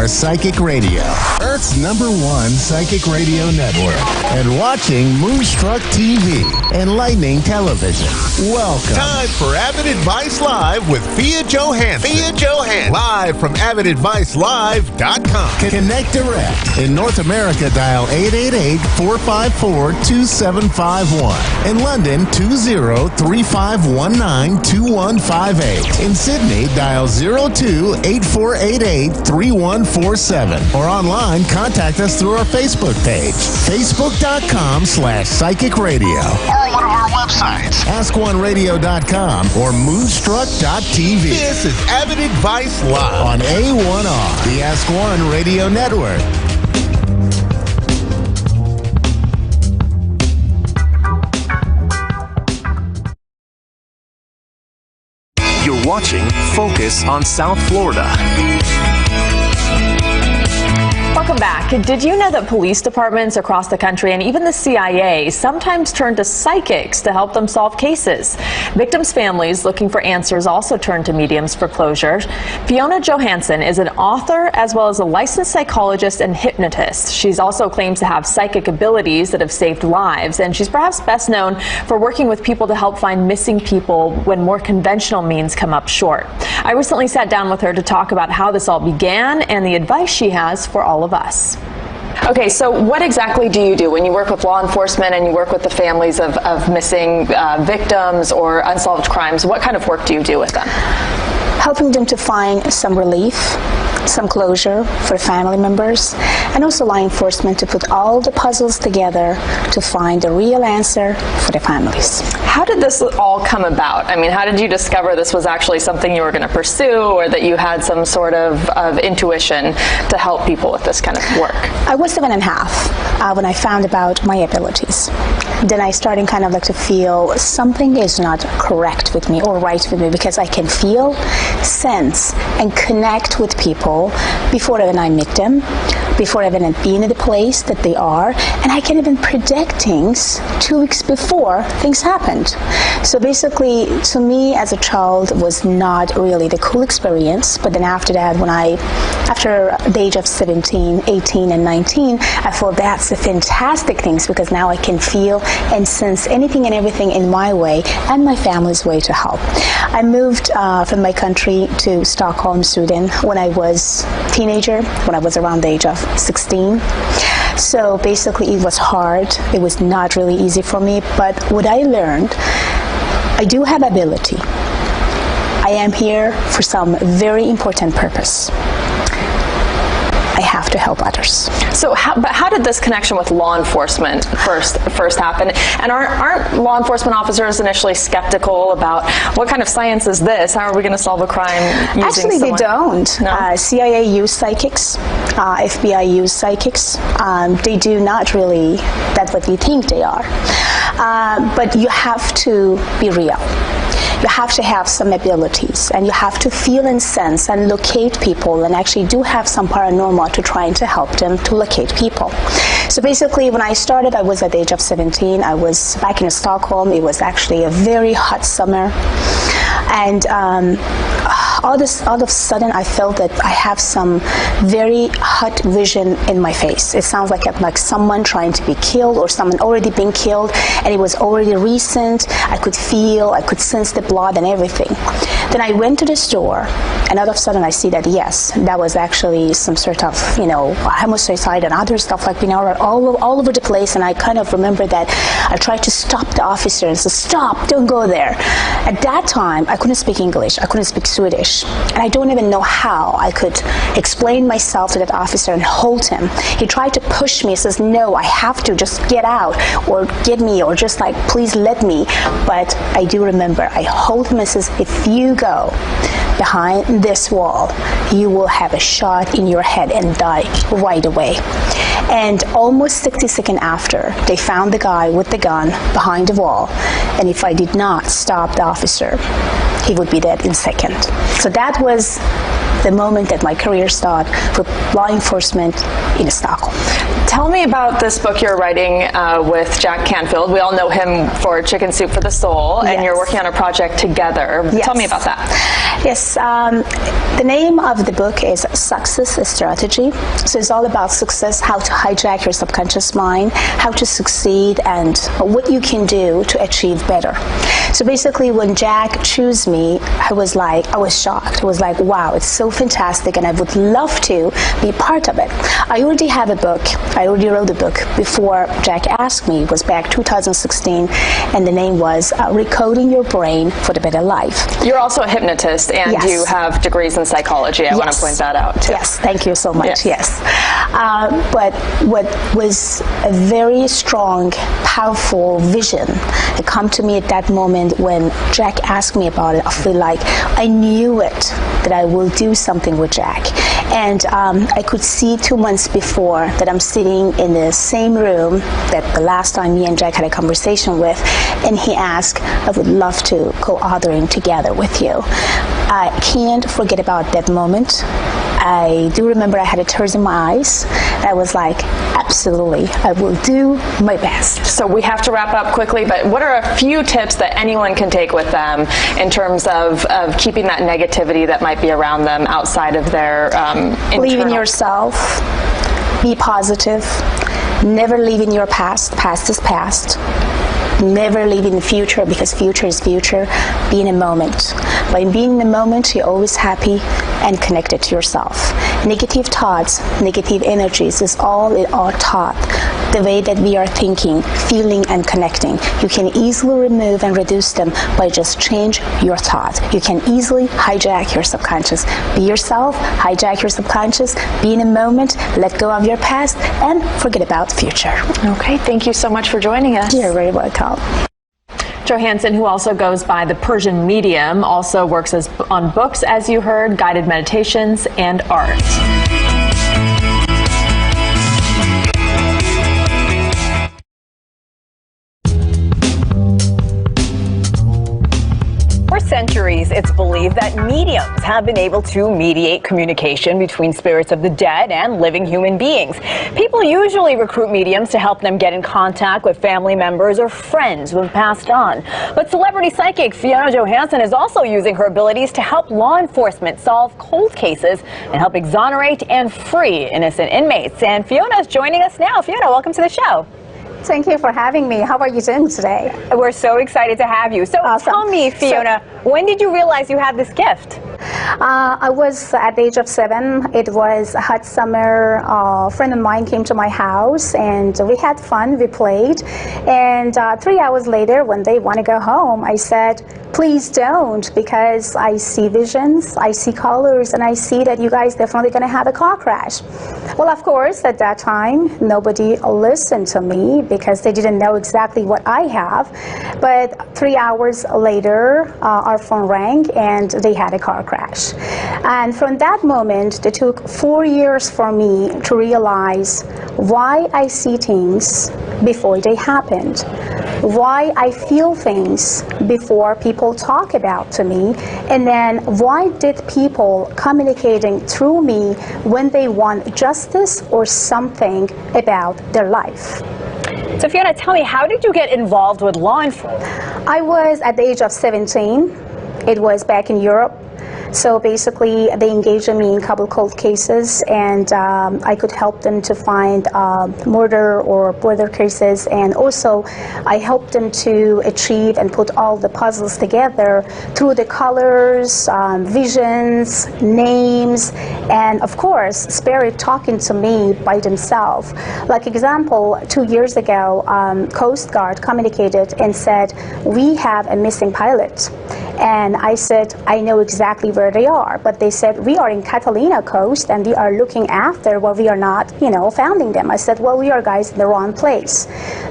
Psychic Radio, Earth's #1 psychic radio network, and watching Moonstruck TV, Enlightening Television. Welcome. Time for Avid Advice Live with Fia Johansson. Live from AvidAdviceLive.com. Connect direct. In North America, dial 888-454-2751. In London, 20-3519-2158. In Sydney, dial 02-8488-3147. Or online, contact us through our Facebook page, facebook.com/Psychic Radio. Or one of our websites, AskOneRadio.com or Moonstruck.tv. This is Avid Advice Live on A1R, the Ask One Radio Network. You're watching Focus on South Florida. Welcome back. Did you know that police departments across the country and even the CIA sometimes turn to psychics to help them solve cases? Victims' families looking for answers also turn to mediums for closure. Fiona Johansson is an author as well as a licensed psychologist and hypnotist. She's also claims to have psychic abilities that have saved lives, and she's perhaps best known for working with people to help find missing people when more conventional means come up short. I recently sat down with her to talk about how this all began and the advice she has for all of us. Okay, so what exactly do you do when you work with law enforcement and you work with the families of missing victims or unsolved crimes? What kind of work do you do with them? Helping them to find some relief, some closure for family members, and also law enforcement to put all the puzzles together to find the real answer for the families. How did this all come about? I mean, how did you discover this was actually something you were going to pursue, or that you had some sort of intuition to help people with this kind of work? I was 7.5 when I found about my abilities. Then I started kind of like to feel something is not correct with me or right with me, because I can feel, sense, and connect with people before even I meet them, before even being in the place that they are, and I can even predict things 2 weeks before things happened. So basically, to me as a child, was not really the cool experience, but then after that, after the age of 17, 18, and 19, I thought that's the fantastic things, because now I can feel and sense anything and everything in my way and my family's way to help. I moved from my country to Stockholm, Sweden when I was a teenager, when I was around the age of 16. So basically it was hard. It was not really easy for me, but what I learned, I do have ability. I am here for some very important purpose. I have to help others. So, how did this connection with law enforcement first happen? And aren't law enforcement officers initially skeptical about what kind of science is this? How are we going to solve a crime using Actually, someone? they don't. No? CIA use psychics. FBI use psychics. They do not really. That's what we think they are. But you have to be real. You have to have some abilities, and you have to feel and sense and locate people, and actually do have some paranormal to trying to help them to locate people. So basically, when I started, I was at the age of 17. I was back in Stockholm. It was actually a very hot summer, and all of a sudden, I felt that I have some very hot vision in my face. It sounds like someone trying to be killed, or someone already been killed, and it was already recent. I could feel, I could sense the blood and everything. Then I went to the store, and all of a sudden I see that yes, that was actually some sort of, homicide and other stuff all over the place. And I kind of remember that I tried to stop the officer and say, "Stop! Don't go there." At that time, I couldn't speak English. I couldn't speak Swedish, and I don't even know how I could explain myself to that officer and hold him. He tried to push me. He says, "No, I have to just get out, or get me, or just please let me." But I do remember I hold him and says, "If you go behind this wall, you will have a shot in your head and die right away." And almost 60 seconds after, they found the guy with the gun behind the wall. And if I did not stop the officer, he would be dead in a second. So that was the moment that my career started with law enforcement in Stockholm. Tell me about this book you're writing with Jack Canfield. We all know him for Chicken Soup for the Soul, and you're working on a project together. Yes. Tell me about that. Yes, the name of the book is Success Strategy. So it's all about success, how to hijack your subconscious mind, how to succeed, and what you can do to achieve better. So basically, when Jack chose me, I was shocked. I was like, wow, it's so fantastic, and I would love to be part of it. I already have a book. I already wrote a book before Jack asked me. It was back 2016, and the name was Recoding Your Brain for the Better Life. You're also a hypnotist, and you have degrees in psychology. I want to point that out, too. Yes, thank you so much. Yes. But what was a very strong, powerful vision that come to me at that moment when Jack asked me about it, I feel like I knew it, that I will do something with Jack. And I could see 2 months before that I'm sitting in the same room that the last time me and Jack had a conversation with, and he asked, I would love to co-authoring together with you. I can't forget about that moment. I do remember I had tears in my eyes. I was like, absolutely, I will do my best. So we have to wrap up quickly, but what are a few tips that anyone can take with them in terms of keeping that negativity that might be around them outside of their Believe in yourself. Be positive. Never live in your past. Past is past. Never live in the future, because future is future. Be in a moment. By being in the moment, you're always happy and connected to yourself. Negative thoughts, negative energies is all it are taught. The way that we are thinking, feeling, and connecting. You can easily remove and reduce them by just change your thought. You can easily hijack your subconscious. Be yourself, hijack your subconscious, be in a moment, let go of your past, and forget about the future. Okay, thank you so much for joining us. You're very welcome. Johansson, who also goes by the Persian Medium, also works on books, as you heard, guided meditations, and art. For centuries, it's believed that mediums have been able to mediate communication between spirits of the dead and living human beings. People usually recruit mediums to help them get in contact with family members or friends who have passed on. But celebrity psychic Fiona Johansson is also using her abilities to help law enforcement solve cold cases and help exonerate and free innocent inmates. And Fiona is joining us now. Fiona, welcome to the show. Thank you for having me. How are you doing today? We're so excited to have you. So Awesome. Tell me, Fiona, when did you realize you had this gift? I was at the age of 7. It was a hot summer. A friend of mine came to my house and we had fun. We played. And 3 hours later, when they want to go home, I said, please don't, because I see visions, I see colors, and I see that you guys definitely going to have a car crash. Well, of course, at that time, nobody listened to me because they didn't know exactly what I have. But 3 hours later, our phone rang and they had a car crash. And from that moment, it took 4 years for me to realize why I see things before they happened, why I feel things before people talk about to me, and then why did people communicating through me when they want justice or something about their life. So Fiona, tell me, how did you get involved with law enforcement? I was at the age of 17. It was back in Europe. So basically, they engaged me in a couple cold cases, and I could help them to find murder or border cases, and also I helped them to achieve and put all the puzzles together through the colors, visions, names, and of course, spirit talking to me by themselves. Like example, 2 years ago, Coast Guard communicated and said, we have a missing pilot. And I said, I know exactly where they are, but they said, we are in Catalina coast and we are looking after, well, we are not, finding them. I said, well, we are guys in the wrong place.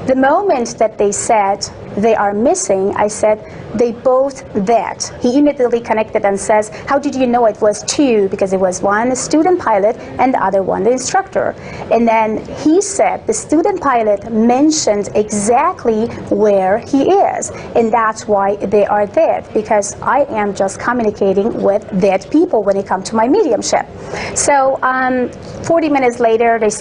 The moment that they said they are missing, I said, they both dead. He immediately connected and says, how did you know it was two? Because it was one student pilot and the other one the instructor. And then he said the student pilot mentioned exactly where he is, and that's why they are dead, because because I am just communicating with dead people when it comes to my mediumship. So 40 minutes later, they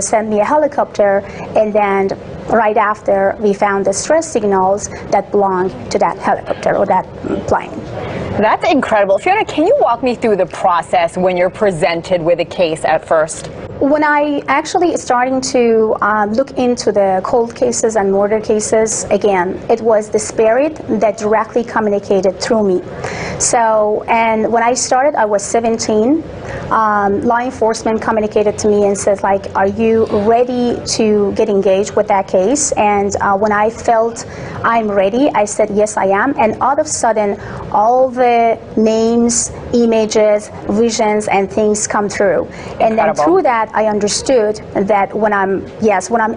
sent me a helicopter, and then right after, we found the stress signals that belong to that helicopter or that plane. That's incredible. Fiona, can you walk me through the process when you're presented with a case at first? When I actually starting to look into the cold cases and murder cases, again, it was the spirit that directly communicated through me. So, and when I started, I was 17. Law enforcement communicated to me and said, like, are you ready to get engaged with that case? And when I felt I'm ready, I said, yes, I am. And all of a sudden, all the names, images, visions, and things come through. And then through that, I understood that when I'm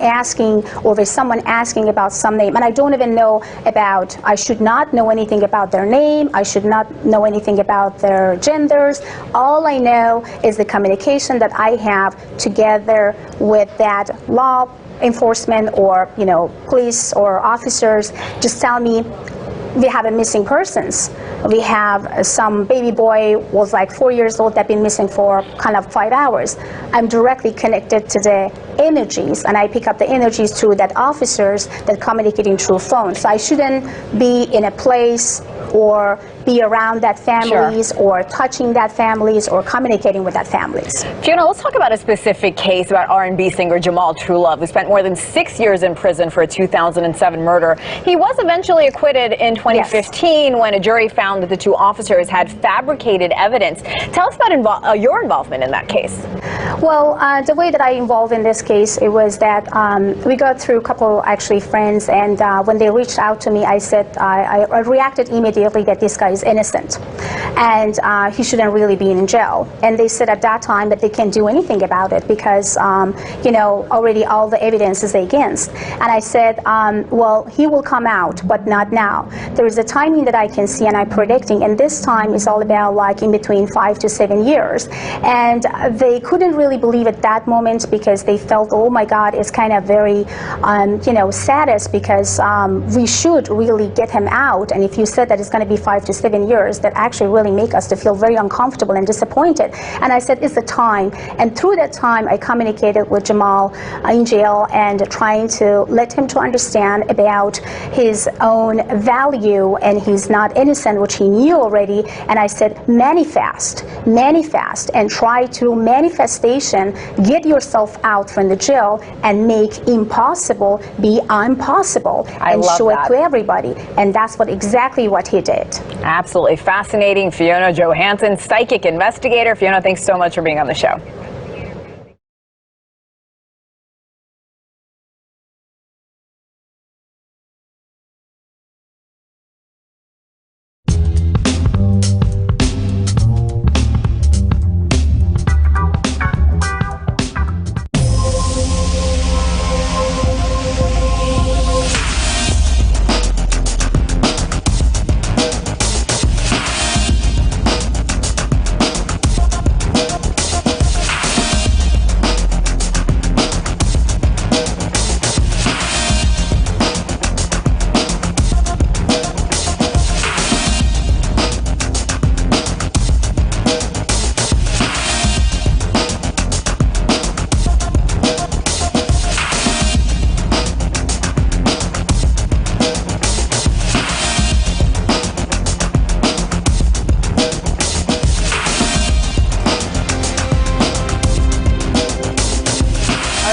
asking, or there's someone asking about some name, and I don't even know about, I should not know anything about their name, I should not know anything about their genders. All I know is the communication that I have together with that law enforcement or, police or officers just tell me, we have a missing persons. We have some baby boy was like 4 years old that been missing for kind of 5 hours. I'm directly connected to the energies, and I pick up the energies through that officers that communicating through phone. So I shouldn't be in a place or be around that families or touching that families or communicating with that families. Fiona, let's talk about a specific case about R&B singer Jamal Truelove, who spent more than 6 years in prison for a 2007 murder. He was eventually acquitted in 2015 when a jury found that the two officers had fabricated evidence. Tell us about your involvement in that case. Well, the way that I involved in this case, it was that we got through a couple actually friends, and when they reached out to me, I said, I reacted immediately that this guy is innocent and he shouldn't really be in jail. And they said at that time that they can't do anything about it because, already all the evidence is against. And I said, well, he will come out, but not now. There is a timing that I can see and I'm predicting, and this time is all about like in between 5 to 7 years. And they couldn't really believe at that moment because they felt, oh my God, it's kind of very, saddest because we should really get him out. And if you said that it's going to be 5 to 7 years, that actually really make us to feel very uncomfortable and disappointed. And I said, it's the time. And through that time, I communicated with Jamal in jail and trying to let him to understand about his own value, and he's not innocent, which he knew already. And I said, manifest, and try to manifestation, get yourself out from the jail and make impossible be impossible and show it to everybody. And that's exactly what he did. Absolutely fascinating. Fiona Johansson, psychic investigator. Fiona, thanks so much for being on the show.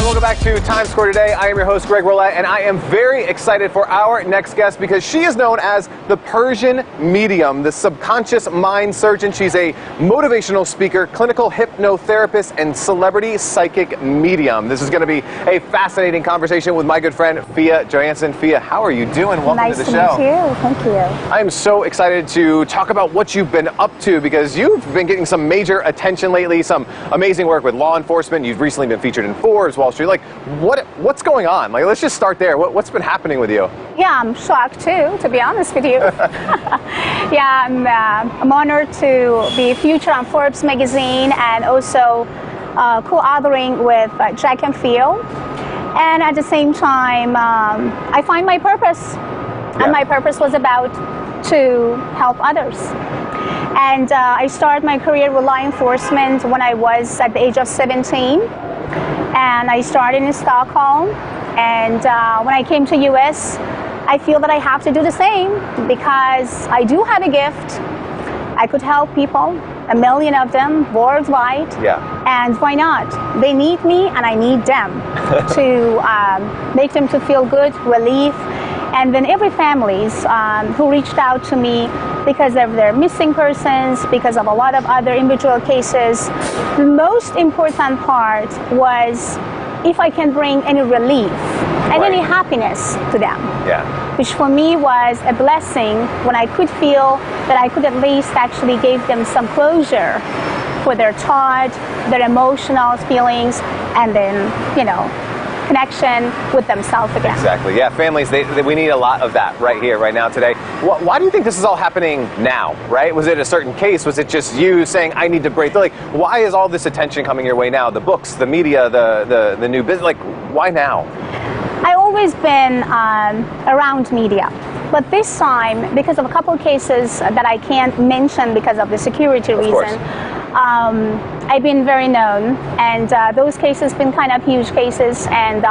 Welcome back to Times Square today. I am your host, Greg Roulette, and I am very excited for our next guest because she is known as the Persian Medium, the subconscious mind surgeon. She's a motivational speaker, clinical hypnotherapist, and celebrity psychic medium. This is going to be a fascinating conversation with my good friend, Fia Johansson. Fia, how are you doing? Welcome to the show. Nice to meet you. Thank you. I am so excited to talk about what you've been up to because you've been getting some major attention lately, some amazing work with law enforcement. You've recently been featured in Forbes, Wall Street. Like, what's going on? Like, let's just start there. What's been happening with you? Yeah, I'm shocked too, to be honest with you. Yeah, I'm honored to be featured on Forbes magazine and also co-authoring with Jack and Phil. And at the same time, I find my purpose. And my purpose was about to help others. And I started my career with law enforcement when I was at the age of 17. And I started in Stockholm. And when I came to US, I feel that I have to do the same because I do have a gift. I could help people, 1 million of them worldwide. Yeah. And why not? They need me and I need them to make them to feel good, relief. And then every families who reached out to me because of their missing persons, because of a lot of other individual cases, the most important part was if I can bring any relief and any happiness to them. Yeah. Which for me was a blessing when I could feel that I could at least actually give them some closure for their thought, their emotional feelings, and then, you know, connection with themselves again. Exactly. Yeah, families, we need a lot of that right here, right now, today. Why do you think this is all happening now, right? Was it a certain case? Was it just you saying, I need to break? Like, why is all this attention coming your way now? The books, the media, the new business, like, why now? I've always been around media. But this time, because of a couple of cases that I can't mention because of the security reason, I've been very known, and those cases been kind of huge cases, and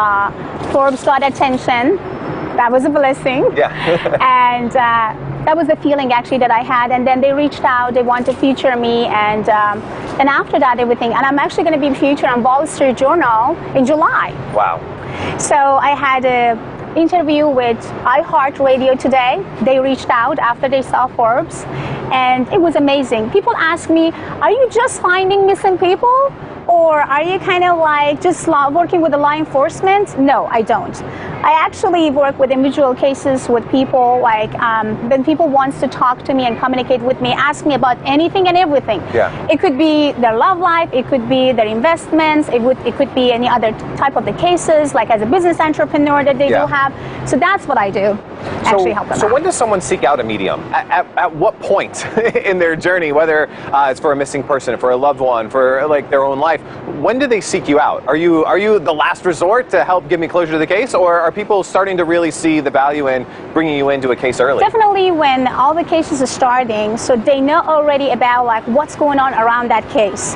Forbes got attention. That was a blessing. Yeah. And that was the feeling actually that I had, and then they reached out, they want to feature me, and after that everything, and I'm actually going to be featured on Wall Street Journal in July. Wow. So I had a interview with iHeartRadio today. They reached out after they saw Forbes, and it was amazing. People ask me, are you just finding missing people? Or are you kind of like just working with the law enforcement? No, I don't. I actually work with individual cases with people, like when people wants to talk to me and communicate with me, ask me about anything and everything. Yeah. It could be their love life, it could be their investments, it could be any other type of the cases, like as a business entrepreneur that they do have. So that's what I do, actually help them out. So when does someone seek out a medium? At what point in their journey, whether it's for a missing person, for a loved one, for like their own life, when do they seek you out? Are you the last resort to help give me closure to the case, or are people starting to really see the value in bringing you into a case early? Definitely when all the cases are starting, so they know already about like what's going on around that case.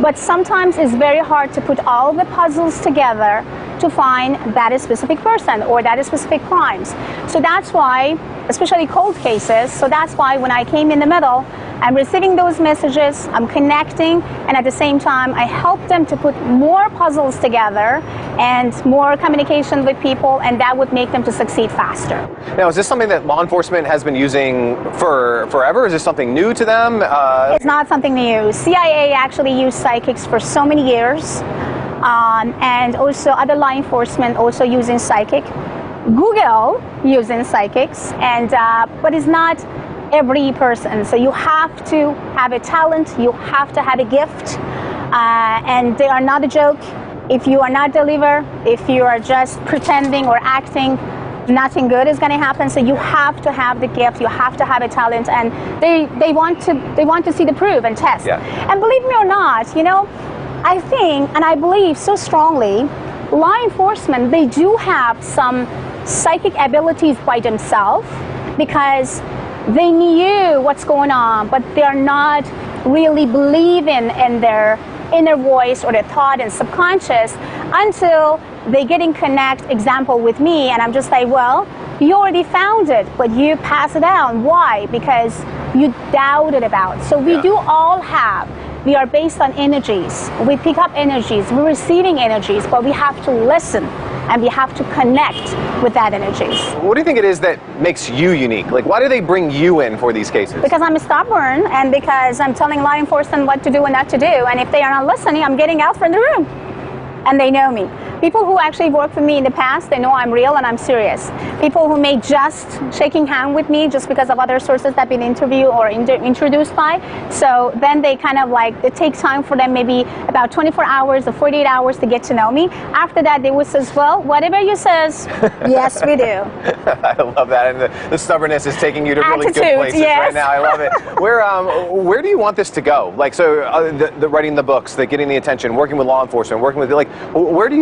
But sometimes it's very hard to put all the puzzles together to find that specific person or that specific crimes. So that's why, especially cold cases, so that's why when I came in the middle, I'm receiving those messages, I'm connecting, and at the same time, I help them to put more puzzles together and more communication with people, and that would make them to succeed faster. Now, is this something that law enforcement has been using for forever? Is this something new to them? It's not something new. CIA actually used psychics for so many years, and also other law enforcement also using psychic. Google using psychics, and but it's not every person. So you have to have a talent, you have to have a gift, and they are not a joke. If you are not deliver, if you are just pretending or acting, nothing good is going to happen. So you have to have the gift, you have to have a talent, and they want to see the proof and test. Yeah. And believe me or not, you know, I think and I believe so strongly, law enforcement, they do have some psychic abilities by themselves because they knew what's going on, but they're not really believing in their inner voice or their thought and subconscious until they get in connect, example, with me, and I'm just like, well, you already found it, but you pass it down. Why? Because you doubted about it. So we do all have. We are based on energies. We pick up energies. We're receiving energies, but we have to listen and we have to connect with that energies. What do you think it is that makes you unique? Like, why do they bring you in for these cases? Because I'm stubborn and because I'm telling law enforcement what to do and not to do. And if they are not listening, I'm getting out from the room. And they know me. People who actually worked with me in the past, they know I'm real and I'm serious. People who may just shaking hand with me just because of other sources that have been interviewed or introduced by. So then they kind of like, it takes time for them, maybe about 24 hours or 48 hours to get to know me. After that, they would say, well, whatever you says, yes, we do. I love that. And the stubbornness is taking you to really Attitude, good places yes. right now. I love it. Where do you want this to go? Like, so the writing the books, the getting the attention, working with law enforcement, working with, like, where do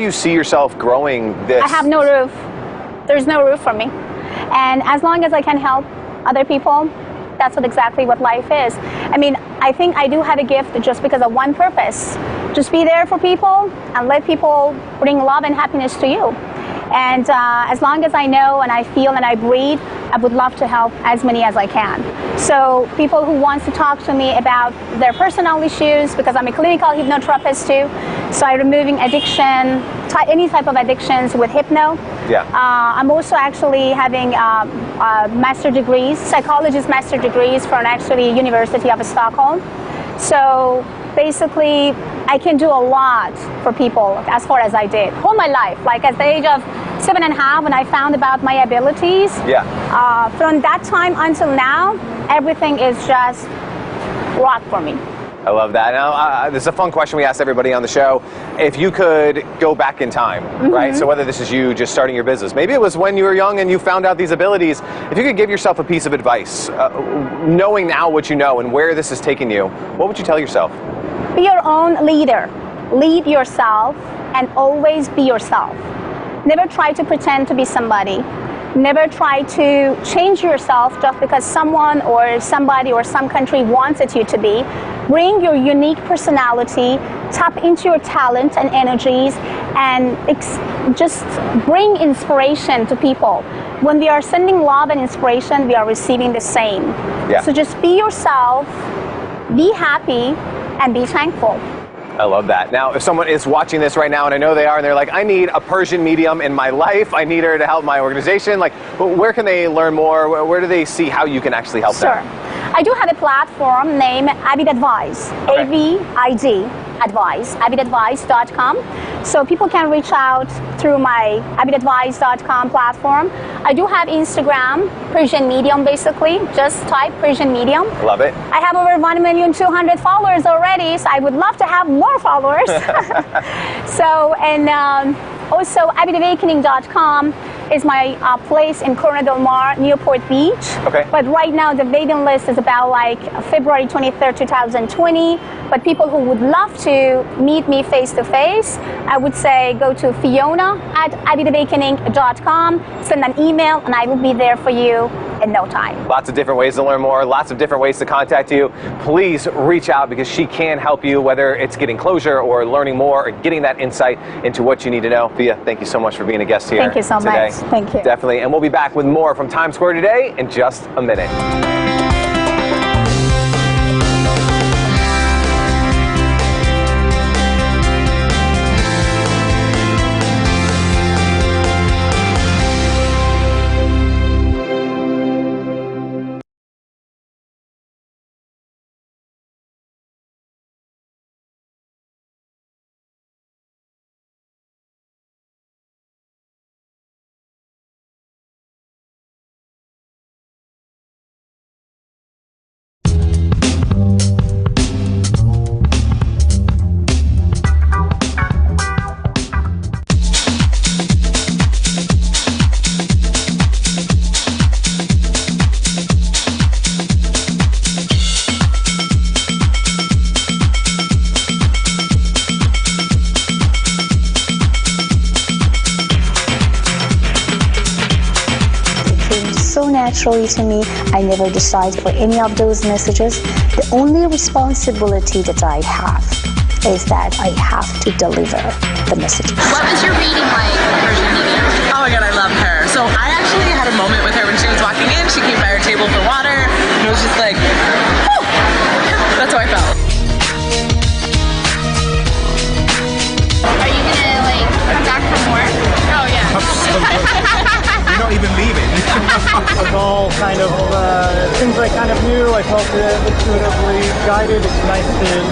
you see yourself growing this? I have no roof. There's no roof for me. And as long as I can help other people, that's exactly what life is. I mean, I think I do have a gift just because of one purpose. Just be there for people and let people bring love and happiness to you. And as long as I know and I feel and I breathe, I would love to help as many as I can. So people who want to talk to me about their personal issues, because I'm a clinical hypnotherapist too, so I'm removing addiction, any type of addictions with hypno. Yeah. I'm also actually having master degrees, psychologist master degrees from actually University of Stockholm. So basically, I can do a lot for people as far as I did all my life. Like at the age of 7.5, when I found about my abilities. Yeah. From that time until now, everything is just rock for me. I love that. Now, this is a fun question we asked everybody on the show. If you could go back in time, right? So whether this is you just starting your business, maybe it was when you were young and you found out these abilities. If you could give yourself a piece of advice, knowing now what you know and where this is taking you, what would you tell yourself? Be your own leader. Lead yourself and always be yourself. Never try to pretend to be somebody. Never try to change yourself just because someone or somebody or some country wants it you to be. Bring your unique personality, tap into your talent and energies, and just bring inspiration to people. When we are sending love and inspiration, we are receiving the same. Yeah. So just be yourself, be happy, and be thankful. I love that. Now, if someone is watching this right now, and I know they are, and they're like, I need a Persian medium in my life, I need her to help my organization, like, where can they learn more? Where do they see how you can actually help them? Sure. I do have a platform named Avid Advice, Okay. A-V-I-D, Advice, avidadvice.com. So people can reach out through my avidadvice.com platform. I do have Instagram, Persian Medium basically. Just type Persian Medium. Love it. I have over 1,200,000 followers already, so I would love to have more followers. So, and also avidawakening.com is my place in Corona Del Mar, Newport Beach. Okay. But right now the waiting list is about like February 23rd, 2020. But people who would love to meet me face to face, I would say go to fiona@avidawakening.com, send an email, and I will be there for you in no time. Lots of different ways to learn more, lots of different ways to contact you. Please reach out because she can help you, whether it's getting closure or learning more or getting that insight into what you need to know. Fia, thank you so much for being a guest here. Thank you so today. much. Thank you. Definitely. And we'll be back with more from Times Square today in just a minute. Naturally to me, I never decide for any of those messages. The only responsibility that I have is that I have to deliver the message. What was your reading like, Persian Medium? Oh my god, I love her. So I actually had a moment with her when she was walking in. She came by our table for water, and it was just like, whew! That's how I felt. Are you gonna like come back for more? Oh yeah. We don't even leave it. It's all kind of things I kind of knew. I felt intuitively guided. It's nice to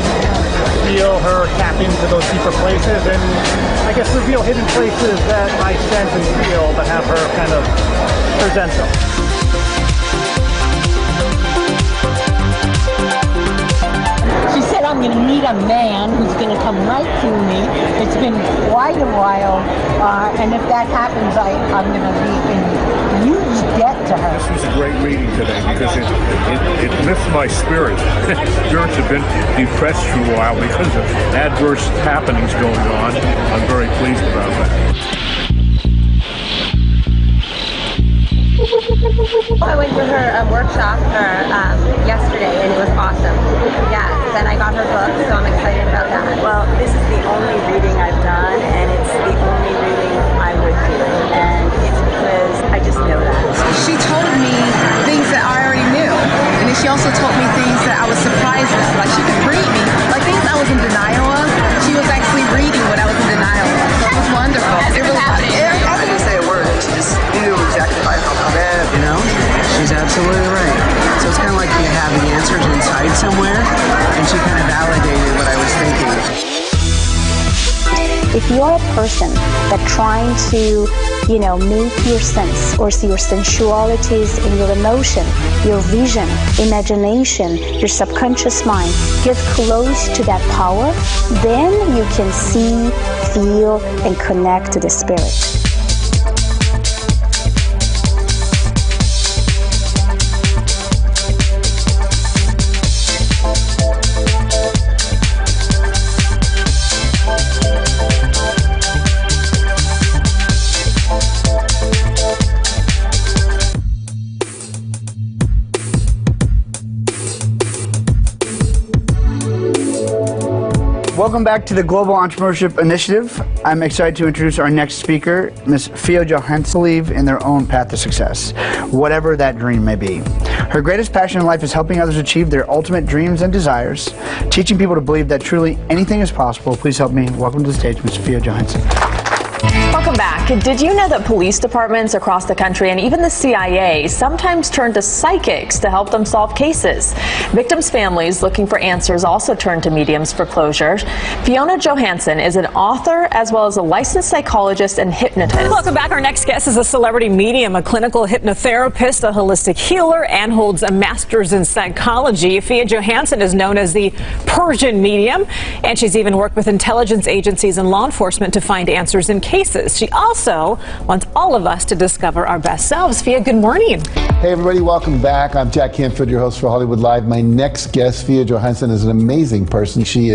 feel her tap into those deeper places and I guess reveal hidden places that I sense and feel, but have her kind of present them. She said, I'm going to meet a man who's going to come right to me. It's been quite a while, and if that happens, I'm going to be in huge debt to her. This was a great reading today because it lifts my spirits. Spirits have been depressed for a while because of adverse happenings going on. I'm very pleased about that. I went to her workshop yesterday, and it was awesome. Yes, and I got her book, so I'm excited about that. Well, this is the only reading I've done, and it's the only reading I would do, and it's because I just know that. She told me things that I already knew, and then she also told me things that I was surprised at. Like, she could read me, like things I was in denial of. She was actually reading what I was in denial of. So it was wonderful. It really was. I didn't say a word. She just knew exactly how I felt about it. You know, she's absolutely right. So it's kind of like you have the answers inside somewhere, and she kind of validated what I was thinking. If you're a person that trying to, make your sense or see your sensualities in your emotion, your vision, imagination, your subconscious mind, get close to that power, then you can see, feel, and connect to the spirit. Welcome back to the Global Entrepreneurship Initiative. I'm excited to introduce our next speaker, Ms. Fia Johansson, in their own path to success, whatever that dream may be. Her greatest passion in life is helping others achieve their ultimate dreams and desires, teaching people to believe that truly anything is possible. Please help me welcome to the stage, Ms. Fia Johansson. Welcome back. Did you know that police departments across the country and even the CIA sometimes turn to psychics to help them solve cases? Victims' families looking for answers also turn to mediums for closure. Fiona Johansson is an author as well as a licensed psychologist and hypnotist. Welcome back. Our next guest is a celebrity medium, a clinical hypnotherapist, a holistic healer, and holds a master's in psychology. Fia Johansson is known as the Persian medium, and she's even worked with intelligence agencies and law enforcement to find answers in cases. She also wants all of us to discover our best selves. Fia, good morning. Hey everybody, welcome back. I'm Jack Canfield, your host for Hollywood Live. My next guest, Fia Johansson, is an amazing person. She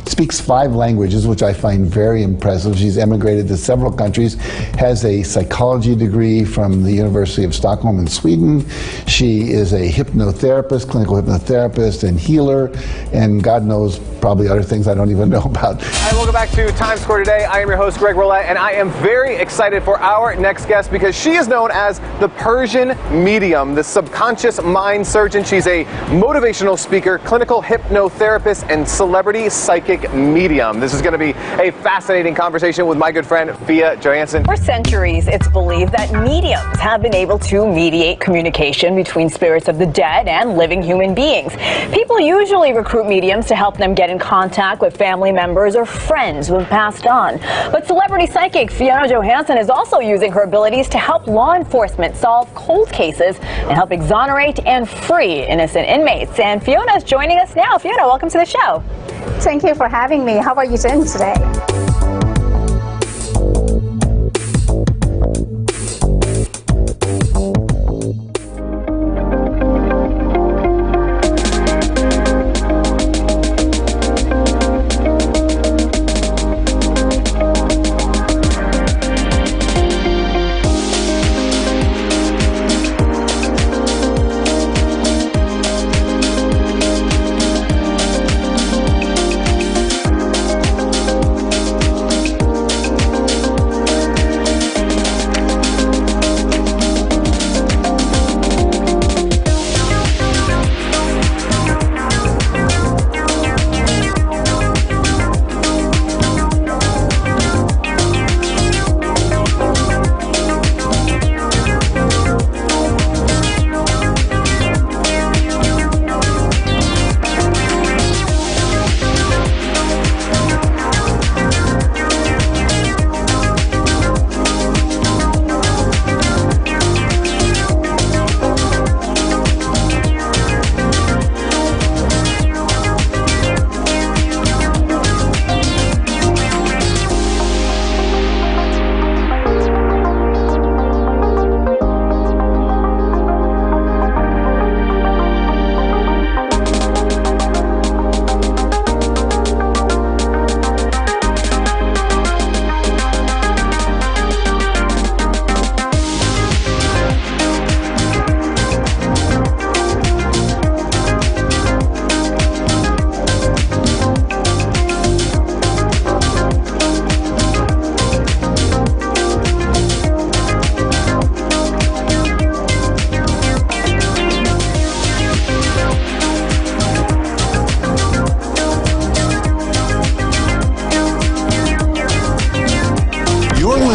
speaks 5 languages, which I find very impressive. She's emigrated to several countries, has a psychology degree from the University of Stockholm in Sweden. She is a hypnotherapist, clinical hypnotherapist and healer, and God knows probably other things I don't even know about. Hi, welcome back to Times Square Today. I am your host, Greg Roulette, and I am very excited for our next guest because she is known as the Persian medium, the subconscious mind surgeon. She's a motivational speaker, clinical hypnotherapist, and celebrity psychic medium. This is going to be a fascinating conversation with my good friend, Fia Johansson. For centuries, it's believed that mediums have been able to mediate communication between spirits of the dead and living human beings. People usually recruit mediums to help them get in contact with family members or friends who have passed on. But celebrity psychic Fiona Johansson is also using her abilities to help law enforcement solve cold cases and help exonerate and free innocent inmates. And Fiona is joining us now. Fiona, welcome to the show. Thank you for having me. How are you doing today?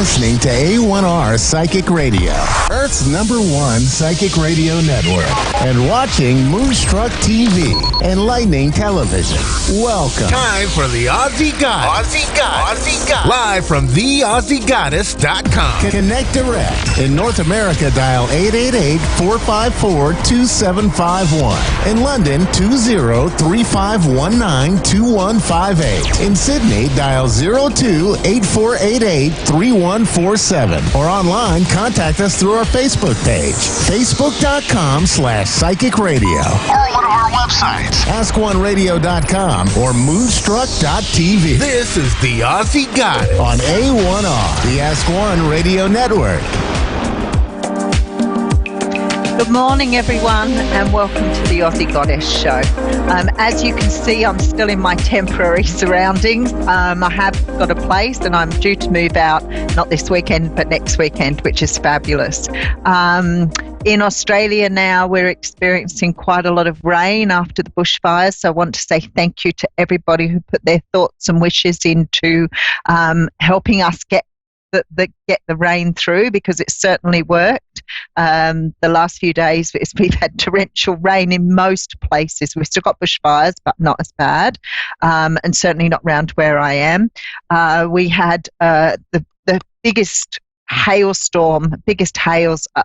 listening to A1R Psychic Radio, Earth's #1 psychic radio network, and watching Moonstruck TV, Enlightening Television. Welcome. Time for the Aussie Goddess. Live from theaussiegoddess.com. Connect direct. In North America, dial 888-454-2751. In London, 20-3519-2158. In Sydney, dial 02-8488-3147. Or online, contact us through our Facebook page, facebook.com/psychic radio. Or one of our websites, askoneradio.com or moonstruck.tv. This is the Aussie Goddess on A1R, the Ask One Radio Network. Good morning, everyone, and welcome to the Aussie Goddess Show. As you can see, I'm still in my temporary surroundings. I have got a place, and I'm due to move out, not this weekend, but next weekend, which is fabulous. In Australia now, we're experiencing quite a lot of rain after the bushfires, so I want to say thank you to everybody who put their thoughts and wishes into helping us get the rain through, because it certainly worked. The last few days we've had torrential rain in most places. We've still got bushfires, but not as bad, and certainly not round where I am. We had the biggest hails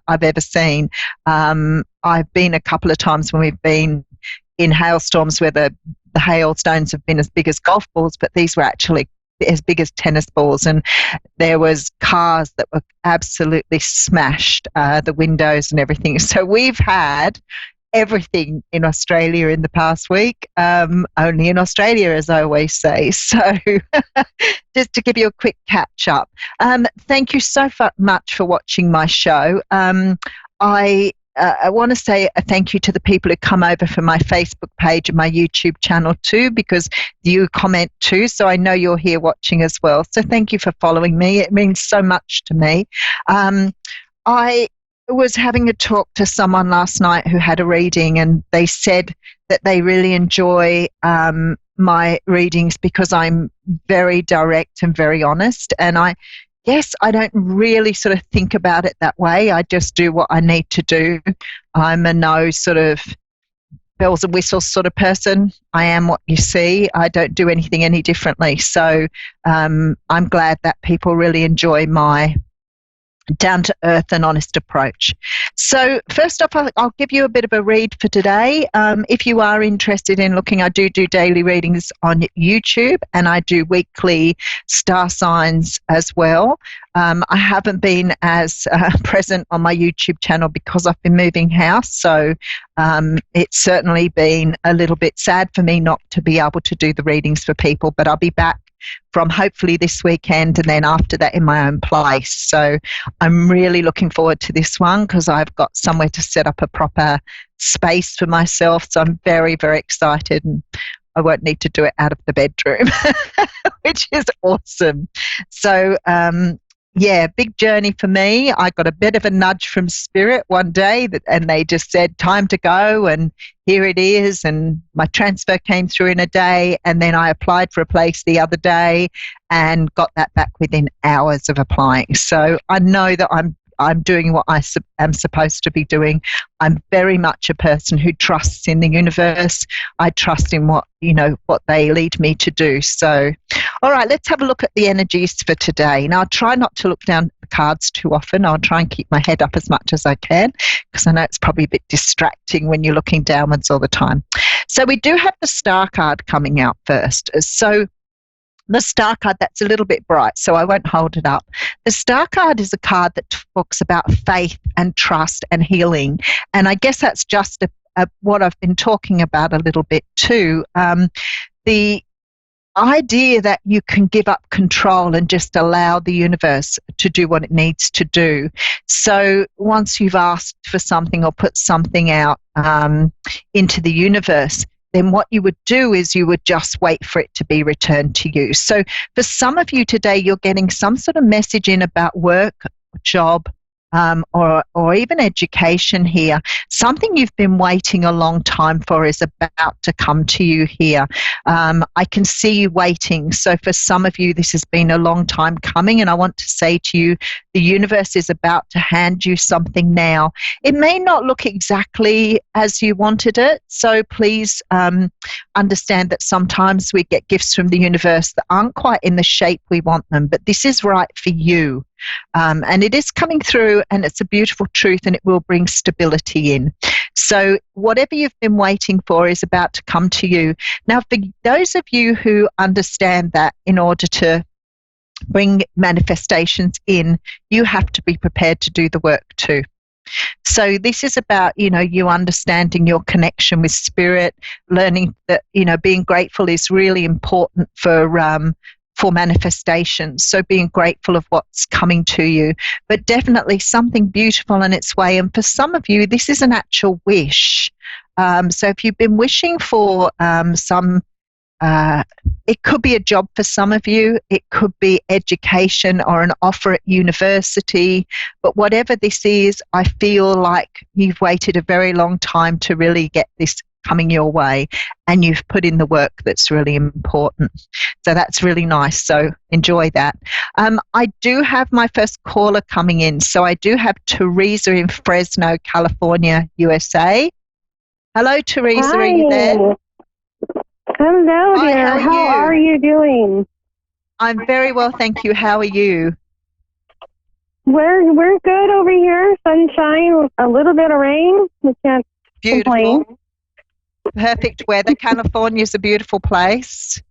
I've ever seen. I've been a couple of times when we've been in hailstorms where the hailstones have been as big as golf balls, but these were actually as big as tennis balls, and there was cars that were absolutely smashed, the windows and everything. So we've had everything in Australia in the past week, only in Australia, as I always say. So just to give you a quick catch up, thank you so much for watching my show. I want to say a thank you to the people who come over from my Facebook page and my YouTube channel too, because you comment too, so I know you're here watching as well. So thank you for following me. It means so much to me. I was having a talk to someone last night who had a reading, and they said that they really enjoy my readings because I'm very direct and very honest, and I don't really sort of think about it that way. I just do what I need to do. I'm a no sort of bells and whistles sort of person. I am what you see. I don't do anything any differently. So I'm glad that people really enjoy my down-to-earth and honest approach. So first off, I'll give you a bit of a read for today. If you are interested in looking, I do daily readings on YouTube, and I do weekly star signs as well. I haven't been as present on my YouTube channel because I've been moving house, so it's certainly been a little bit sad for me not to be able to do the readings for people, but I'll be back from hopefully this weekend, and then after that in my own place. So I'm really looking forward to this one because I've got somewhere to set up a proper space for myself. So I'm very, very excited, and I won't need to do it out of the bedroom, which is awesome. So yeah, big journey for me. I got a bit of a nudge from Spirit one day, and they just said, time to go, and here it is. And my transfer came through in a day, and then I applied for a place the other day and got that back within hours of applying. So I know that I'm doing what I am supposed to be doing. I'm very much a person who trusts in the universe. I trust in what they lead me to do. So, all right, let's have a look at the energies for today. Now, I'll try not to look down at the cards too often. I'll try and keep my head up as much as I can, because I know it's probably a bit distracting when you're looking downwards all the time. So we do have the Star card coming out first. So the Star card, that's a little bit bright, so I won't hold it up. The Star card is a card that talks about faith and trust and healing. And I guess that's just what I've been talking about a little bit too. The idea that you can give up control and just allow the universe to do what it needs to do. So once you've asked for something or put something out into the universe, then what you would do is you would just wait for it to be returned to you. So for some of you today, you're getting some sort of message in about work, job, or even education here. Something you've been waiting a long time for is about to come to you here. I can see you waiting. So for some of you, this has been a long time coming, and I want to say to you, the universe is about to hand you something now. It may not look exactly as you wanted it, so please understand that sometimes we get gifts from the universe that aren't quite in the shape we want them, but this is right for you. And it is coming through, and it's a beautiful truth, and it will bring stability in. So whatever you've been waiting for is about to come to you. Now, for those of you who understand that in order to bring manifestations in, you have to be prepared to do the work too. So this is about, you understanding your connection with spirit, learning that, being grateful is really important for manifestations. So being grateful of what's coming to you, but definitely something beautiful in its way. And for some of you, this is an actual wish. So if you've been wishing for it could be a job for some of you, it could be education or an offer at university, but whatever this is, I feel like you've waited a very long time to really get this coming your way, and you've put in the work that's really important. So that's really nice. So enjoy that. I do have my first caller coming in. So I do have Teresa in Fresno, California, USA. Hello, Teresa. Hi. Are you there? Hello, dear. Hi, how are you doing? I'm very well, thank you. How are you? We're good over here. Sunshine, a little bit of rain. We can't complain. Perfect weather. California is a beautiful place.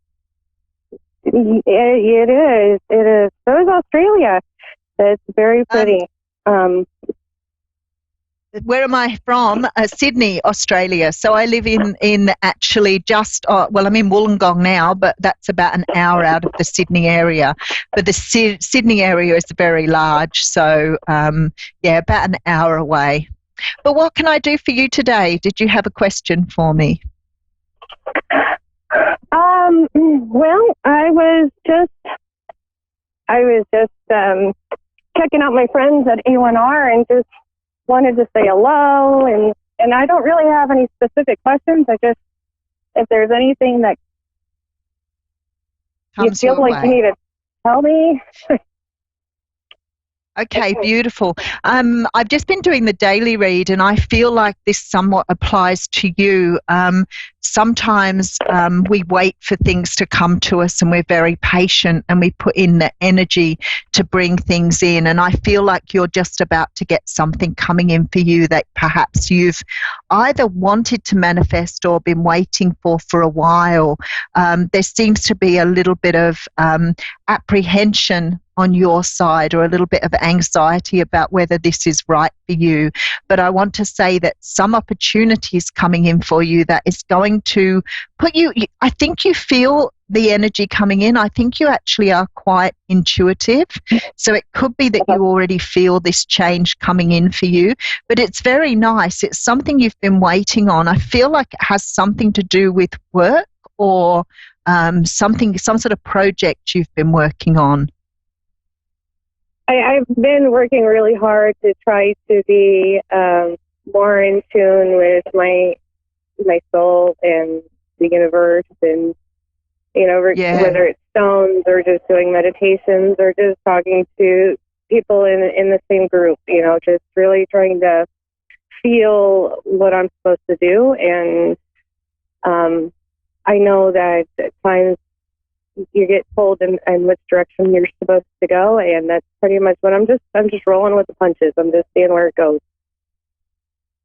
It is. It is. So is Australia. It's very pretty. Where am I from? Sydney, Australia. So I live in actually just, I'm in Wollongong now, but that's about an hour out of the Sydney area. But the Sydney area is very large, so about an hour away. But what can I do for you today? Did you have a question for me? Well, I was just checking out my friends at A1R and just wanted to say hello, and I don't really have any specific questions. I just, if there's anything that you feel like you need to tell me. Okay, beautiful. I've just been doing the daily read, and I feel like this somewhat applies to you. Sometimes we wait for things to come to us, and we're very patient, and we put in the energy to bring things in. And I feel like you're just about to get something coming in for you that perhaps you've either wanted to manifest or been waiting for a while. There seems to be a little bit of apprehension on your side, or a little bit of anxiety about whether this is right for you. But I want to say that some opportunity is coming in for you that is going to put you, I think you feel the energy coming in. I think you actually are quite intuitive. So it could be that you already feel this change coming in for you, but it's very nice. It's something you've been waiting on. I feel like it has something to do with work or some sort of project you've been working on. I've been working really hard to try to be more in tune with my soul and the universe, and whether it's stones or just doing meditations or just talking to people in the same group, just really trying to feel what I'm supposed to do. And I know that at times you get told in which direction you're supposed to go, and that's pretty much what I'm just rolling with the punches. I'm just seeing where it goes.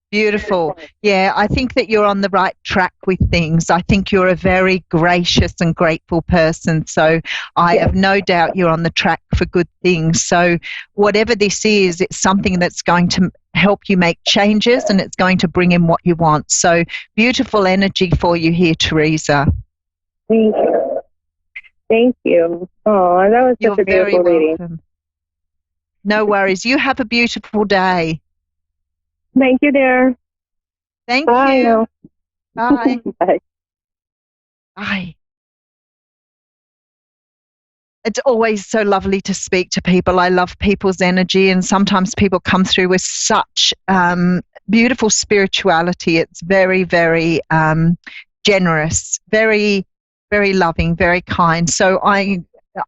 Beautiful. Yeah, I think that you're on the right track with things. I think you're a very gracious and grateful person. So I have no doubt you're on the track for good things. So whatever this is, it's something that's going to help you make changes, and it's going to bring in what you want. So beautiful energy for you here, Teresa. Thank you. Thank you. Oh, that was such a beautiful reading. Welcome. No worries. You have a beautiful day. Thank you, dear. Thank Bye you. now. Bye. Bye. Bye. it's always so lovely to speak to people. I love people's energy, and sometimes people come through with such beautiful spirituality. It's very, very generous, very, very loving, very kind. So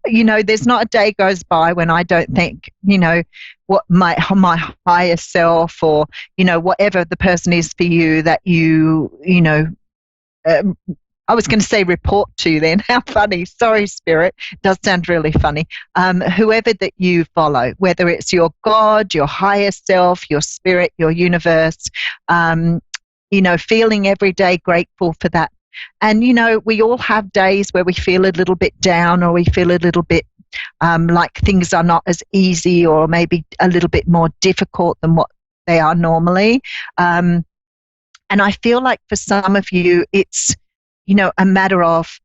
there's not a day goes by when I don't think, what my higher self, or, whatever the person is for you, that I was going to say report to then. How funny. Sorry, Spirit. It does sound really funny. Whoever that you follow, whether it's your God, your higher self, your spirit, your universe, feeling every day grateful for that. And, we all have days where we feel a little bit down, or we feel a little bit like things are not as easy, or maybe a little bit more difficult than what they are normally. And I feel like for some of you, it's, a matter of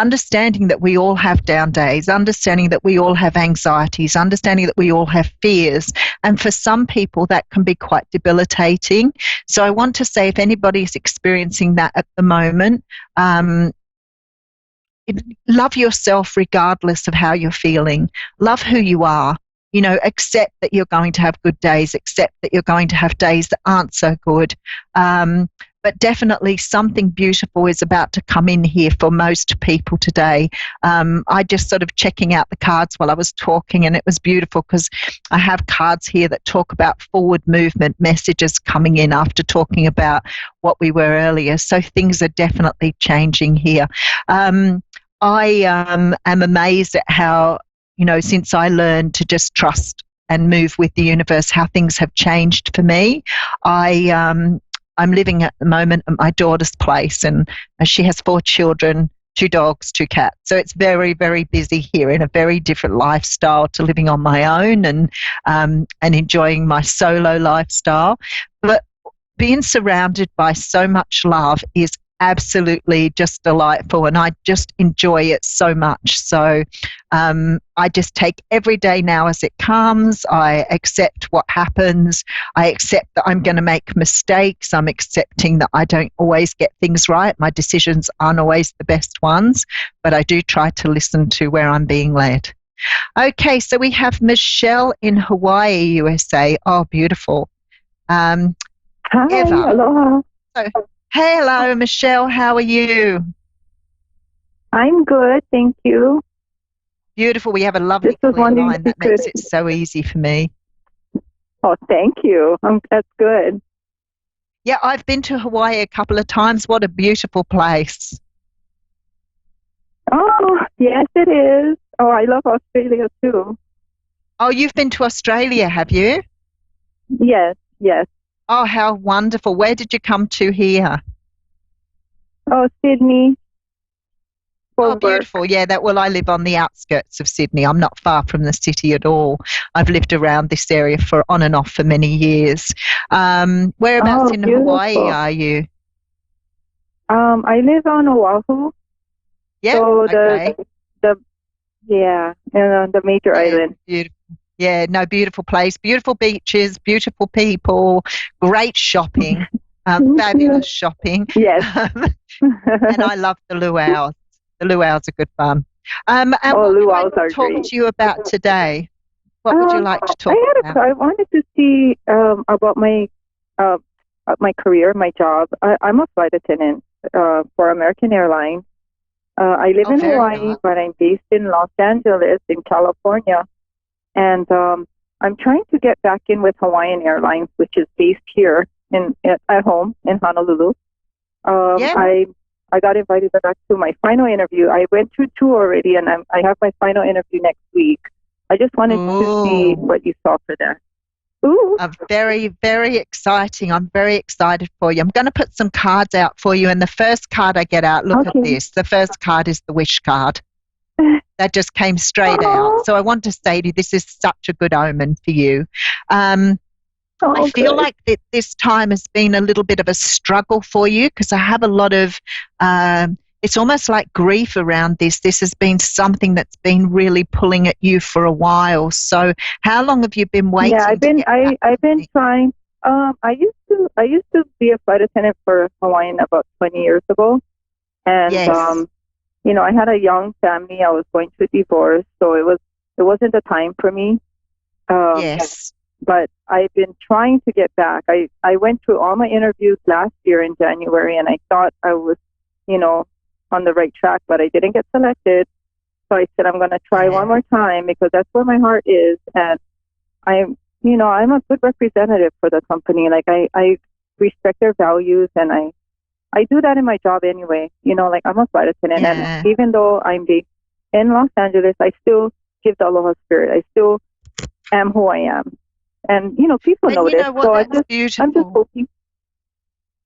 understanding that we all have down days, understanding that we all have anxieties, understanding that we all have fears. And for some people, that can be quite debilitating. So I want to say, if anybody is experiencing that at the moment, love yourself regardless of how you're feeling. Love who you are. Accept that you're going to have good days, accept that you're going to have days that aren't so good. But definitely something beautiful is about to come in here for most people today. I just sort of checking out the cards while I was talking, and it was beautiful because I have cards here that talk about forward movement messages coming in after talking about what we were earlier. So things are definitely changing here. I am amazed at how, since I learned to just trust and move with the universe, how things have changed for me. I'm living at the moment at my daughter's place, and she has 4 children, 2 dogs, 2 cats. So it's very, very busy here, in a very different lifestyle to living on my own and enjoying my solo lifestyle. But being surrounded by so much love is absolutely just delightful, and I just enjoy it so much. So I just take every day now as it comes. I accept what happens. I accept that I'm going to make mistakes. I'm accepting that I don't always get things right. My decisions aren't always the best ones, but I do try to listen to where I'm being led. Okay, so we have Michelle in Hawaii, USA. Oh, beautiful. Hi, Eva. aloha. Hello, Michelle. How are you? I'm good, thank you. Beautiful. We have a lovely clear line. That makes it so easy for me. Oh, thank you. That's good. Yeah, I've been to Hawaii a couple of times. What a beautiful place. Oh, yes, it is. Oh, I love Australia too. Oh, you've been to Australia, have you? Yes, yes. Oh, how wonderful. Where did you come to here? Oh, Sydney. Oh, beautiful. Yeah, I live on the outskirts of Sydney. I'm not far from the city at all. I've lived around this area on and off for many years. Whereabouts in Hawaii are you? I live on Oahu. Yeah, so okay. the major island. Beautiful. Yeah, no, beautiful place, beautiful beaches, beautiful people, great shopping, fabulous shopping. Yes. And I love the luau's. The luau's are good fun. And what would I talk to you about today? What would you like to talk about? I wanted to see about my career, my job. I'm a flight attendant for American Airlines. I live in Hawaii, but I'm based in Los Angeles, in California. And I'm trying to get back in with Hawaiian Airlines, which is based here at home in Honolulu. I got invited back to my final interview. I went through 2 already, and I have my final interview next week. I just wanted to see what you saw for that. Ooh. Very, very exciting. I'm very excited for you. I'm going to put some cards out for you, and the first card I get out, look at this. The first card is the wish card. That just came straight out. So I want to say to you, this is such a good omen for you. I feel like that this time has been a little bit of a struggle for you, because I have a lot of, it's almost like grief around this. This has been something that's been really pulling at you for a while. So how long have you been waiting? Yeah, I've been trying. I used to be a flight attendant for Hawaiian about 20 years ago. And I had a young family. I was going through divorce, so it wasn't the time for me. Yes. But I've been trying to get back. I went through all my interviews last year in January, and I thought I was, on the right track, but I didn't get selected. So I said, I'm going to try one more time because that's where my heart is. And I'm a good representative for the company. Like I respect their values, and I do that in my job anyway. I'm a flight attendant, and even though I'm based in Los Angeles, I still give the Aloha spirit. I still am who I am. And, people notice. You know what, so that's beautiful. I'm just hoping.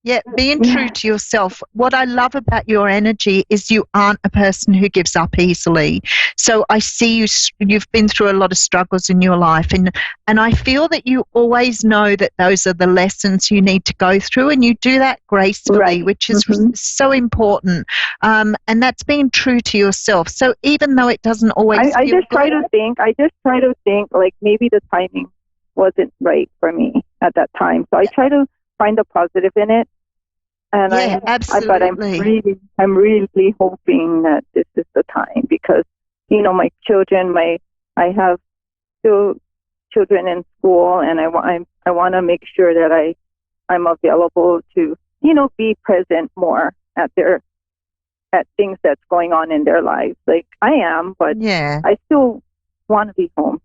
Yeah, being true to yourself. What I love about your energy is you aren't a person who gives up easily. So I see you've been through a lot of struggles in your life, and I feel that you always know that those are the lessons you need to go through, and you do that gracefully, which is so important. And that's being true to yourself. So even though it doesn't always I feel just try to think like maybe the timing wasn't right for me at that time. So I try to find the positive in it, and absolutely. I'm really hoping that this is the time because my children, I have still children in school, and I want to make sure that I'm available to be present more at things that's going on in their lives. Like I am, but I still want to be home.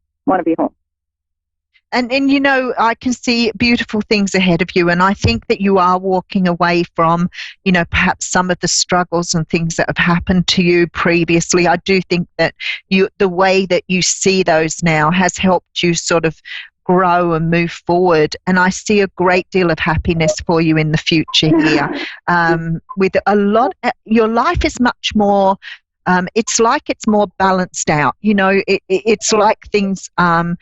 And I can see beautiful things ahead of you, and I think that you are walking away from, perhaps some of the struggles and things that have happened to you previously. I do think that the way that you see those now has helped you sort of grow and move forward, and I see a great deal of happiness for you in the future here. With your life is much more. It's like it's more balanced out. It's like things are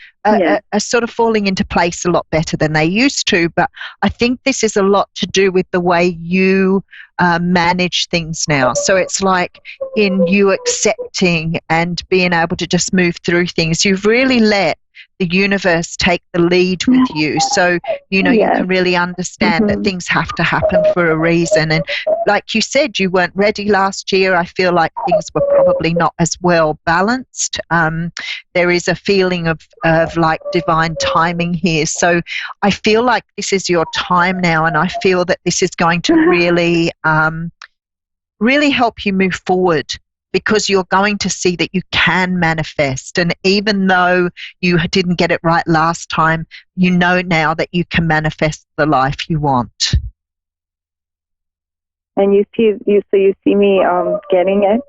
sort of falling into place a lot better than they used to. But I think this is a lot to do with the way you manage things now. So it's like in you accepting and being able to just move through things. You've really let the universe take the lead with you. So, you can really understand that things have to happen for a reason. And like you said, you weren't ready last year. I feel like things were probably not as well balanced. There is a feeling of like divine timing here. So I feel like this is your time now, and I feel that this is going to really, really help you move forward, because you're going to see that you can manifest. And even though you didn't get it right last time, you know now that you can manifest the life you want. And you see me getting it?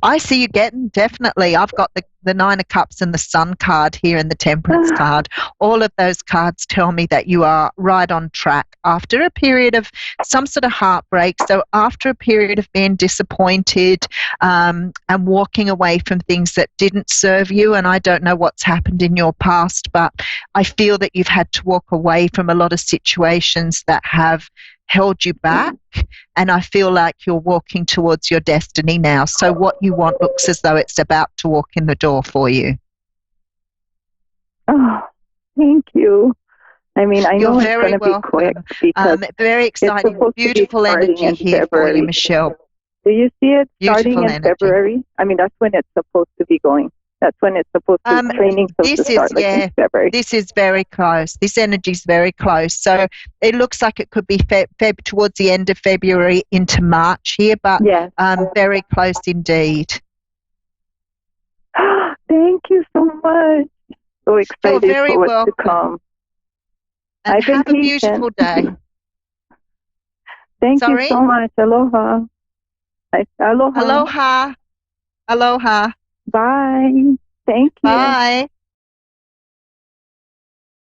I see you getting, definitely. I've got the Nine of Cups and the Sun card here and the Temperance card. All of those cards tell me that you are right on track after a period of some sort of heartbreak. So after a period of being disappointed and walking away from things that didn't serve you, and I don't know what's happened in your past, but I feel that you've had to walk away from a lot of situations that have held you back, and I feel like you're walking towards your destiny now. So what you want looks as though it's about to walk in the door for you. Oh, thank you. I mean, I know it's going to be quick because very exciting, beautiful energy here for you, Michelle. Do you see it Beautiful starting in February? I mean, that's when it's supposed to be going. That's when it's supposed to training supposed to start, in February. This is very close. This energy is very close. So it looks like it could be towards the end of February into March here, but very close indeed. Thank you so much. So excited for what's to come. And have a beautiful day. Thank you so much. Aloha. Aloha. Aloha. Aloha. Bye. Thank you. Bye.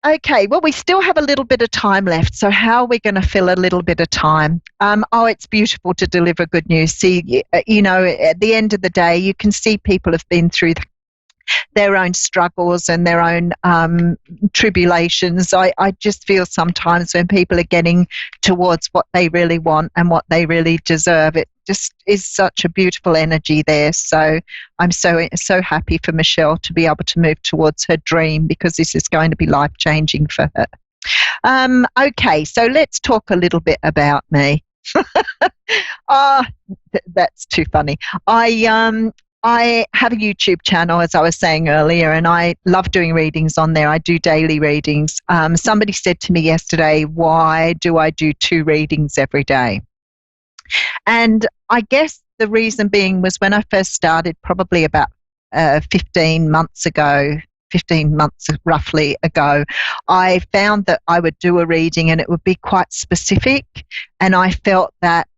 Okay, well, we still have a little bit of time left. So how are we going to fill a little bit of time? It's beautiful to deliver good news. See, at the end of the day, you can see people have been through their own struggles and their own tribulations. I just feel sometimes when people are getting towards what they really want and what they really deserve, it just is such a beautiful energy there. So I'm so happy for Michelle to be able to move towards her dream, because this is going to be life-changing for her. Okay, so let's talk a little bit about me. That's too funny. I have a YouTube channel, as I was saying earlier, and I love doing readings on there. I do daily readings. Somebody said to me yesterday, why do I do 2 readings every day? And I guess the reason being was when I first started, probably about 15 months roughly ago, I found that I would do a reading and it would be quite specific, and I felt that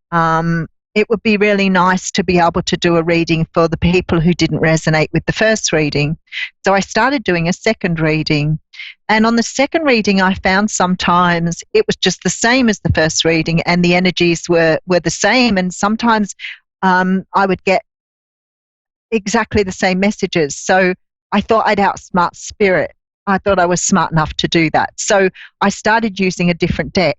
it would be really nice to be able to do a reading for the people who didn't resonate with the first reading. So I started doing a second reading. And on the second reading, I found sometimes it was just the same as the first reading and the energies were the same. And sometimes I would get exactly the same messages. So I thought I'd outsmart spirit. I thought I was smart enough to do that. So I started using a different deck.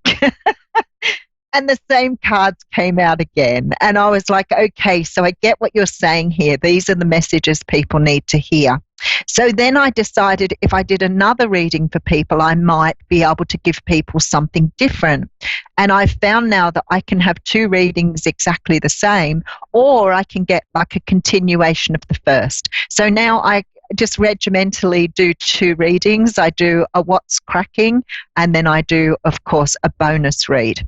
And the same cards came out again. And I was like, okay, so I get what you're saying here. These are the messages people need to hear. So then I decided if I did another reading for people, I might be able to give people something different. And I've found now that I can have 2 readings exactly the same, or I can get like a continuation of the first. So now I just regimentally do 2 readings. I do a What's Cracking, and then I do, of course, a bonus read.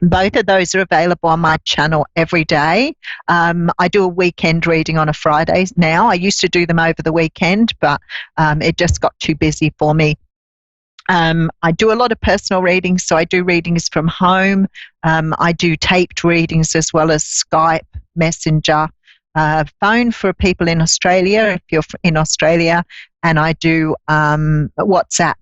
Both of those are available on my channel every day. I do a weekend reading on a Friday now. I used to do them over the weekend, but it just got too busy for me. I do a lot of personal readings, so I do readings from home. I do taped readings as well as Skype, Messenger, phone for people in Australia, if you're in Australia, and I do WhatsApp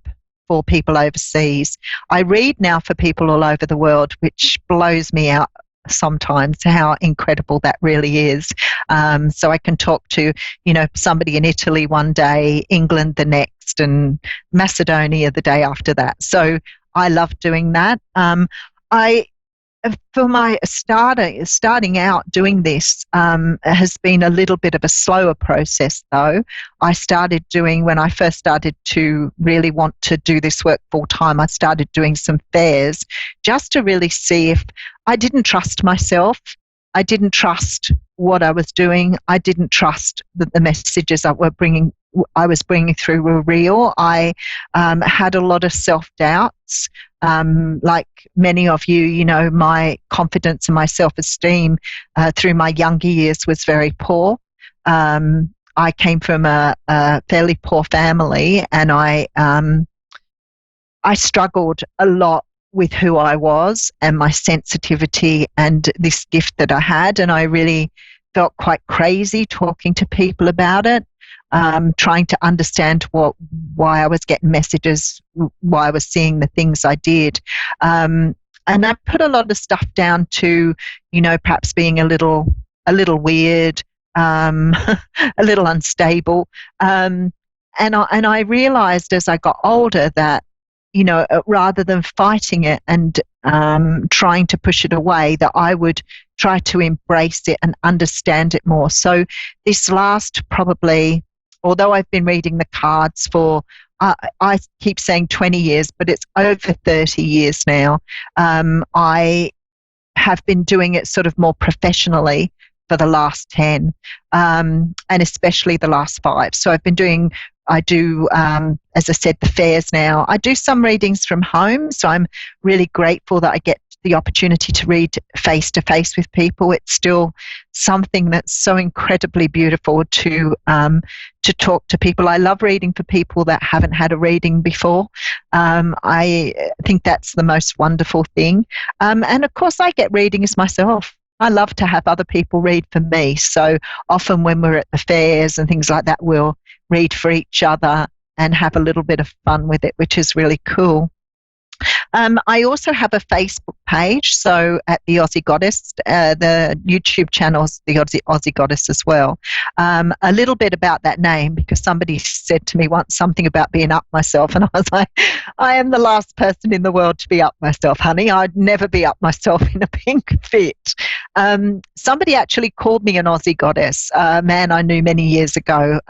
for people overseas. I read now for people all over the world, which blows me out sometimes how incredible that really is. So I can talk to, somebody in Italy one day, England the next, and Macedonia the day after that. So I love doing that. For my starting out doing this has been a little bit of a slower process, though. I started doing, when I first started to really want to do this work full time, I started doing some fairs just to really see if I didn't trust myself. I didn't trust what I was doing. I didn't trust that the messages I was bringing through were real. I had a lot of self-doubts. Like many of you, my confidence and my self-esteem through my younger years was very poor. I came from a fairly poor family, and I struggled a lot with who I was and my sensitivity and this gift that I had, and I really felt quite crazy talking to people about it. Trying to understand why I was getting messages, why I was seeing the things I did. And I put a lot of stuff down to, perhaps being a little weird, a little unstable. And I realized as I got older that, rather than fighting it and trying to push it away, that I would try to embrace it and understand it more. So this last probably, although I've been reading the cards for, I keep saying 20 years, but it's over 30 years now. I have been doing it sort of more professionally for the last 10, and especially the last 5. So I do, as I said, the fairs now. I do some readings from home, so I'm really grateful that I get the opportunity to read face-to-face with people. It's still something that's so incredibly beautiful to talk to people. I love reading for people that haven't had a reading before. I think that's the most wonderful thing. And of course, I get readings myself. I love to have other people read for me. So often when we're at the fairs and things like that, we'll read for each other and have a little bit of fun with it, which is really cool. I also have a Facebook page, so at the Aussie Goddess, the YouTube channel's the Aussie Goddess as well. A little bit about that name, because somebody said to me once something about being up myself, and I was like, I am the last person in the world to be up myself, honey. I'd never be up myself in a pink fit. Somebody actually called me an Aussie Goddess, a man I knew many years ago.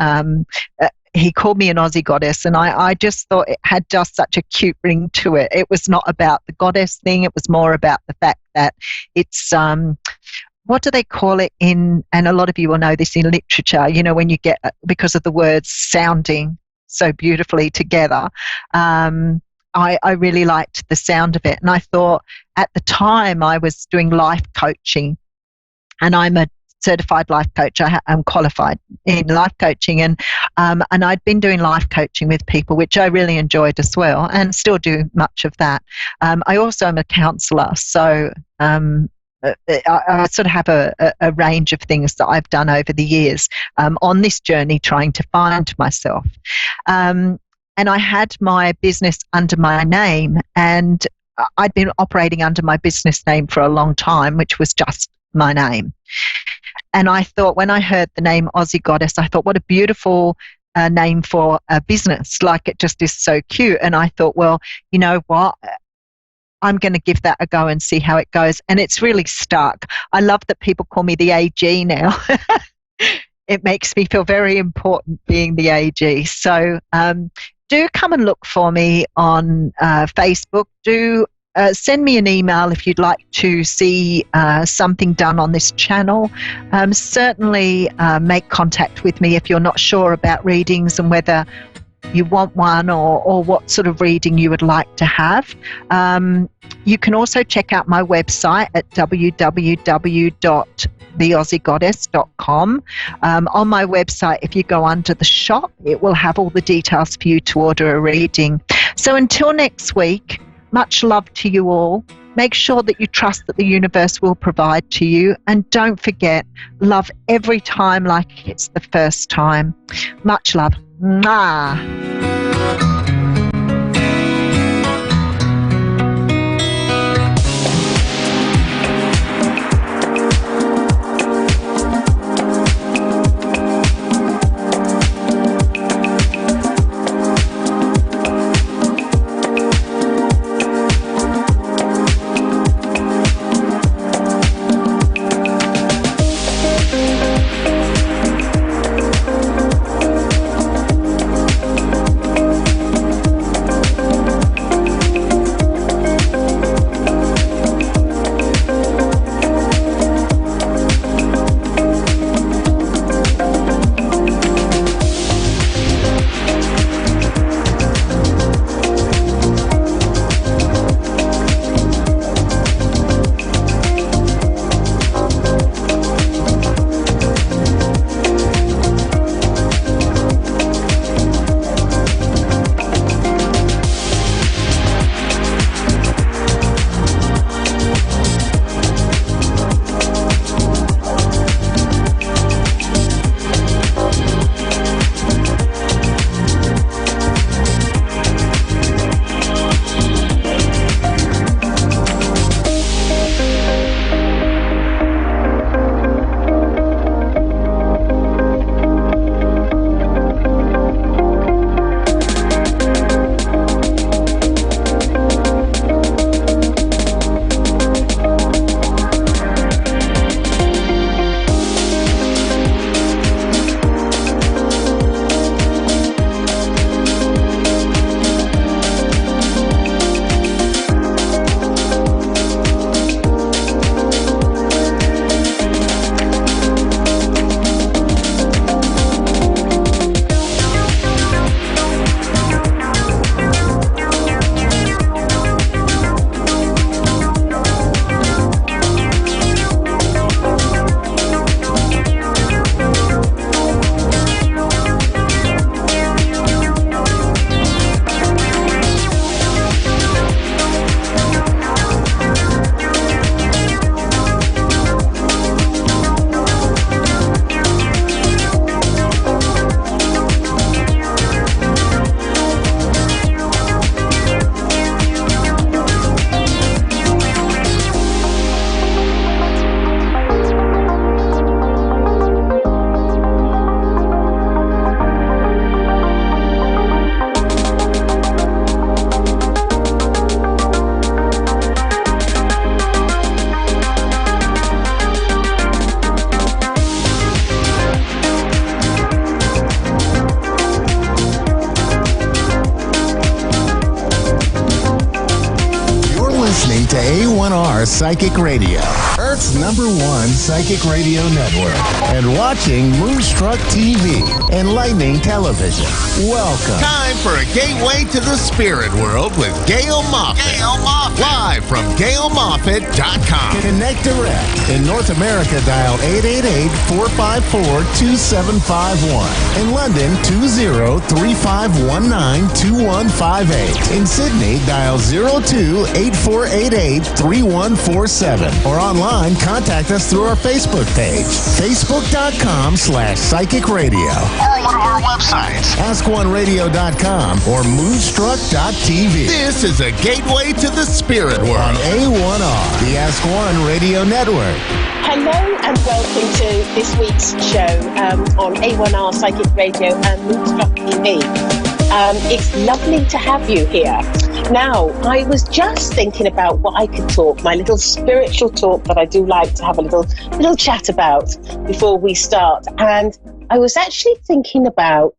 He called me an Aussie Goddess, and I just thought it had just such a cute ring to it. It was not about the goddess thing. It was more about the fact that it's what do they call it in, and a lot of you will know this in literature, you know, when you get, because of the words sounding so beautifully together, I really liked the sound of it. And I thought at the time I was doing life coaching, and I'm a certified life coach. I'm qualified in life coaching, and I'd been doing life coaching with people, which I really enjoyed as well, and still do much of that. I also am a counsellor, so I sort of have a range of things that I've done over the years on this journey trying to find myself. And I had my business under my name, and I'd been operating under my business name for a long time, which was just my name. And I thought, when I heard the name Aussie Goddess, I thought, what a beautiful name for a business. Like, it just is so cute. And I thought, well, you know what? I'm going to give that a go and see how it goes. And it's really stuck. I love that people call me the AG now. It makes me feel very important being the AG. So do come and look for me on Facebook. Do send me an email if you'd like to see something done on this channel. Certainly make contact with me if you're not sure about readings and whether you want one or what sort of reading you would like to have. You can also check out my website at www.theaussiegoddess.com. On my website, if you go under the shop, it will have all the details for you to order a reading. So until next week, much love to you all. Make sure that you trust that the universe will provide to you. And don't forget, love every time like it's the first time. Much love. Mwah. R Psychic Radio, Earth's #1 psychic radio network, and watching Moonstruck TV, enlightening television. Welcome. Time for a gateway to the spirit world with Gail Moffat. Live from GailMoffat.com. Connect direct. In North America, dial 888-454-2751. In London, 20-3519-2158. In Sydney, dial 02-8488-3147. Or online, contact us through our Facebook page, facebook.com/psychic radio. Or one of our websites, AskOneRadio.com or Moonstruck.tv. This is a gateway to the spirit world on A1R, the Ask One Radio Network. Hello and welcome to this week's show on A1R Psychic Radio and Moonstruck TV. It's lovely to have you here. Now, I was just thinking about what I could talk, my little spiritual talk that I do like to have a little chat about before we start. And I was actually thinking about,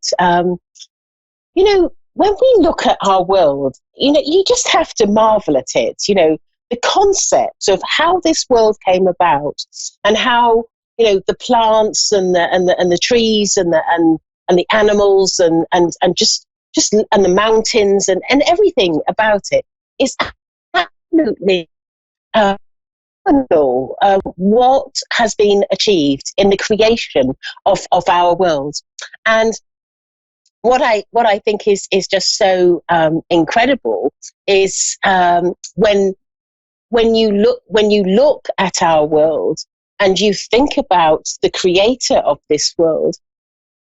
when we look at our world, you just have to marvel at it. The concept of how this world came about and how, the plants and the trees and the animals and just and the mountains and everything about it is absolutely phenomenal. What has been achieved in the creation of our world. And what I think is just so incredible is when you look at our world and you think about the creator of this world,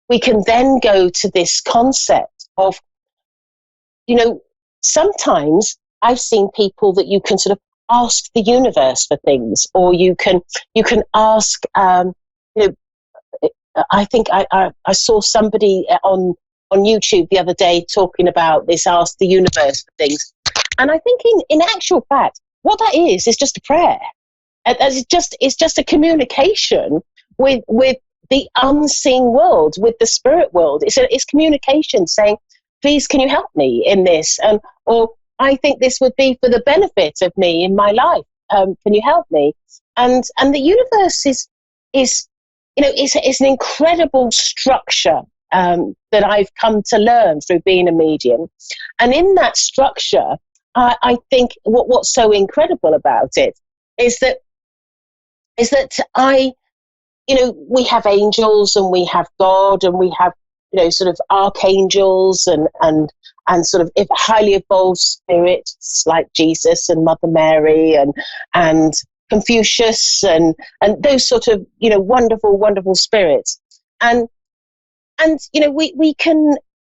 we can then go to this concept of, sometimes I've seen people that you can sort of ask the universe for things, or you can ask, I think I saw somebody on YouTube the other day talking about this, ask the universe for things. And I think in actual fact, what that is just a prayer. It's just a communication with the unseen world, with the spirit world. It's communication saying, please, can you help me in this? Or I think this would be for the benefit of me in my life. Can you help me? And the universe is it's an incredible structure that I've come to learn through being a medium. And in that structure, I think what's so incredible about it is that we have angels and we have God and we have, sort of archangels and sort of highly evolved spirits like Jesus and Mother Mary and Confucius and those sort of, wonderful, wonderful spirits. And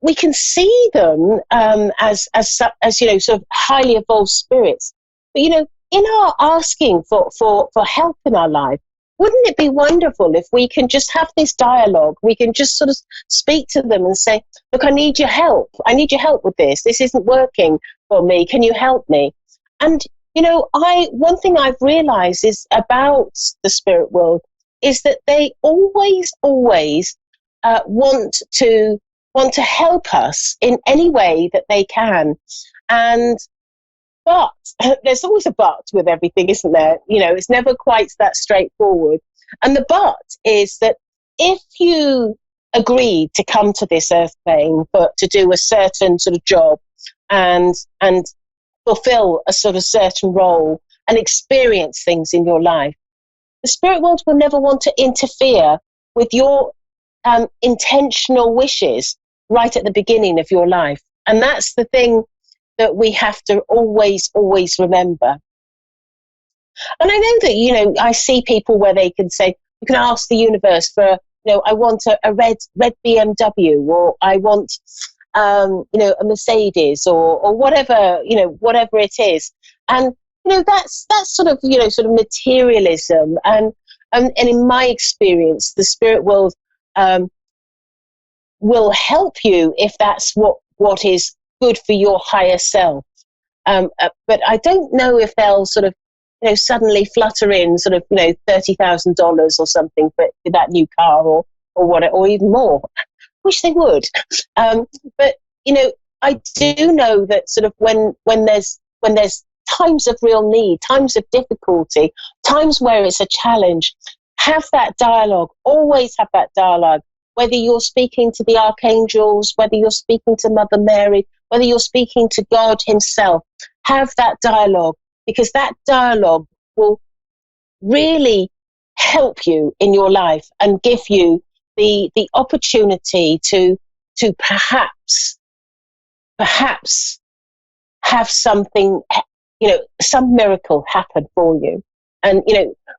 we can see them as sort of highly evolved spirits. But in our asking for help in our life, wouldn't it be wonderful if we can just have this dialogue? We can just sort of speak to them and say, look, I need your help. I need your help with this. This isn't working for me. Can you help me? And one thing I've realized is about the spirit world is that they always want to help us in any way that they can. But there's always a but with everything, isn't there? It's never quite that straightforward. And the but is that if you agreed to come to this earth plane, but to do a certain sort of job and fulfill a sort of certain role and experience things in your life, the spirit world will never want to interfere with your intentional wishes right at the beginning of your life. And that's the thing that we have to always remember. And I know that, I see people where they can say, you can ask the universe for, I want a red BMW, or I want, a Mercedes or whatever, whatever it is. And, that's sort of, sort of materialism. And in my experience, the spirit world will help you if that's what is good for your higher self. But I don't know if they'll sort of, suddenly flutter in sort of, $30,000 or something for that new car or even more. Wish they would. But, I do know that sort of when there's times of real need, times of difficulty, times where it's a challenge, have that dialogue. Always have that dialogue. Whether you're speaking to the archangels, whether you're speaking to Mother Mary, whether you're speaking to God himself, have that dialogue, because that dialogue will really help you in your life and give you the opportunity to perhaps have something, some miracle happen for you. And,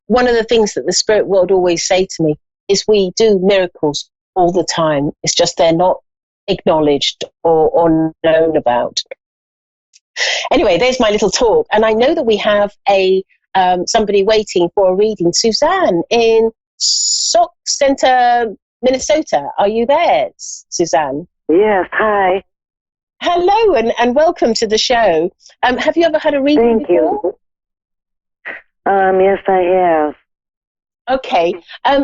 one of the things that the spirit world always say to me is we do miracles all the time. It's just they're not acknowledged or known about. Anyway, there's my little talk. And I know that we have somebody waiting for a reading. Suzanne in Sauk Center, Minnesota. Are you there, Suzanne? Yes, hi. Hello, and welcome to the show. Have you ever had a reading before? Thank you. Yes, I have. Okay.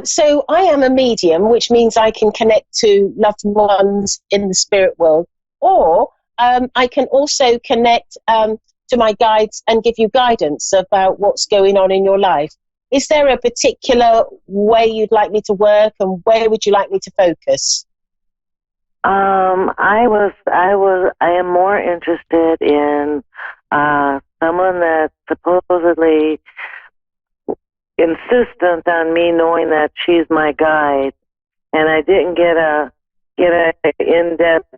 So I am a medium, which means I can connect to loved ones in the spirit world, or I can also connect to my guides and give you guidance about what's going on in your life. Is there a particular way you'd like me to work, and where would you like me to focus? I am more interested in someone that's supposedly insistent on me knowing that she's my guide, and I didn't get a in-depth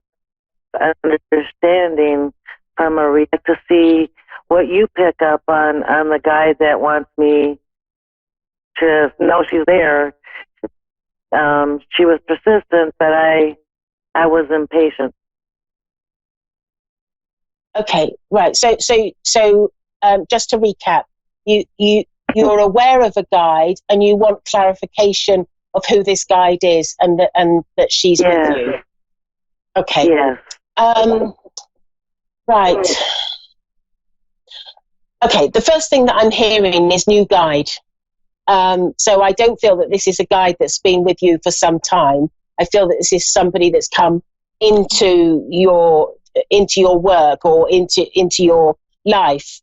understanding from a read to see what you pick up on the guide that wants me to know she's there. She was persistent, but I was impatient. Okay, right. So just to recap, you're aware of a guide, and you want clarification of who this guide is, and that she's with you. Okay. Yes. Right. Okay. The first thing that I'm hearing is new guide. So I don't feel that this is a guide that's been with you for some time. I feel that this is somebody that's come into your work or into your life.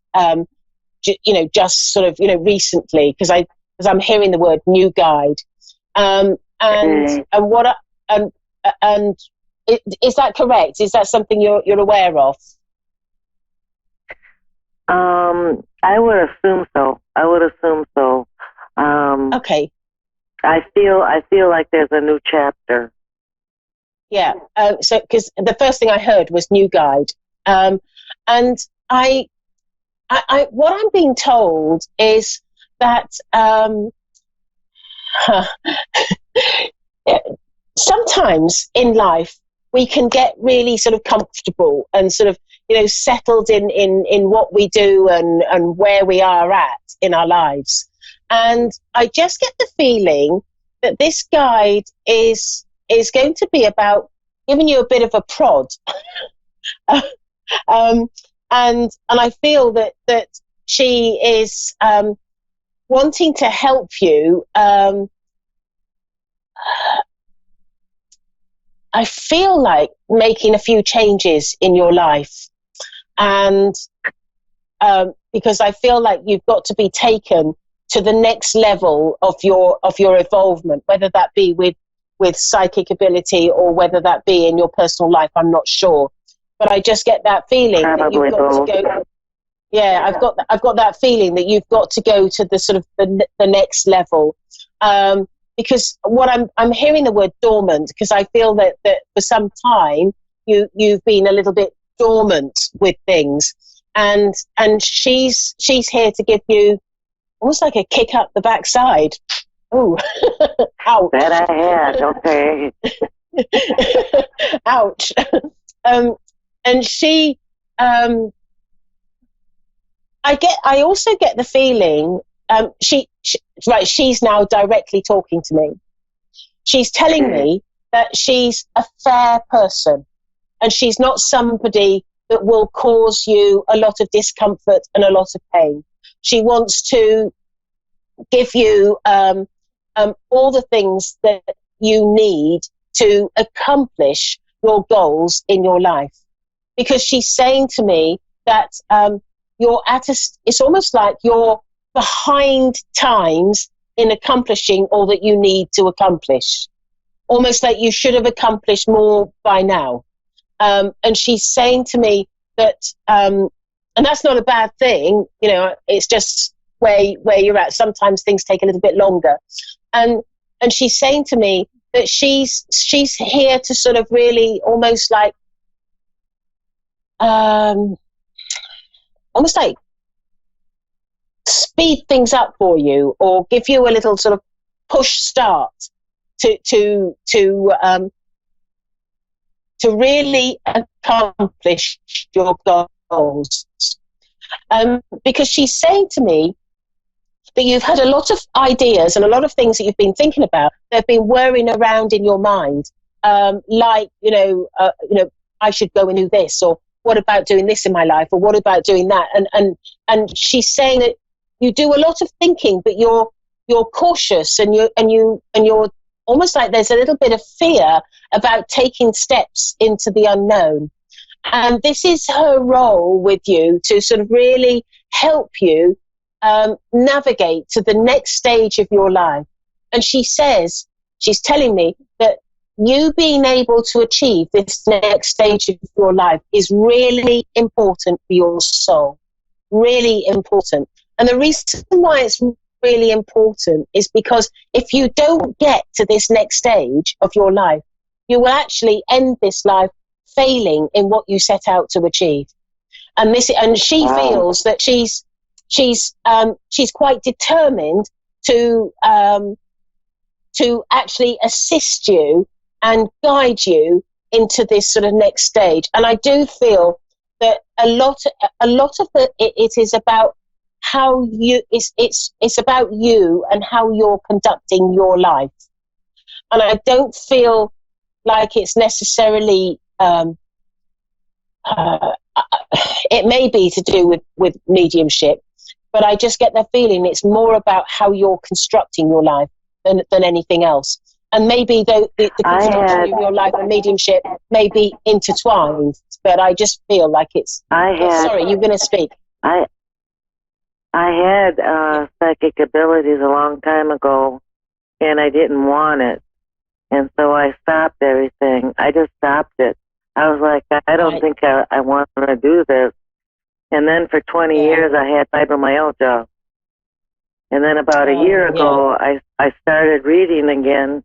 Just sort of recently, because I'm hearing the word new guide. And is that correct? Is that something you're aware of? I would assume so. Okay. I feel like there's a new chapter. Yeah. So, because the first thing I heard was new guide, and I what I'm being told is that sometimes in life we can get really sort of comfortable and sort of settled in what we do and where we are at in our lives. And I just get the feeling that this guide is going to be about giving you a bit of a prod. And I feel that she is wanting to help you. I feel like making a few changes in your life, and because I feel like you've got to be taken to the next level of your evolvement, whether that be with psychic ability or whether that be in your personal life. I'm not sure, but I just get that feeling that you've got to go. Yeah, I've got that feeling that you've got to go to the sort of the next level. Because what I'm hearing the word dormant, because I feel that for some time you've been a little bit dormant with things, and she's here to give you almost like a kick up the backside. Ooh, ouch! That I had. Okay. Ouch. And she, I also get the feeling, she's now directly talking to me. She's telling me that she's a fair person, and she's not somebody that will cause you a lot of discomfort and a lot of pain. She wants to give you all the things that you need to accomplish your goals in your life. Because she's saying to me that you're it's almost like you're behind times in accomplishing all that you need to accomplish. Almost like you should have accomplished more by now. And she's saying to me that, and that's not a bad thing, you know, it's just where you're at. Sometimes things take a little bit longer. And she's saying to me that she's here to sort of really almost like, almost like speed things up for you, or give you a little sort of push start to really accomplish your goals. Because she's saying to me that you've had a lot of ideas and a lot of things that you've been thinking about that have been whirring around in your mind, like, I should go and do this, or what about doing this in my life, or what about doing that? And she's saying that you do a lot of thinking, but you're cautious, and you're almost like there's a little bit of fear about taking steps into the unknown. And this is her role with you, to sort of really help you navigate to the next stage of your life. And she's telling me that you being able to achieve this next stage of your life is really important for your soul, really important. And the reason why it's really important is because if you don't get to this next stage of your life, you will actually end this life failing in what you set out to achieve. And she feels that she's quite determined to actually assist you and guide you into this sort of next stage. And I do feel that a lot of it is about how you, it's about you and how you're conducting your life. And I don't feel like it's necessarily, it may be to do with mediumship, but I just get the feeling it's more about how you're constructing your life than anything else. And maybe the construction of your life and mediumship may be intertwined, but I just feel like it's... Sorry, you're going to speak. I had psychic abilities a long time ago, and I didn't want it. And so I stopped everything. I just stopped it. I was like, I don't think I want to do this. And then for 20 years, I had fibromyalgia. And then about a year ago, I started reading again,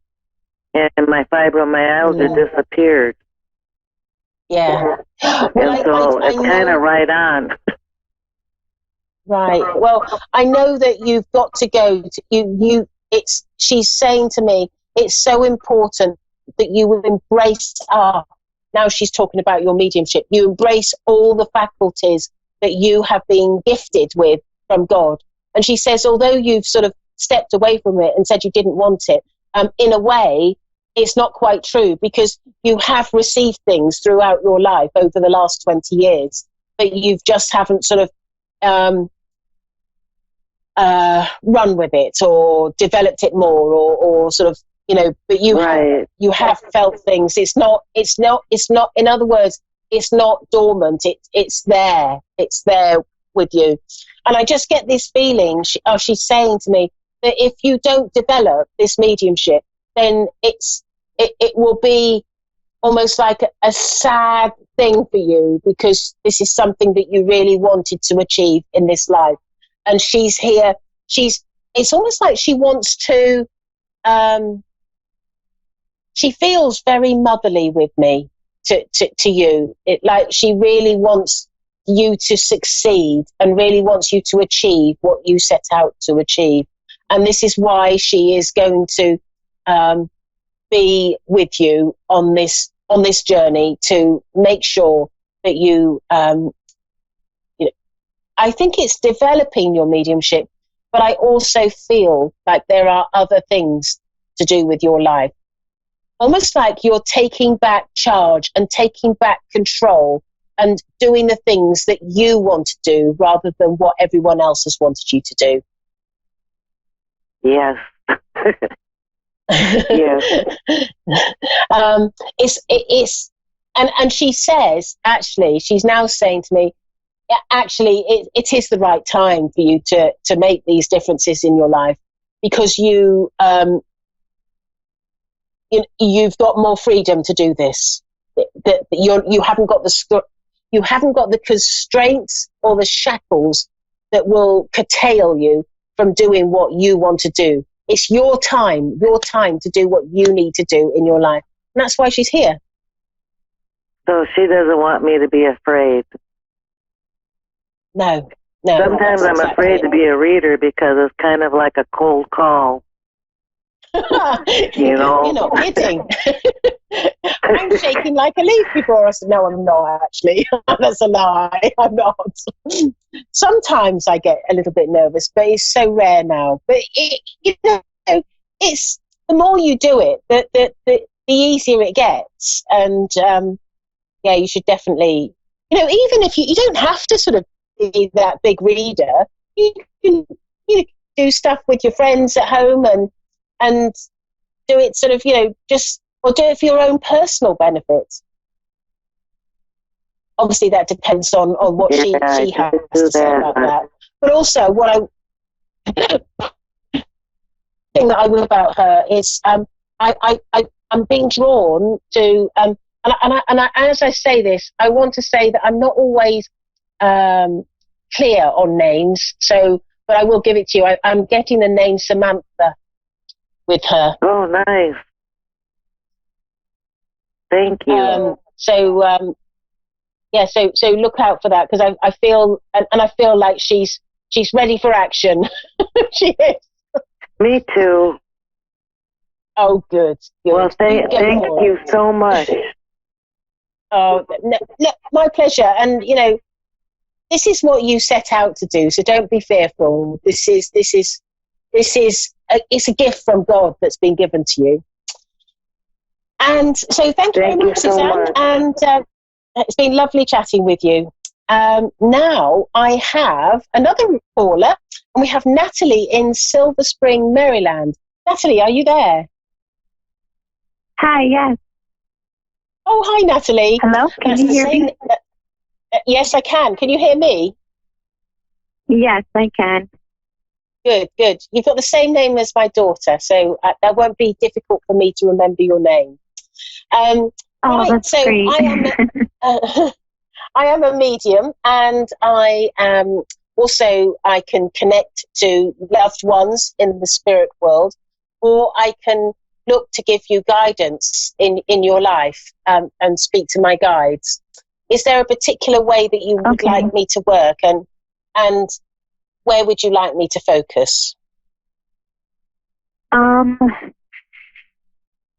and my fibromyalgia disappeared. Yeah. And so it's kind of right on. Right. Well, I know that you've got to go. She's saying to me, it's so important that you will embrace now she's talking about your mediumship. You embrace all the faculties that you have been gifted with from God. And she says, although you've sort of stepped away from it and said you didn't want it, in a way, it's not quite true, because you have received things throughout your life over the last 20 years, but you just haven't sort of run with it or developed it more, or sort of, but you have felt things. It's not, in other words, it's not dormant. It's there with you. And I just get this feeling, she's saying to me that if you don't develop this mediumship, then it will be almost like a sad thing for you, because this is something that you really wanted to achieve in this life. And she's here. It's almost like she wants to, she feels very motherly with me to you. Like she really wants you to succeed and really wants you to achieve what you set out to achieve. And this is why she is going to be with you on this journey to make sure that you, I think it's developing your mediumship, but I also feel like there are other things to do with your life. Almost like you're taking back charge and taking back control and doing the things that you want to do rather than what everyone else has wanted you to do. Yes. Yes. And she says, actually, she's now saying to me, actually it is the right time for you to make these differences in your life, because you've got more freedom to do this. That you haven't got the constraints or the shackles that will curtail you from doing what you want to do. It's your time to do what you need to do in your life. And that's why she's here. So she doesn't want me to be afraid. No. Sometimes I'm afraid to be a reader because it's kind of like a cold call. You know? You're not kidding. I'm shaking like a leaf before I said, no, I'm not actually. That's a lie. I'm not. Sometimes I get a little bit nervous, but it's so rare now. But it's the more you do it, the easier it gets. And yeah, you should definitely, even if you don't have to sort of be that big reader, you can do stuff with your friends at home and do it sort of, or do it for your own personal benefit. Obviously, that depends on what she has to say about that. But also, what thing that I will about her is I'm being drawn to and as I say this, I want to say that I'm not always clear on names. So, but I will give it to you. I'm getting the name Samantha with her. Oh, nice. Thank you. So look out for that, because I feel and I feel like she's ready for action. She is. Me too. Oh, good. Well, thank you so much. Oh, no, my pleasure. And this is what you set out to do. So don't be fearful. It's a gift from God that's been given to you. And so thank you very much, Suzanne. And it's been lovely chatting with you. Now I have another caller, and we have Natalie in Silver Spring, Maryland. Natalie, are you there? Hi, yes. Oh, hi, Natalie. Hello, can you hear me? Yes, I can. Can you hear me? Yes, I can. Good. You've got the same name as my daughter, so that won't be difficult for me to remember your name. That's great. I am a medium, and I can connect to loved ones in the spirit world, or I can look to give you guidance in your life and speak to my guides. Is there a particular way that you would like me to work, and where would you like me to focus?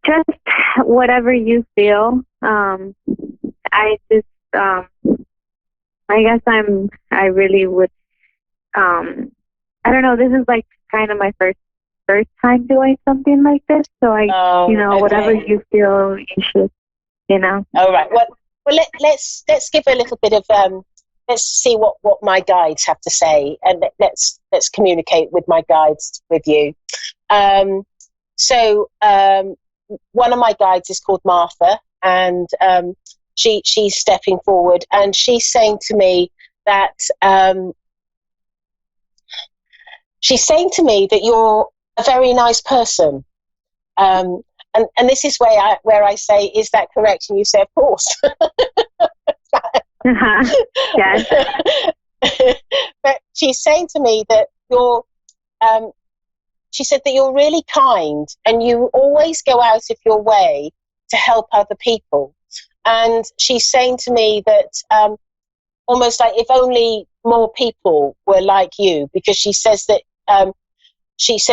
Just whatever you feel. I really would, I don't know, this is like kind of my first time doing something like this. So whatever you feel you should, All right. Well, let's give a little bit of, let's see what my guides have to say, and let's communicate with my guides with you. One of my guides is called Martha, and she's stepping forward, and she's saying to me that you're a very nice person, and this is where I say, is that correct? And you say, of course. Yes. But she's saying to me that she said that you're really kind, and you always go out of your way to help other people. And she's saying to me that almost like if only more people were like you, because she says that she's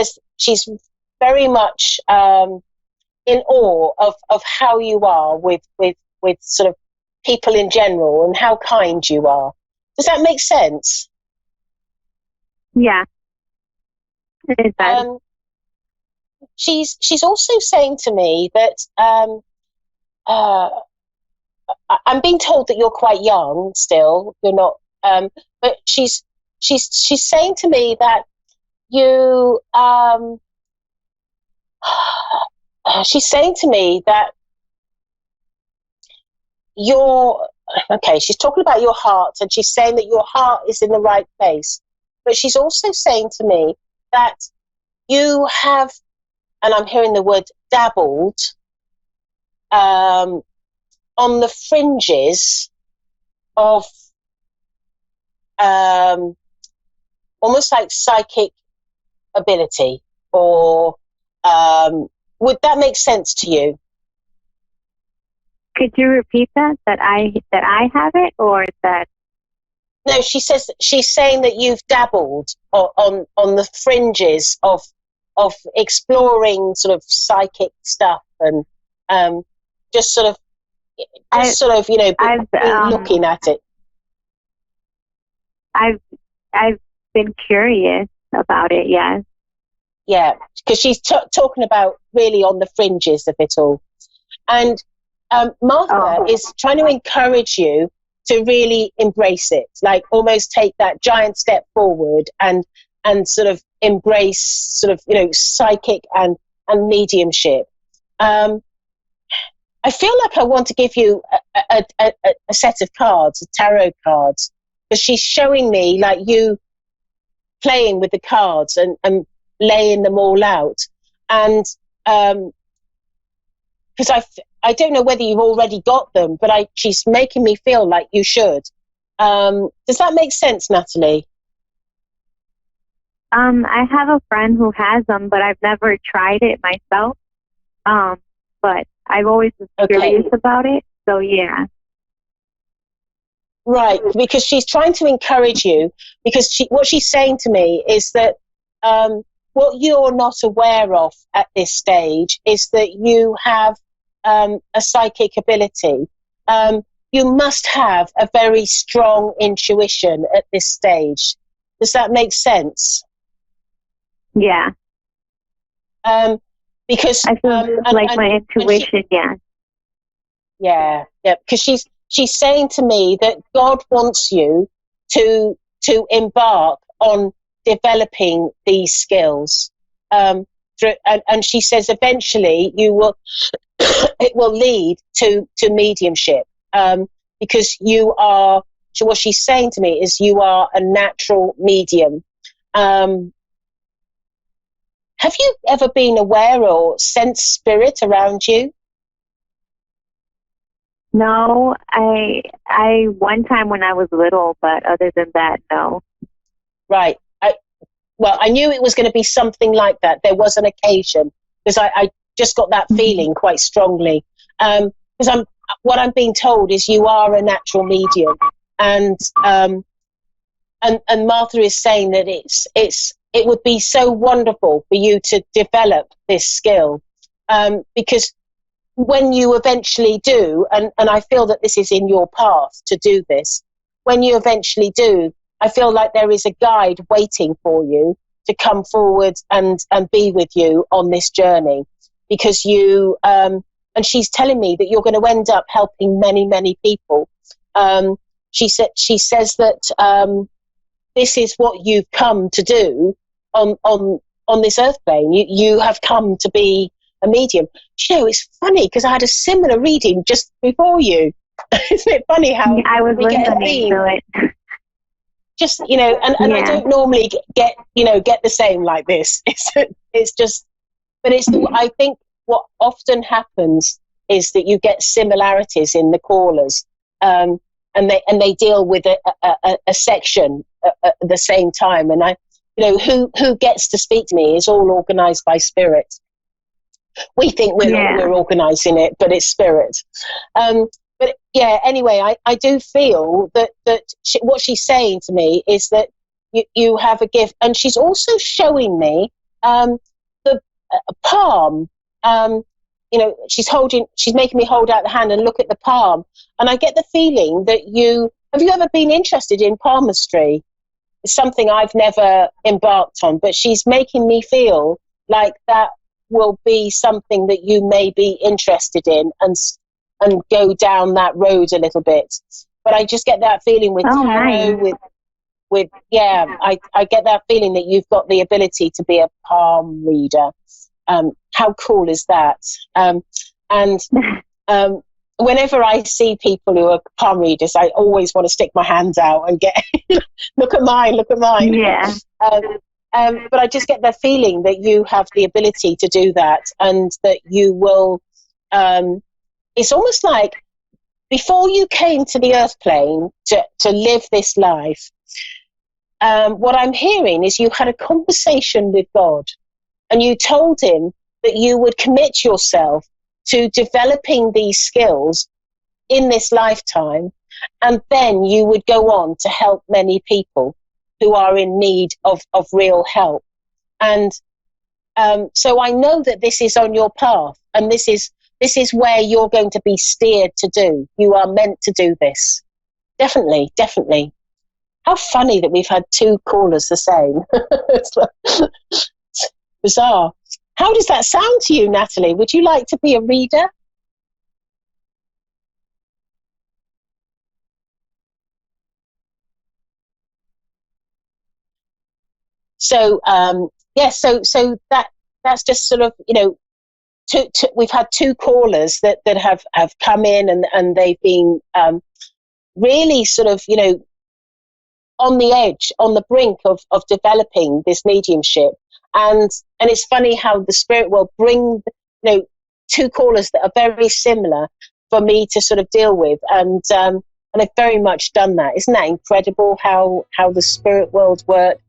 very much in awe of how you are with sort of people in general, and how kind you are. Does that make sense? Yeah. It does. She's also saying to me that I'm being told that you're quite young still. You're not, but she's saying to me that you. She's saying to me that you're okay, she's talking about your heart, and she's saying that your heart is in the right place. But she's also saying to me that you have, and I'm hearing the word dabbled, on the fringes of almost like psychic ability, or would that make sense to you? Could you repeat that? That I have it, or that? No, she's saying that you've dabbled on the fringes of exploring sort of psychic stuff, and just sort of looking at it. I've been curious about it. Yes. Yeah, because she's talking about really on the fringes of it all, and Martha is trying to encourage you to really embrace it, like almost take that giant step forward and sort of embrace sort of, psychic and mediumship. I feel like I want to give you a set of cards, tarot cards, because she's showing me like you playing with the cards and laying them all out. And because I don't know whether you've already got them, but she's making me feel like you should. Does that make sense, Natalie? I have a friend who has them, but I've never tried it myself. But I've always been curious about it. So, yeah. Right, because she's trying to encourage you, because what she's saying to me is that what you're not aware of at this stage is that you have a psychic ability. You must have a very strong intuition at this stage. Does that make sense? Yeah. Because I feel like my intuition, yeah, because she's saying to me that God wants you to embark on developing these skills, and she says eventually you will it will lead to mediumship, because you are. So what she's saying to me is you are a natural medium. Have you ever been aware or sensed spirit around you? No, I one time when I was little, but other than that, no. Right. I knew it was going to be something like that. There was an occasion, because I just got that feeling quite strongly. Because what I'm being told is you are a natural medium, and Martha is saying that it would be so wonderful for you to develop this skill, because when you eventually do, and I feel that this is in your path to do this, when you eventually do, I feel like there is a guide waiting for you to come forward and be with you on this journey, because you, and she's telling me that you're going to end up helping many, many people. She says that this is what you've come to do on this earth plane. You have come to be a medium. It's funny because I had a similar reading just before you. Isn't it funny how I was listening to it? Just, and I don't normally get the same like this. It's just, but I think what often happens is that you get similarities in the callers, and they deal with a section at the same time. And who gets to speak to me is all organized by spirit. We think we're organizing it, but it's spirit. But yeah, anyway, I do feel that what she's saying to me is that you have a gift, and she's also showing me the palm. She's making me hold out the hand and look at the palm, and I get the feeling that have you ever been interested in palmistry? It's something I've never embarked on, but she's making me feel like that will be something that you may be interested in and go down that road a little bit. But I just get that feeling with tarot, nice. I get that feeling that you've got the ability to be a palm reader. How cool is that? And whenever I see people who are palm readers, I always want to stick my hands out and get, look at mine. Yeah. But I just get the feeling that you have the ability to do that, and that you will, it's almost like before you came to the earth plane to live this life, what I'm hearing is you had a conversation with God, and you told him that you would commit yourself to developing these skills in this lifetime, and then you would go on to help many people who are in need of real help. And so I know that this is on your path, and this is where you're going to be steered to do. You are meant to do this. Definitely. How funny that we've had 2 callers the same. It's bizarre. How does that sound to you, Natalie? Would you like to be a reader? So so that's just sort of, we've had 2 callers that have come in, and they've been really sort of, on the edge, on the brink of developing this mediumship. And it's funny how the spirit will bring, 2 callers that are very similar for me to sort of deal with. And I've very much done that. Isn't that incredible how the spirit world works?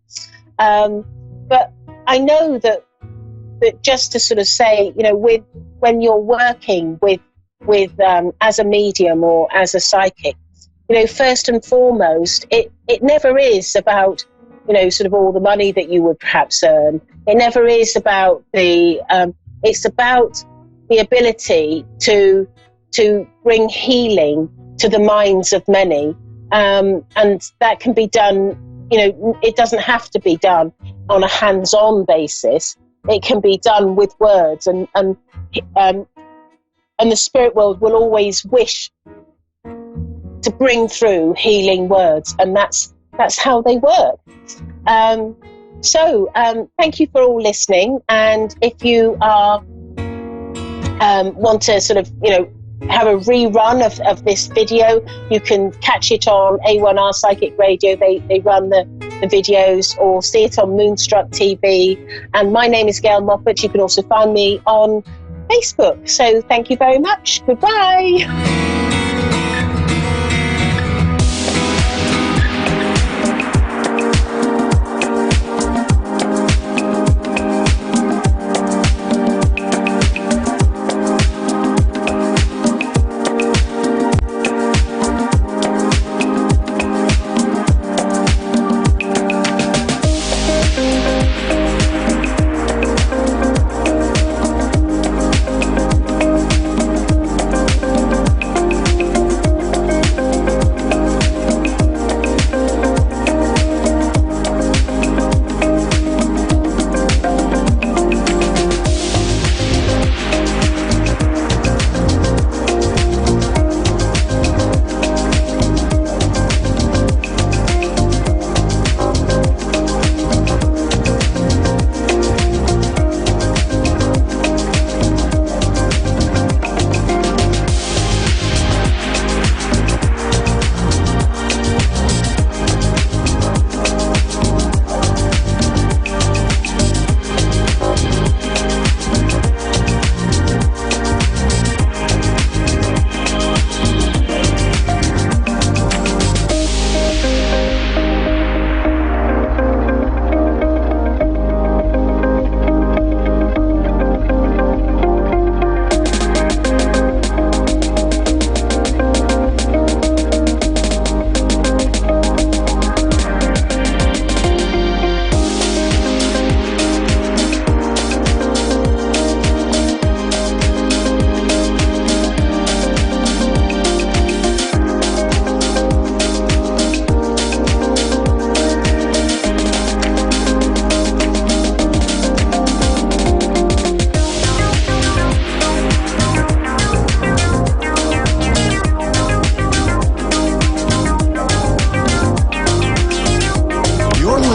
But I know that just to sort of say, when you're working with as a medium or as a psychic, first and foremost, it never is about, sort of all the money that you would perhaps earn. It never is about it's about the ability to bring healing to the minds of many. And that can be done, it doesn't have to be done on a hands-on basis. It can be done with words, and the spirit world will always wish to bring through healing words, and that's how they work. So thank you for all listening, and if you are want to sort of have a rerun of this video, you can catch it on A1R Psychic Radio. They run the videos, or see it on Moonstruck TV. And my name is Gail Moffat. You can also find me on Facebook. So thank you very much. Goodbye.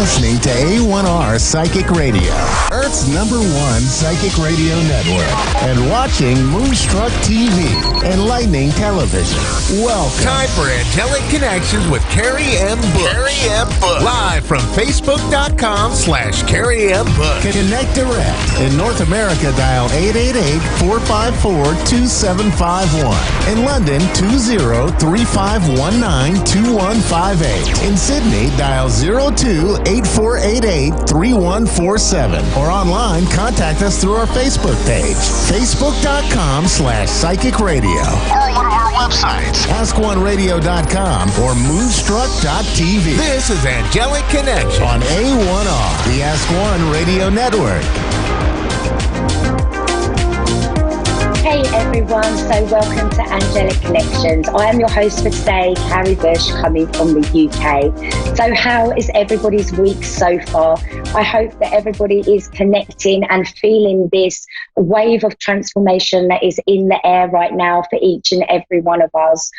listening to A1R Psychic Radio, Earth's #1 psychic radio network, and watching Moonstruck TV, enlightening television. Welcome. Time for Angelic Connections with Carrie M. Bush. Carrie M. Bush. Live from Facebook.com/Carrie M. Bush. Connect direct. In North America, dial 888-454-2751. In London, 20-3519-2158. In Sydney, dial 02-8488-3147. Or online, contact us through our Facebook page, Facebook.com/Psychic Radio. Or one of our websites, AskOneRadio.com or Moonstruck.tv. This is Angelic Connection on A1R, the Ask One Radio Network. Hey everyone, so welcome to Angelic Connections. I am your host for today, Carrie Bush, coming from the UK. So how is everybody's week so far? I hope that everybody is connecting and feeling this wave of transformation that is in the air right now for each and every one of us.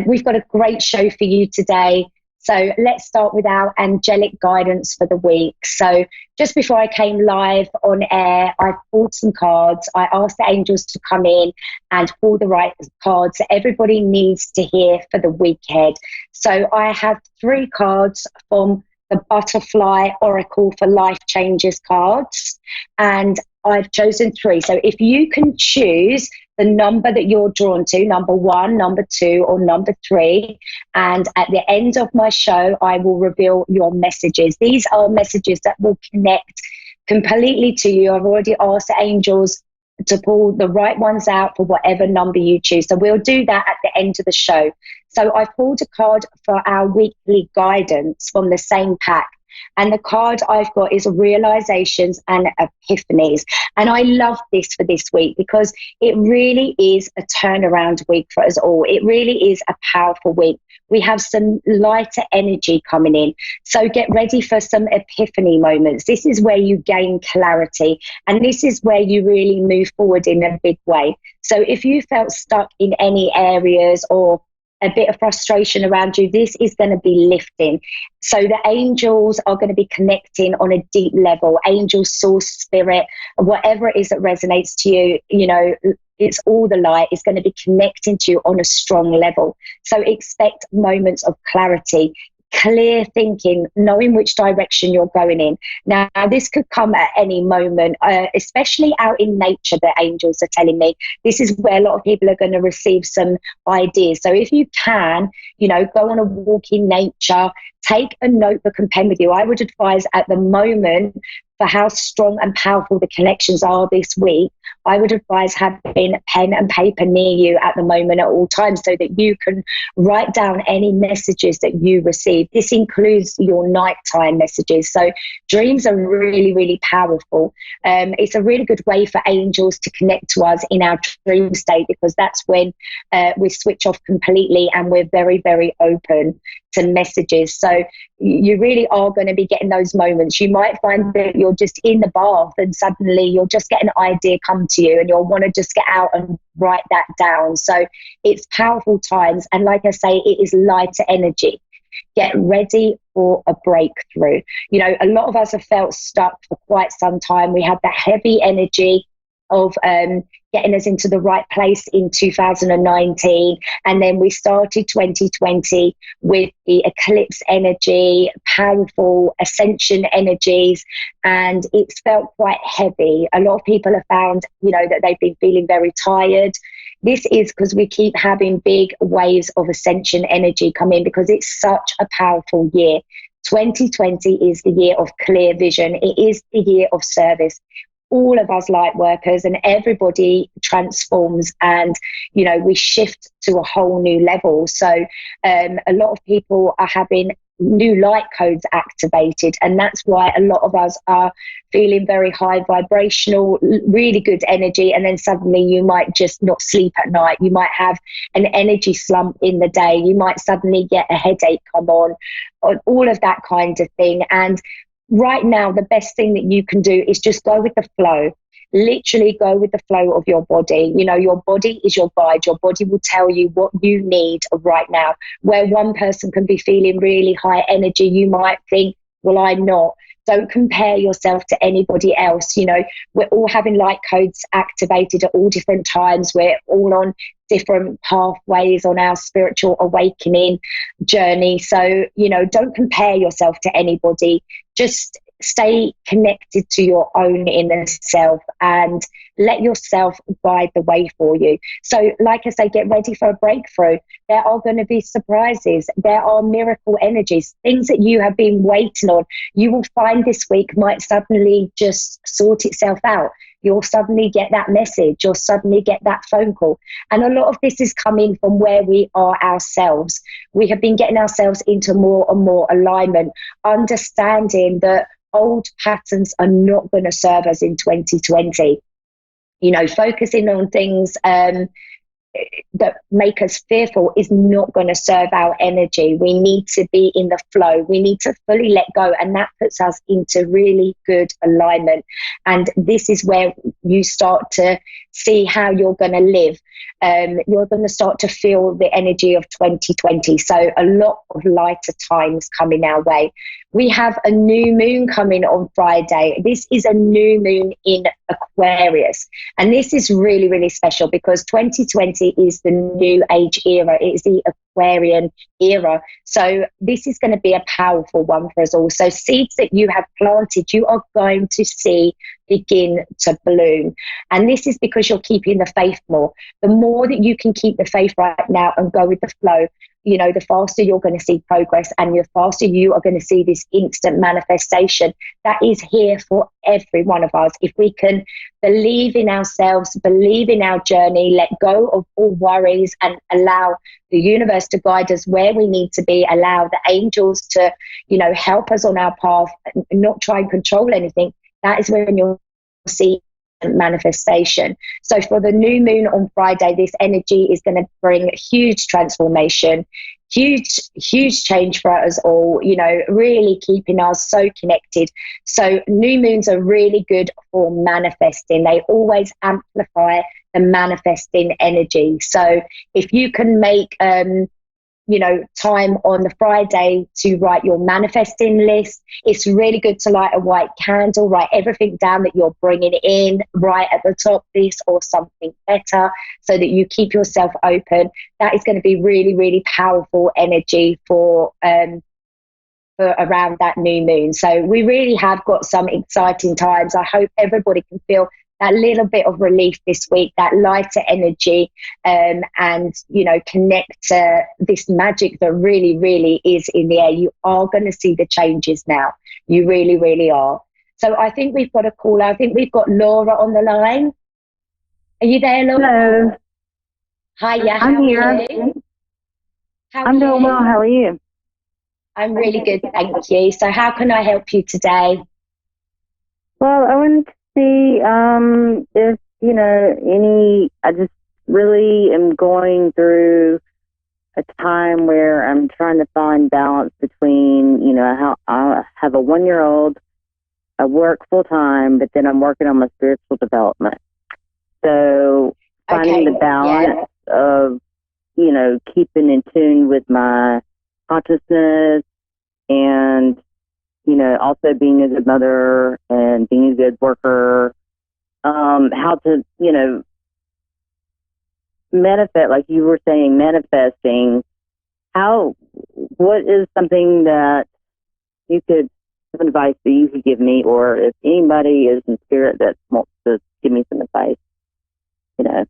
We've got a great show for you today. So let's start with our angelic guidance for the week. So just before I came live on air, I pulled some cards. I asked the angels to come in and pull the right cards that everybody needs to hear for the week ahead. So I have 3 cards from the Butterfly Oracle for Life Changes cards, and I've chosen 3. So if you can choose the number that you're drawn to, number 1, number 2, or number 3. And at the end of my show, I will reveal your messages. These are messages that will connect completely to you. I've already asked the angels to pull the right ones out for whatever number you choose. So we'll do that at the end of the show. So I pulled a card for our weekly guidance from the same pack. And the card I've got is realizations and epiphanies. And I love this for this week because it really is a turnaround week for us all. It really is a powerful week. We have some lighter energy coming in. So get ready for some epiphany moments. This is where you gain clarity. And this is where you really move forward in a big way. So if you felt stuck in any areas or a bit of frustration around you, this is going to be lifting. So the angels are going to be connecting on a deep level. Angel, source, spirit, whatever it is that resonates to you, you know, it's all the light is going to be connecting to you on a strong level. So expect moments of clarity, clear thinking, knowing which direction you're going in. Now, this could come at any moment, especially out in nature, the angels are telling me. This is where a lot of people are going to receive some ideas. So if you can, you know, go on a walk in nature, take a notebook and pen with you. I would advise at the moment, for how strong and powerful the connections are this week, I would advise having pen and paper near you at the moment at all times so that you can write down any messages that you receive. This includes your nighttime messages. So dreams are really, really powerful. It's a really good way for angels to connect to us in our dream state because that's when we switch off completely and we're very, very open to messages. So you really are going to be getting those moments. You might find that you're just in the bath and suddenly you'll just get an idea come to you and you'll want to just get out and write that down. So it's powerful times. And like I say, it is lighter energy. Get ready for a breakthrough. You know, a lot of us have felt stuck for quite some time. We had that heavy energy of getting us into the right place in 2019, and then we started 2020 with the eclipse energy, powerful ascension energies, and it's felt quite heavy. A lot of people have found, you know, that they've been feeling very tired. This is because we keep having big waves of ascension energy come in because it's such a powerful year. 2020 is the year of clear vision. It is the year of service. All of us light workers and everybody transforms and, you know, we shift to a whole new level. So a lot of people are having new light codes activated, and that's why a lot of us are feeling very high vibrational, really good energy, and then suddenly you might just not sleep at night. You might have an energy slump in the day. You might suddenly get a headache come on, all of that kind of thing. And right now, the best thing that you can do is just go with the flow. Literally go with the flow of your body. You know, your body is your guide. Your body will tell you what you need right now. Where one person can be feeling really high energy, you might think, well, I'm not. Don't compare yourself to anybody else. You know, we're all having light codes activated at all different times. We're all on different pathways on our spiritual awakening journey. So, you know, don't compare yourself to anybody. Just stay connected to your own inner self and let yourself guide the way for you. So, like I say, get ready for a breakthrough. There are going to be surprises. There are miracle energies, things that you have been waiting on. You will find this week might suddenly just sort itself out. You'll suddenly get that message. You'll suddenly get that phone call. And a lot of this is coming from where we are ourselves. We have been getting ourselves into more and more alignment, understanding that old patterns are not going to serve us in 2020. You know, focusing on things that make us fearful is not going to serve our energy. We need to be in the flow. We need to fully let go, and that puts us into really good alignment. And this is where you start to see how you're going to live. You're going to start to feel the energy of 2020. So a lot of lighter times coming our way. We have a new moon coming on Friday. This is a new moon in Aquarius. And this is really, really special because 2020 is the new age era. It is the Aquarian era. So this is going to be a powerful one for us all. So seeds that you have planted, you are going to see begin to bloom. And this is because you're keeping the faith more. The more that you can keep the faith right now and go with the flow, you know, the faster you're going to see progress, and the faster you are going to see this instant manifestation that is here for every one of us. If we can believe in ourselves, believe in our journey, let go of all worries and allow the universe to guide us where we need to be, allow the angels to, you know, help us on our path, and not try and control anything, that is when you'll see manifestation. So for the new moon on Friday, this energy is going to bring huge transformation, huge change for us all, you know, really keeping us so connected. So new moons are really good for manifesting. They always amplify the manifesting energy. So if you can make you know, time on the Friday to write your manifesting list. It's really good to light a white candle, write everything down that you're bringing in, right at the top, this or something better, so that you keep yourself open. That is going to be really, really powerful energy for around that new moon. So we really have got some exciting times. I hope everybody can feel that little bit of relief this week, that lighter energy, and, you know, connect to this magic that really, really is in the air. You are going to see the changes now. You really, really are. So I think we've got a caller. I think we've got Laura on the line. Are you there, Laura? Hello. Hiya, I'm here. I'm doing well. How are you? I'm really good, thank you. So how can I help you today? Well, I wanted to see if, you know, I just really am going through a time where I'm trying to find balance between, you know, how I have a 1-year-old, I work full time, but then I'm working on my spiritual development. So finding the balance of, you know, keeping in tune with my consciousness and, you know, also being a good mother and being a good worker, how to, you know, manifest, like you were saying, manifesting. What is something that you could, some advice that you could give me, or if anybody is in spirit that wants to give me some advice, you know?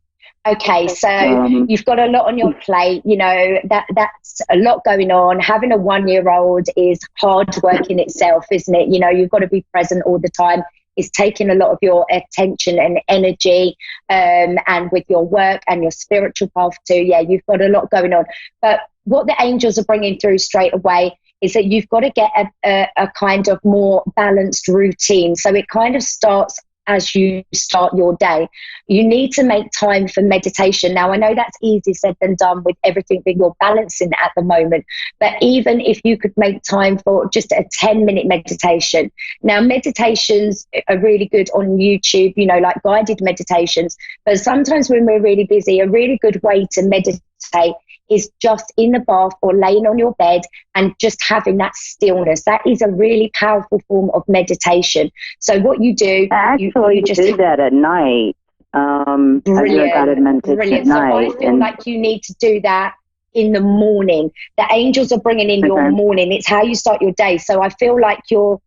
Okay, so you've got a lot on your plate, you know, that's a lot going on. Having a 1-year-old is hard work in itself, isn't it? You know, you've got to be present all the time. It's taking a lot of your attention and energy, and with your work and your spiritual path too. Yeah, you've got a lot going on. But what the angels are bringing through straight away is that you've got to get a kind of more balanced routine. So it kind of starts as you start your day. You need to make time for meditation. Now, I know that's easier said than done with everything that you're balancing at the moment, but even if you could make time for just a 10-minute meditation. Now, meditations are really good on YouTube, you know, like guided meditations, but sometimes when we're really busy, a really good way to meditate is just in the bath or laying on your bed and just having that stillness. That is a really powerful form of meditation. So what you do, you just do that at night. Brilliant. I do a guided meditation Brilliant. at night. So I feel like you need to do that in the morning. The angels are bringing in your morning. It's how you start your day. So I feel like you're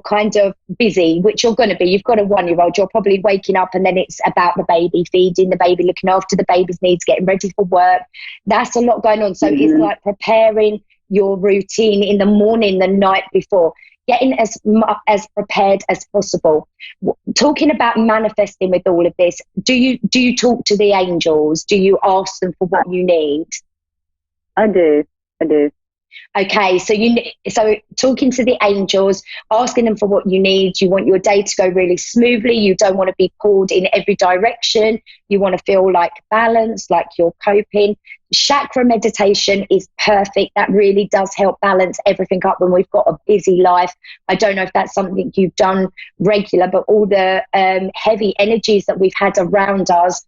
kind of busy, which you're going to be. You've got a 1-year-old. You're probably waking up and then it's about the baby, feeding the baby, looking after the baby's needs, getting ready for work. That's a lot going on. So it's like preparing your routine in the morning, the night before, getting as prepared as possible. Talking about manifesting with all of this, do you talk to the angels? Do you ask them for what you need? I do. Okay, so talking to the angels, asking them for what you need. You want your day to go really smoothly. You don't want to be pulled in every direction. You want to feel like balanced, like you're coping. Chakra meditation is perfect. That really does help balance everything up when we've got a busy life. I don't know if that's something you've done regular, but all the heavy energies that we've had around us,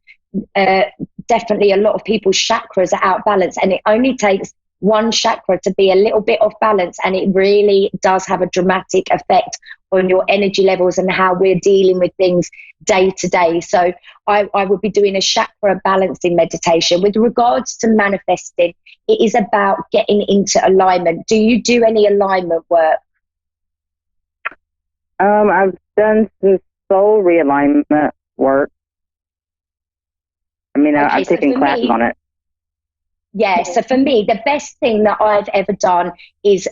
definitely a lot of people's chakras are out of balance, and it only takes one chakra to be a little bit off balance, and it really does have a dramatic effect on your energy levels and how we're dealing with things day to day. So I would be doing a chakra balancing meditation. With regards to manifesting, it is about getting into alignment. Do you do any alignment work? I've done some soul realignment work. I mean, I'm taking classes on it. Yeah, so for me, the best thing that I've ever done is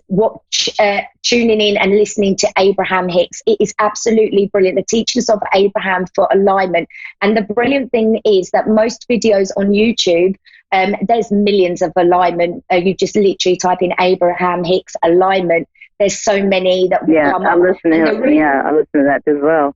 tuning in and listening to Abraham Hicks. It is absolutely brilliant. The teachings of Abraham for alignment. And the brilliant thing is that most videos on YouTube, there's millions of alignment. You just literally type in Abraham Hicks alignment. There's so many that will come up. I listen to that as well.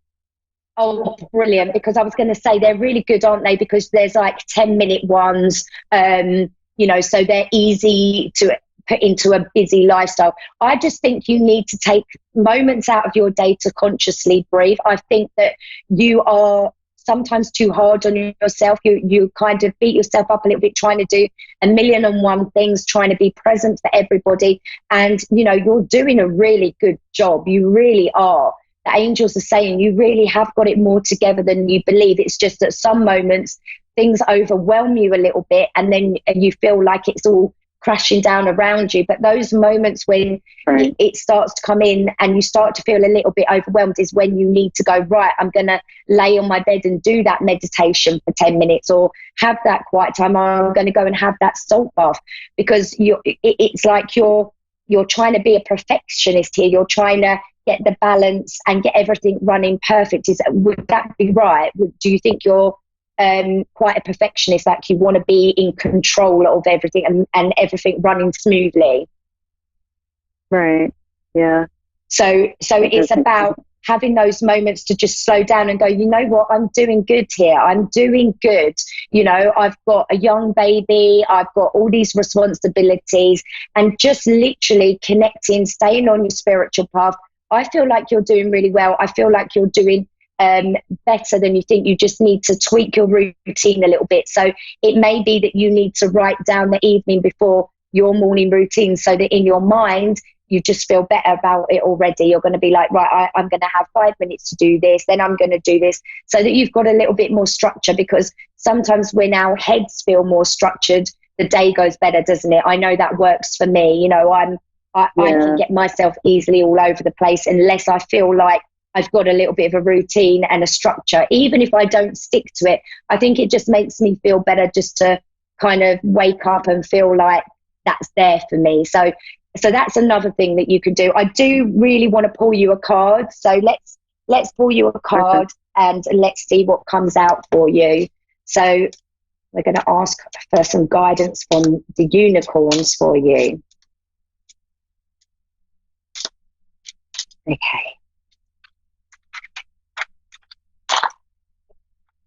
Oh, brilliant. Because I was going to say they're really good, aren't they? Because there's like 10-minute ones, so they're easy to put into a busy lifestyle. I just think you need to take moments out of your day to consciously breathe. I think that you are sometimes too hard on yourself. You kind of beat yourself up a little bit trying to do 1,000,001 things, trying to be present for everybody. And, you're doing a really good job. You really are. The angels are saying you really have got it more together than you believe. It's just that some moments things overwhelm you a little bit, and then you feel like it's all crashing down around you. But those moments when it starts to come in and you start to feel a little bit overwhelmed is when you need to go, right, I'm going to lay on my bed and do that meditation for 10 minutes or have that quiet time, or I'm going to go and have that salt bath. Because it's like you're trying to be a perfectionist here. You're trying to get the balance and get everything running perfect. Would that be right? Do you think you're quite a perfectionist, like you want to be in control of everything and everything running smoothly? Right. Yeah. So it's about having those moments to just slow down and go, you know what, I'm doing good here. I'm doing good. I've got a young baby. I've got all these responsibilities, and just literally connecting, staying on your spiritual path. I feel like you're doing really well. I feel like you're doing better than you think. You just need to tweak your routine a little bit. So it may be that you need to write down the evening before your morning routine, so that in your mind you just feel better about it already. You're going to be like, right, I'm going to have 5 minutes to do this, then I'm going to do this, so that you've got a little bit more structure. Because sometimes when our heads feel more structured, the day goes better, doesn't it? I know that works for me. I can get myself easily all over the place unless I feel like I've got a little bit of a routine and a structure. Even if I don't stick to it, I think it just makes me feel better just to kind of wake up and feel like that's there for me. So that's another thing that you can do. I do really want to pull you a card. So let's pull you a card and let's see what comes out for you. So we're going to ask for some guidance from the unicorns for you. Okay.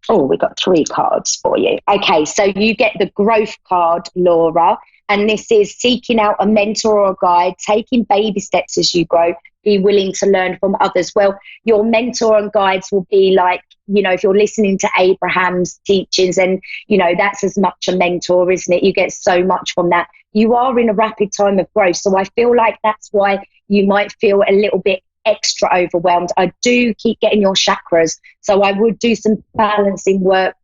Oh, we got 3 cards for you. Okay, so you get the growth card, Laura, and this is seeking out a mentor or a guide, taking baby steps as you grow, be willing to learn from others. Well, your mentor and guides will be like, if you're listening to Abraham's teachings, and, that's as much a mentor, isn't it? You get so much from that. You are in a rapid time of growth. So I feel like that's why you might feel a little bit extra overwhelmed. I do keep getting your chakras. So I would do some balancing work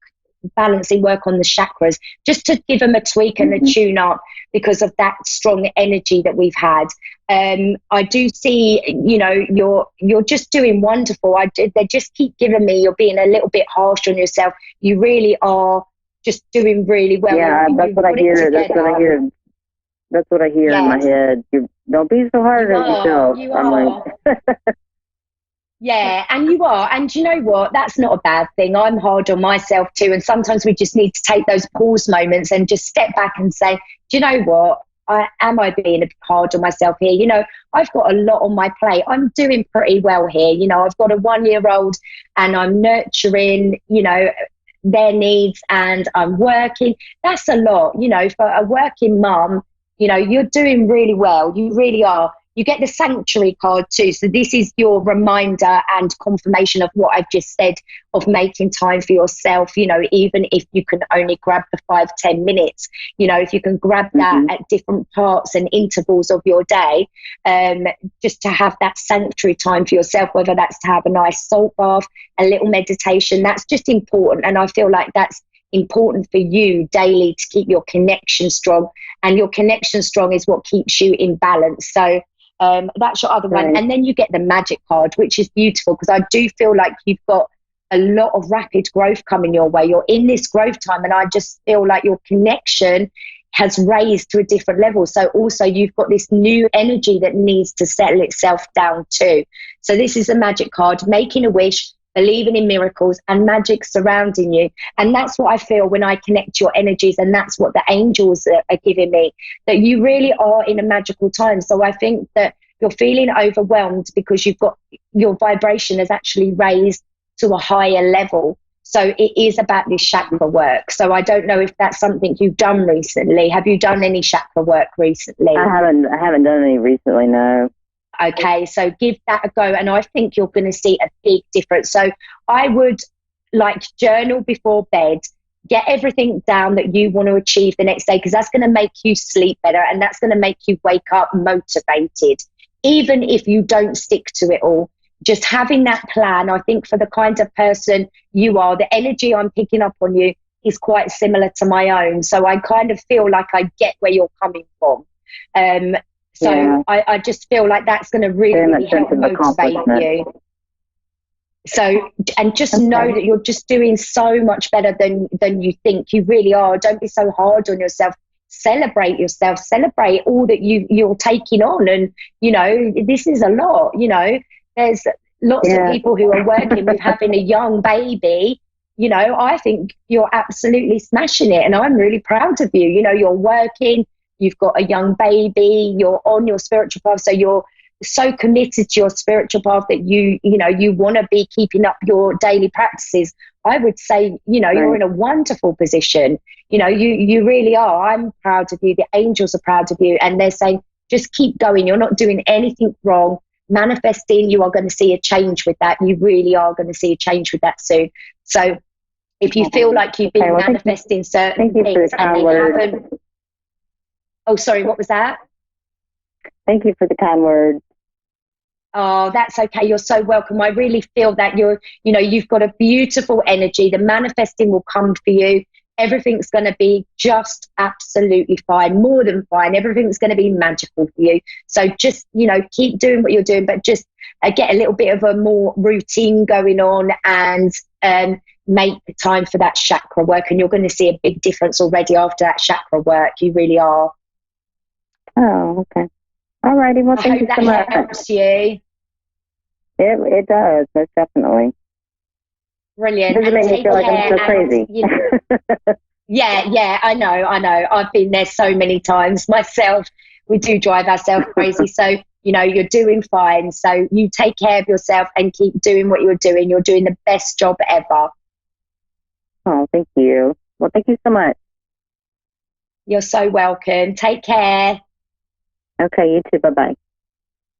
on the chakras, just to give them a tweak and a tune up because of that strong energy that we've had. I do see, you're just doing wonderful. They just keep giving me, you're being a little bit harsh on yourself. You really are just doing really well. Yeah, that's what I hear. That's what I hear. That's what I hear in my head. You don't be so hard on yourself. I'm like, yeah, and you are. And you know what? That's not a bad thing. I'm hard on myself too. And sometimes we just need to take those pause moments and just step back and say, do you know what? Am I being a bit hard on myself here? I've got a lot on my plate. I'm doing pretty well here. I've got a 1-year-old and I'm nurturing, their needs, and I'm working. That's a lot, for a working mum. You're doing really well. You really are. You get the sanctuary card too. So this is your reminder and confirmation of what I've just said, of making time for yourself, even if you can only grab the 5-10 minutes, if you can grab that at different parts and intervals of your day, just to have that sanctuary time for yourself, whether that's to have a nice salt bath, a little meditation, that's just important. And I feel like that's important for you daily to keep your connection strong, and your connection strong is what keeps you in balance. So that's your other one. And then you get the magic card, which is beautiful, because I do feel like you've got a lot of rapid growth coming your way. You're in this growth time, and I just feel like your connection has raised to a different level. So also you've got this new energy that needs to settle itself down too. So this is a magic card, making a wish, believing in miracles, and magic surrounding you. And that's what I feel when I connect your energies, and that's what the angels are giving me, that you really are in a magical time. So I think that you're feeling overwhelmed because you've got, your vibration has actually raised to a higher level. So it is about this chakra work. So I don't know if that's something you've done recently. Have you done any chakra work recently? I haven't done any recently, no. Okay, so give that a go, and I think you're going to see a big difference. So I would journal before bed, get everything down that you want to achieve the next day, because that's going to make you sleep better, and that's going to make you wake up motivated, even if you don't stick to it all. Just having that plan, I think for the kind of person you are, the energy I'm picking up on you is quite similar to my own. So I kind of feel like I get where you're coming from. So I just feel like that's going to really help motivate you. So, and just know that you're just doing so much better than you think. You really are. Don't be so hard on yourself. Celebrate yourself. Celebrate all that you're taking on. And, this is a lot, There's lots of people who are working with having a young baby. I think you're absolutely smashing it, and I'm really proud of you. You're working. You've got a young baby, you're on your spiritual path. So you're so committed to your spiritual path that you want to be keeping up your daily practices. I would say, you're in a wonderful position. You really are. I'm proud of you. The angels are proud of you. And they're saying, just keep going. You're not doing anything wrong. Manifesting, you are going to see a change with that. You really are going to see a change with that soon. So if you feel like you've been manifesting certain things and they haven't... Oh, sorry, what was that? Thank you for the kind words. Oh, that's okay. You're so welcome. I really feel that you've got a beautiful energy. The manifesting will come for you. Everything's going to be just absolutely fine, more than fine. Everything's going to be magical for you. So just, keep doing what you're doing, but just get a little bit of a more routine going on, and make time for that chakra work. And you're going to see a big difference already after that chakra work. You really are. Oh, okay. All righty. Well, thank you so much. I hope that helps you. It does, most definitely. Brilliant. It doesn't make me feel like I'm so crazy. Yeah, I know. I've been there so many times myself. We do drive ourselves crazy. So, you're doing fine. So you take care of yourself and keep doing what you're doing. You're doing the best job ever. Oh, thank you. Well, thank you so much. You're so welcome. Take care. Okay, you too. Bye-bye.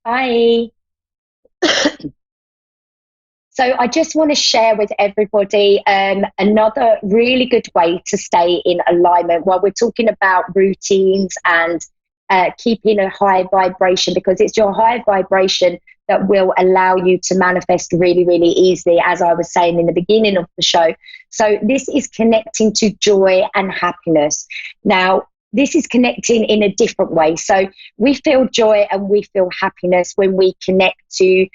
Bye. So I just want to share with everybody another really good way to stay in alignment while we're talking about routines and keeping a high vibration, because it's your high vibration that will allow you to manifest really, really easily, as I was saying in the beginning of the show. So this is connecting to joy and happiness. Now, this is connecting in a different way. So we feel joy and we feel happiness when we connect to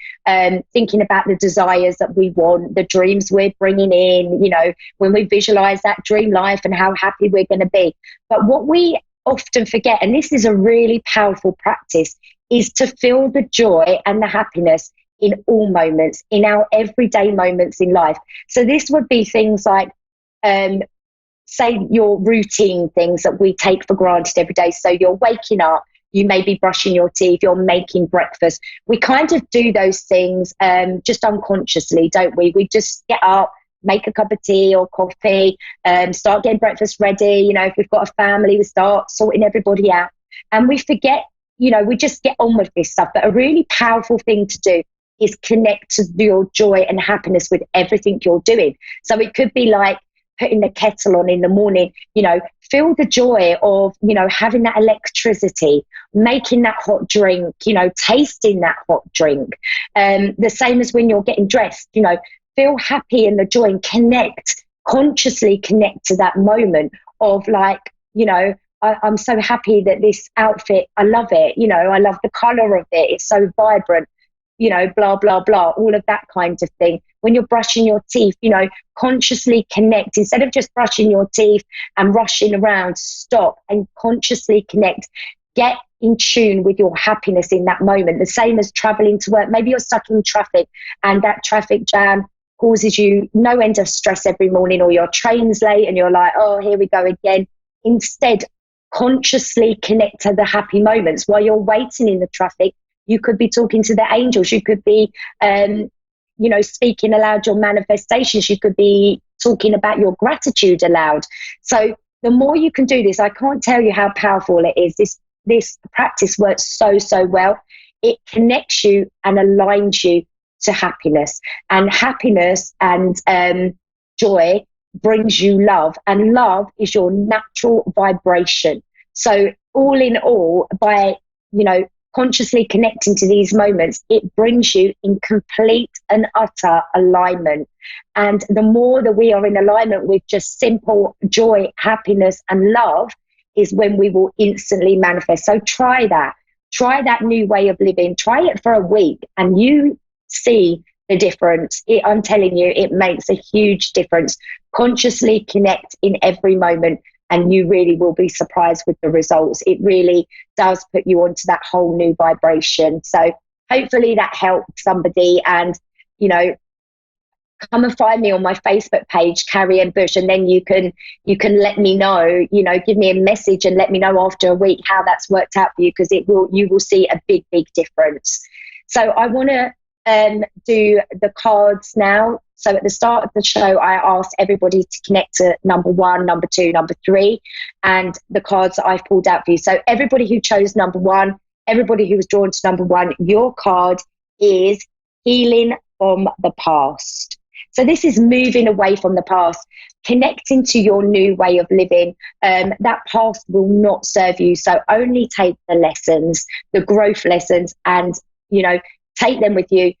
thinking about the desires that we want, the dreams we're bringing in, you know, when we visualize that dream life and how happy we're going to be. But what we often forget, and this is a really powerful practice, is to feel the joy and the happiness in all moments, in our everyday moments in life. So this would be things like, say, your routine things that we take for granted every day. So you're waking up, you may be brushing your teeth, you're making breakfast. We kind of do those things just unconsciously, don't we? We just get up, make a cup of tea or coffee, start getting breakfast ready. You know, if we've got a family, we start sorting everybody out. And we forget, you know, we just get on with this stuff. But a really powerful thing to do is connect to your joy and happiness with everything you're doing. So it could be like putting the kettle on in the morning, you know, feel the joy of, you know, having that electricity, making that hot drink, you know, tasting that hot drink. The same as when you're getting dressed, you know, feel happy in the joy and connect, consciously connect to that moment of like, you know, I'm so happy that this outfit, I love it, you know, I love the color of it, it's so vibrant, you know, blah, blah, blah, all of that kind of thing. When you're brushing your teeth, you know, consciously connect. Instead of just brushing your teeth and rushing around, stop and consciously connect. Get in tune with your happiness in that moment. The same as traveling to work. Maybe you're stuck in traffic and that traffic jam causes you no end of stress every morning, or your train's late and you're like, oh, here we go again. Instead, consciously connect to the happy moments while you're waiting in the traffic. You could be talking to the angels. You could be, you know, speaking aloud your manifestations. You could be talking about your gratitude aloud. So the more you can do this, I can't tell you how powerful it is. This practice works so, so well. It connects you and aligns you to happiness. And happiness and joy brings you love. And love is your natural vibration. So all in all, by, you know, consciously connecting to these moments, it brings you in complete and utter alignment. And the more that we are in alignment with just simple joy, happiness, and love is when we will instantly manifest. So try that new way of living. Try it for a week and you see the difference. I'm telling you, it makes a huge difference. Consciously connect in every moment, and you really will be surprised with the results. It really does put you onto that whole new vibration. So hopefully that helped somebody. And, you know, come and find me on my Facebook page, Carrie Ann Bush, and then you can let me know, you know, give me a message and let me know after a week how that's worked out for you, because you will see a big, big difference. So I want to do the cards now. So at the start of the show, I asked everybody to connect to number 1, number 2, number 3, and the cards that I've pulled out for you. So everybody who chose number 1, everybody who was drawn to number 1, your card is healing from the past. So this is moving away from the past, connecting to your new way of living. That past will not serve you. So only take the lessons, the growth lessons, and, you know, take them with you.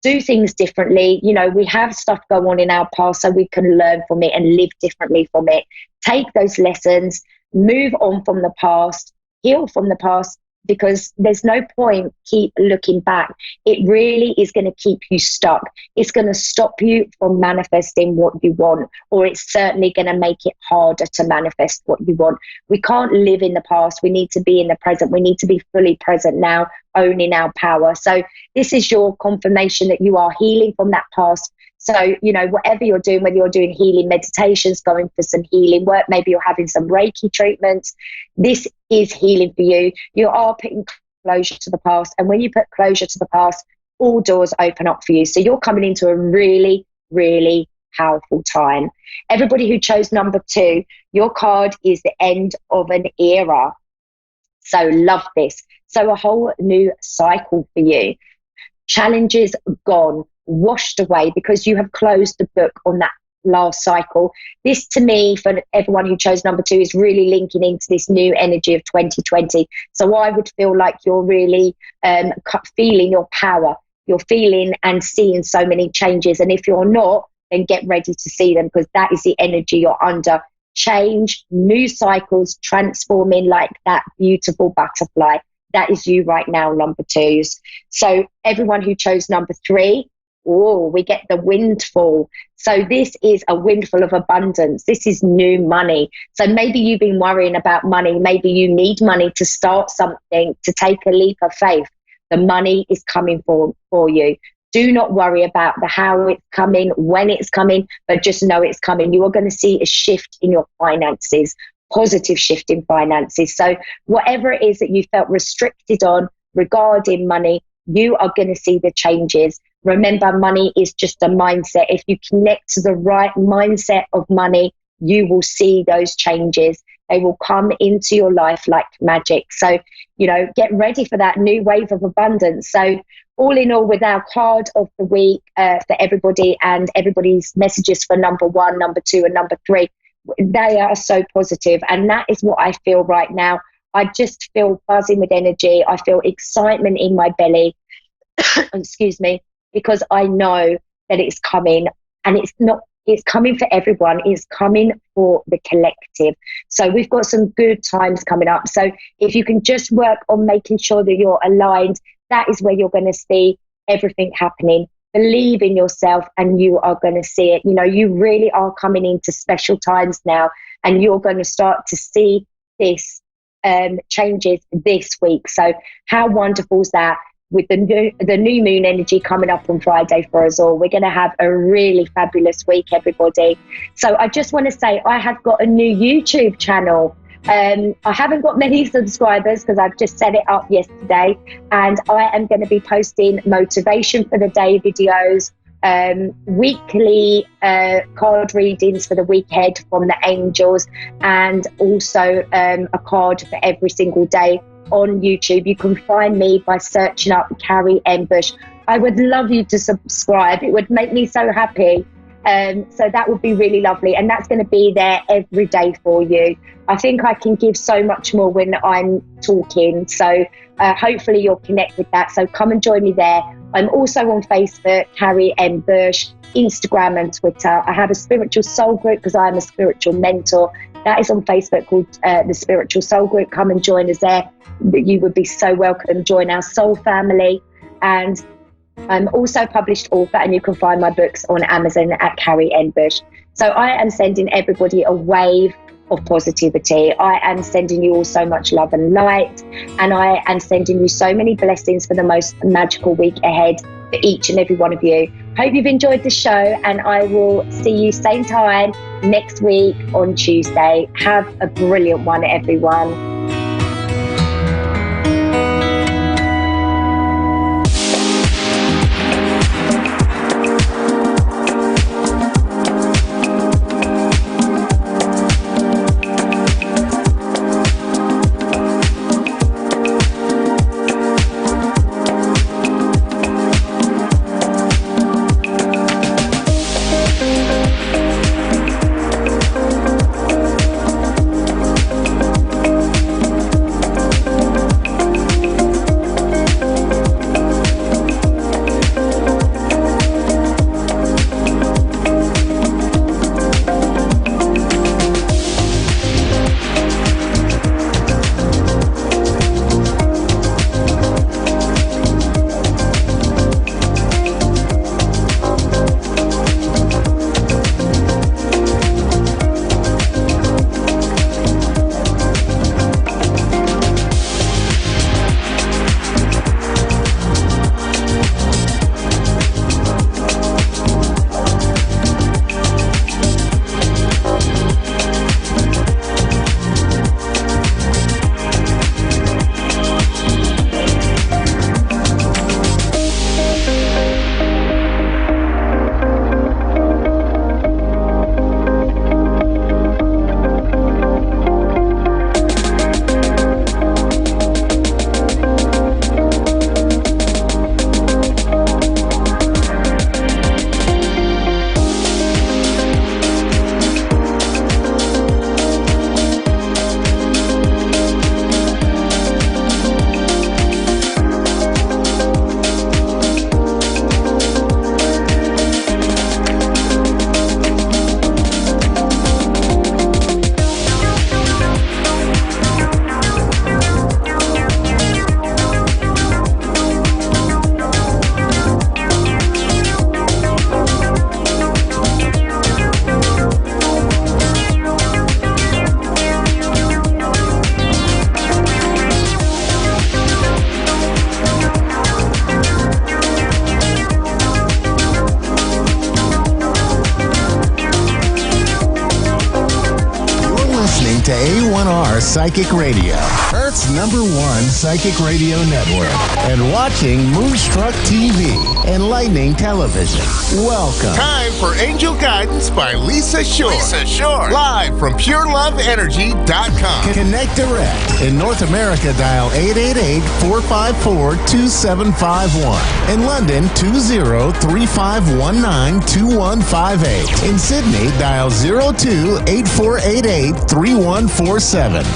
Do things differently. You know, we have stuff go on in our past so we can learn from it and live differently from it. Take those lessons, move on from the past, heal from the past, because there's no point keep looking back. It really is going to keep you stuck. It's going to stop you from manifesting what you want, or it's certainly going to make it harder to manifest what you want. We can't live in the past. We need to be in the present. We need to be fully present now, owning our power. So this is your confirmation that you are healing from that past. So, you know, whatever you're doing, whether you're doing healing meditations, going for some healing work, maybe you're having some Reiki treatments, this is healing for you. You are putting closure to the past. And when you put closure to the past, all doors open up for you. So you're coming into a really, really powerful time. Everybody who chose number 2, your card is the end of an era. So love this. So a whole new cycle for you. Challenges gone, washed away, because you have closed the book on that last cycle. This, to me, for everyone who chose number 2, is really linking into this new energy of 2020. So I would feel like you're really feeling your power. You're feeling and seeing so many changes. And if you're not, then get ready to see them, because that is the energy you're under. Change, new cycles, transforming like that beautiful butterfly. That is you right now, number 2s. So everyone who chose number 3, we get the windfall. So this is a windfall of abundance. This is new money. So maybe you've been worrying about money. Maybe you need money to start something, to take a leap of faith. The money is coming for you. Do not worry about the how it's coming, when it's coming, but just know it's coming. You are going to see a shift in your finances, positive shift in finances. So whatever it is that you felt restricted on regarding money, you are going to see the changes. Remember, money is just a mindset. If you connect to the right mindset of money, you will see those changes. They will come into your life like magic. So, get ready for that new wave of abundance. So all in all, with our card of the week for everybody, and everybody's messages for number 1, number 2, and number 3, they are so positive. And that is what I feel right now. I just feel buzzing with energy. I feel excitement in my belly. Excuse me, because I know that it's coming, and it's coming for everyone. It's coming for the collective. So we've got some good times coming up. So if you can just work on making sure that you're aligned, that is where you're going to see everything happening. Believe in yourself and you are going to see it. You really are coming into special times now, and you're going to start to see this changes this week. So how wonderful is that? With the new moon energy coming up on Friday for us all, we're going to have a really fabulous week, everybody. So I just want to say I have got a new YouTube channel. I haven't got many subscribers because I've just set it up yesterday, and I am going to be posting motivation for the day videos, weekly card readings for the week ahead from the angels, and also a card for every single day on YouTube. You can find me by searching up Carrie M. Bush. I would love you to subscribe. It would make me so happy. So that would be really lovely. And that's going to be there every day for you. I think I can give so much more when I'm talking. So hopefully you'll connect with that. So come and join me there. I'm also on Facebook, Carrie M. Bush, Instagram and Twitter. I have a spiritual soul group because I'm a spiritual mentor. That is on Facebook, called the Spiritual Soul Group. Come and join us there. You would be so welcome. Join our soul family. And I'm also a published author, and you can find my books on Amazon at Carrie M. Bush. So I am sending everybody a wave of positivity. I am sending you all so much love and light, and I am sending you so many blessings for the most magical week ahead for each and every one of you. Hope you've enjoyed the show, and I will see you same time next week on Tuesday. Have a brilliant one, everyone. to A1R Psychic Radio, Earth's #1 psychic radio network, and watching Moonstruck TV and Lightning Television. Welcome. Time for Angel Guidance by Lisa Shore. Lisa Shore. Live from PureLoveEnergy.com. Connect direct. In North America, dial 888-454-2751. In London, 20-3519-2158. In Sydney, dial 02-8488-3147.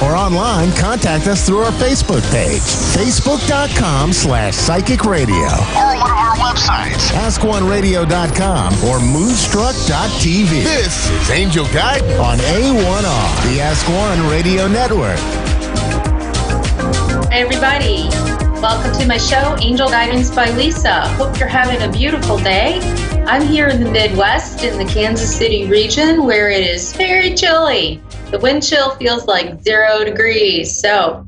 Or online, contact us through our Facebook page, facebook.com/psychic radio. Or one of our websites, AskOneRadio.com or Moonstruck.tv. This is Angel Guidance on A1R, the Ask One Radio Network. Hey everybody, welcome to my show, Angel Guidance by Lisa. Hope you're having a beautiful day. I'm here in the Midwest in the Kansas City region where it is very chilly. The wind chill feels like 0 degrees. So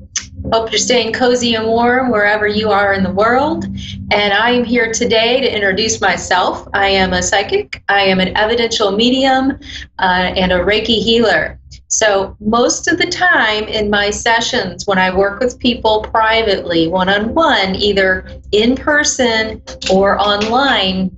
hope you're staying cozy and warm wherever you are in the world. And I am here today to introduce myself. I am a psychic. I am an evidential medium and a Reiki healer. So most of the time in my sessions, when I work with people privately, one-on-one, either in person or online,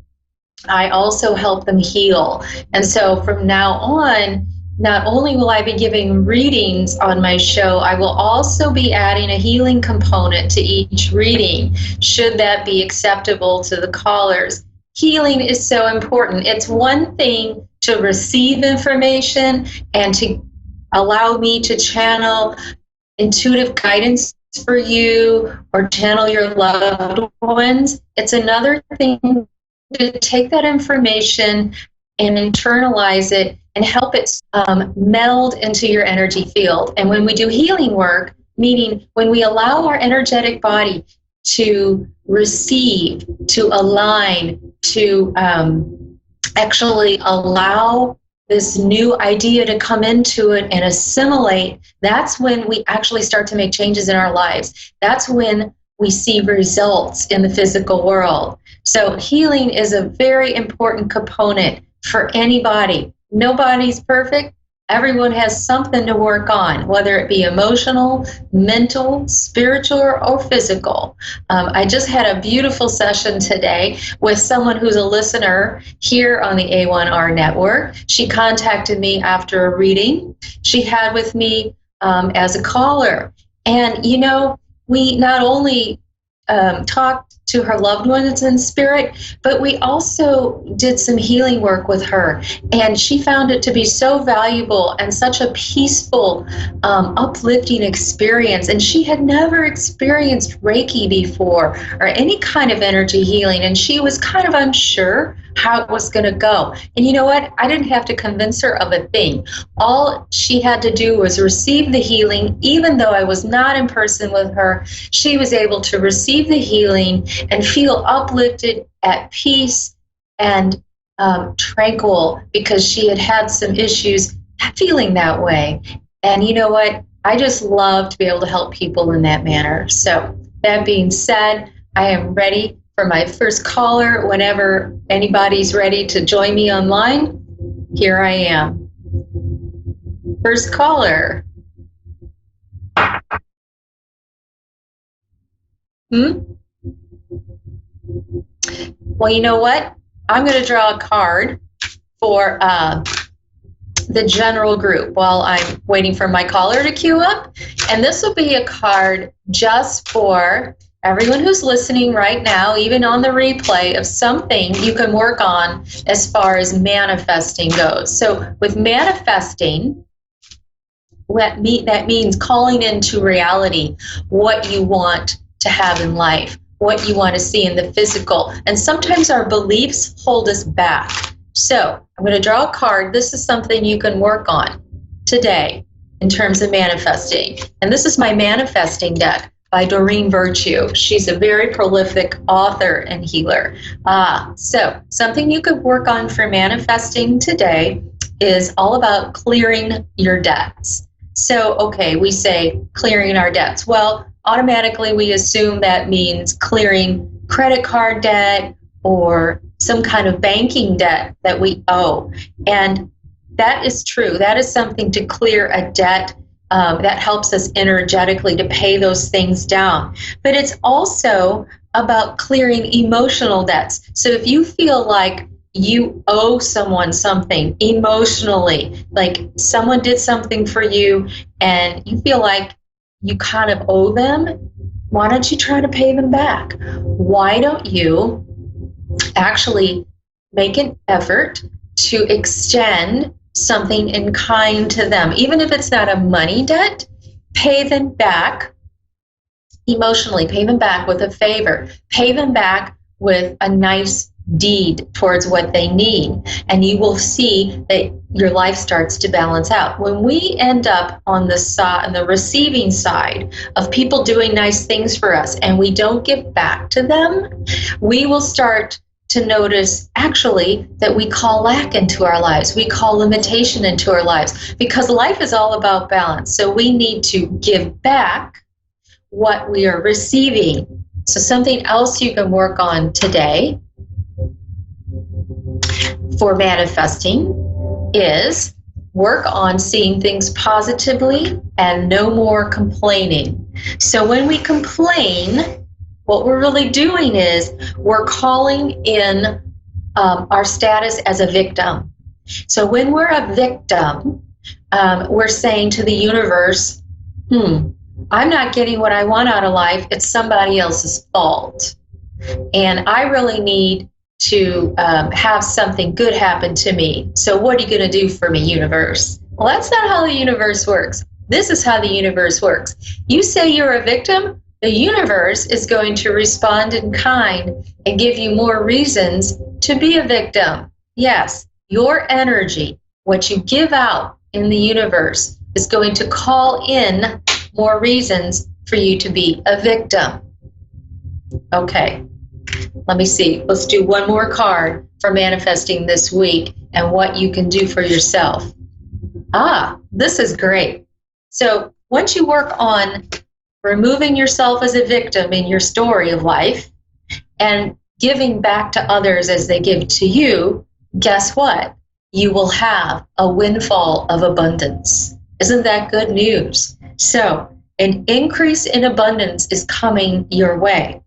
I also help them heal. And so from now on, not only will I be giving readings on my show, I will also be adding a healing component to each reading, should that be acceptable to the callers. Healing is so important. It's one thing to receive information and to allow me to channel intuitive guidance for you or channel your loved ones. It's another thing to take that information and internalize it and help it meld into your energy field. And when we do healing work, meaning when we allow our energetic body to receive, to align, to actually allow this new idea to come into it and assimilate, that's when we actually start to make changes in our lives. That's when we see results in the physical world. So healing is a very important component for anybody. Nobody's perfect. Everyone has something to work on, whether it be emotional, mental, spiritual, or physical. I just had a beautiful session today with someone who's a listener here on the A1R network. She contacted me after a reading she had with me as a caller. And, you know, we not only talked to her loved ones in spirit, but we also did some healing work with her. And she found it to be so valuable and such a peaceful, uplifting experience. And she had never experienced Reiki before or any kind of energy healing. And she was kind of unsure how it was going to go. And you know what? I didn't have to convince her of a thing. All she had to do was receive the healing. Even though I was not in person with her, she was able to receive the healing and feel uplifted, at peace, and tranquil, because she had had some issues feeling that way. And you know what? I just love to be able to help people in that manner. So that being said, I am ready for my first caller. Whenever anybody's ready to join me online, here I am. First caller. Well, you know what? I'm going to draw a card for the general group while I'm waiting for my caller to queue up. And this will be a card just for everyone who's listening right now, even on the replay, of something you can work on as far as manifesting goes. So with manifesting, that means calling into reality what you want to have in life, what you want to see in the physical. And sometimes our beliefs hold us back. So I'm going to draw a card. This is something you can work on today in terms of manifesting. And this is my manifesting deck by Doreen Virtue. She's a very prolific author and healer. So something you could work on for manifesting today is all about clearing your debts. So, okay, we say clearing our debts. Well, automatically we assume that means clearing credit card debt or some kind of banking debt that we owe. And that is true. That is something to clear a debt that helps us energetically to pay those things down. But it's also about clearing emotional debts. So if you feel like you owe someone something emotionally, like someone did something for you and you feel like you kind of owe them, why don't you try to pay them back? Why don't you actually make an effort to extend something in kind to them? Even if it's not a money debt, pay them back emotionally, pay them back with a favor, pay them back with a nice deed towards what they need, and you will see that your life starts to balance out. When we end up on the receiving side of people doing nice things for us and we don't give back to them, we will start to notice actually that we call lack into our lives, we call limitation into our lives, because life is all about balance. So we need to give back what we are receiving. So something else you can work on today for manifesting is work on seeing things positively and no more complaining. So when we complain, what we're really doing is we're calling in our status as a victim. So when we're a victim, we're saying to the universe, I'm not getting what I want out of life. It's somebody else's fault. And I really need to have something good happen to me. So what are you going to do for me, universe? Well, that's not how the universe works. This is how the universe works. You say you're a victim, the universe is going to respond in kind and give you more reasons to be a victim. Yes, your energy, what you give out in the universe, is going to call in more reasons for you to be a victim. Okay, let me see. Let's do one more card for manifesting this week and what you can do for yourself. This is great. So once you work on removing yourself as a victim in your story of life and giving back to others as they give to you, guess what? You will have a windfall of abundance. Isn't that good news? So an increase in abundance is coming your way.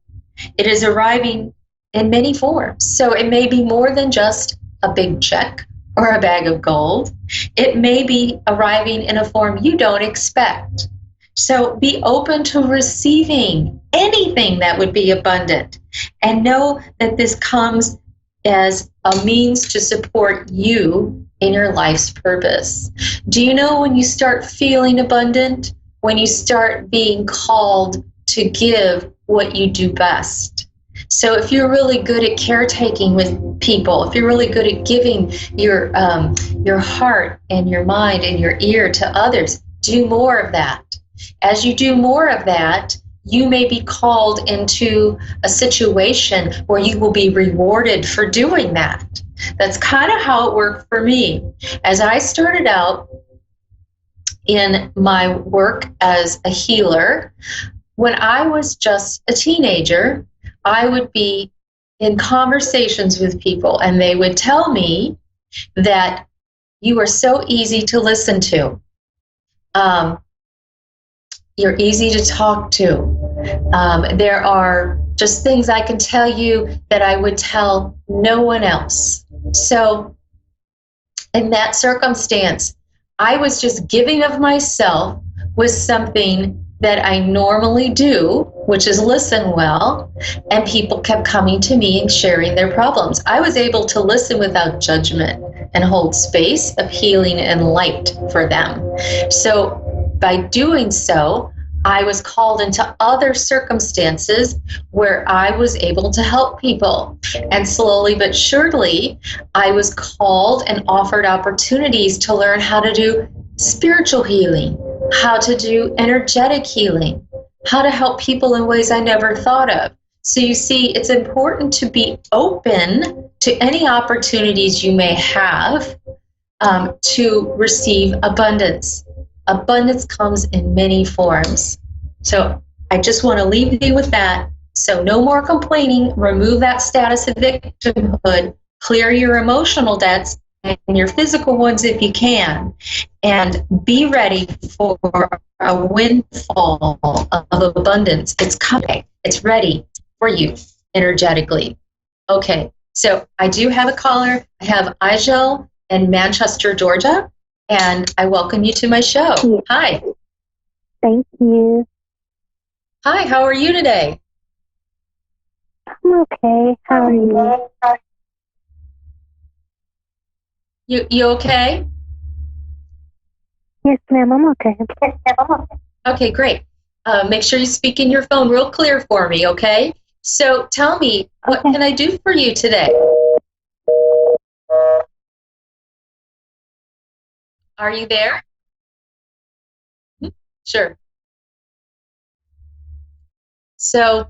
It is arriving in many forms. So it may be more than just a big check or a bag of gold. It may be arriving in a form you don't expect. So be open to receiving anything that would be abundant, and know that this comes as a means to support you in your life's purpose. Do you know when you start feeling abundant? When you start being called to give what you do best. So if you're really good at caretaking with people, if you're really good at giving your heart and your mind and your ear to others, do more of that. As you do more of that, you may be called into a situation where you will be rewarded for doing that. That's kind of how it worked for me. As I started out in my work as a healer, when I was just a teenager, I would be in conversations with people and they would tell me that you are so easy to listen to. You're easy to talk to. There are just things I can tell you that I would tell no one else. So in that circumstance, I was just giving of myself with something that I normally do, which is listen well, and people kept coming to me and sharing their problems. I was able to listen without judgment and hold space of healing and light for them. So by doing so, I was called into other circumstances where I was able to help people. And slowly but surely, I was called and offered opportunities to learn how to do spiritual healing, how to do energetic healing, how to help people in ways I never thought of. So you see, it's important to be open to any opportunities you may have to receive abundance. Abundance comes in many forms. So I just want to leave you with that. So no more complaining. Remove that status of victimhood. Clear your emotional debts your physical ones if you can, and be ready for a windfall of abundance. It's coming. It's ready for you energetically. Okay, so I do have a caller. I have Igel in Manchester, Georgia, and I welcome you to my show. Hi. Thank you. Hi, how are you today? I'm okay. How are you? You okay? Yes, ma'am. I'm okay. Okay, great. Make sure you speak in your phone real clear for me, okay? So tell me, what can I do for you today? Are you there? Sure. So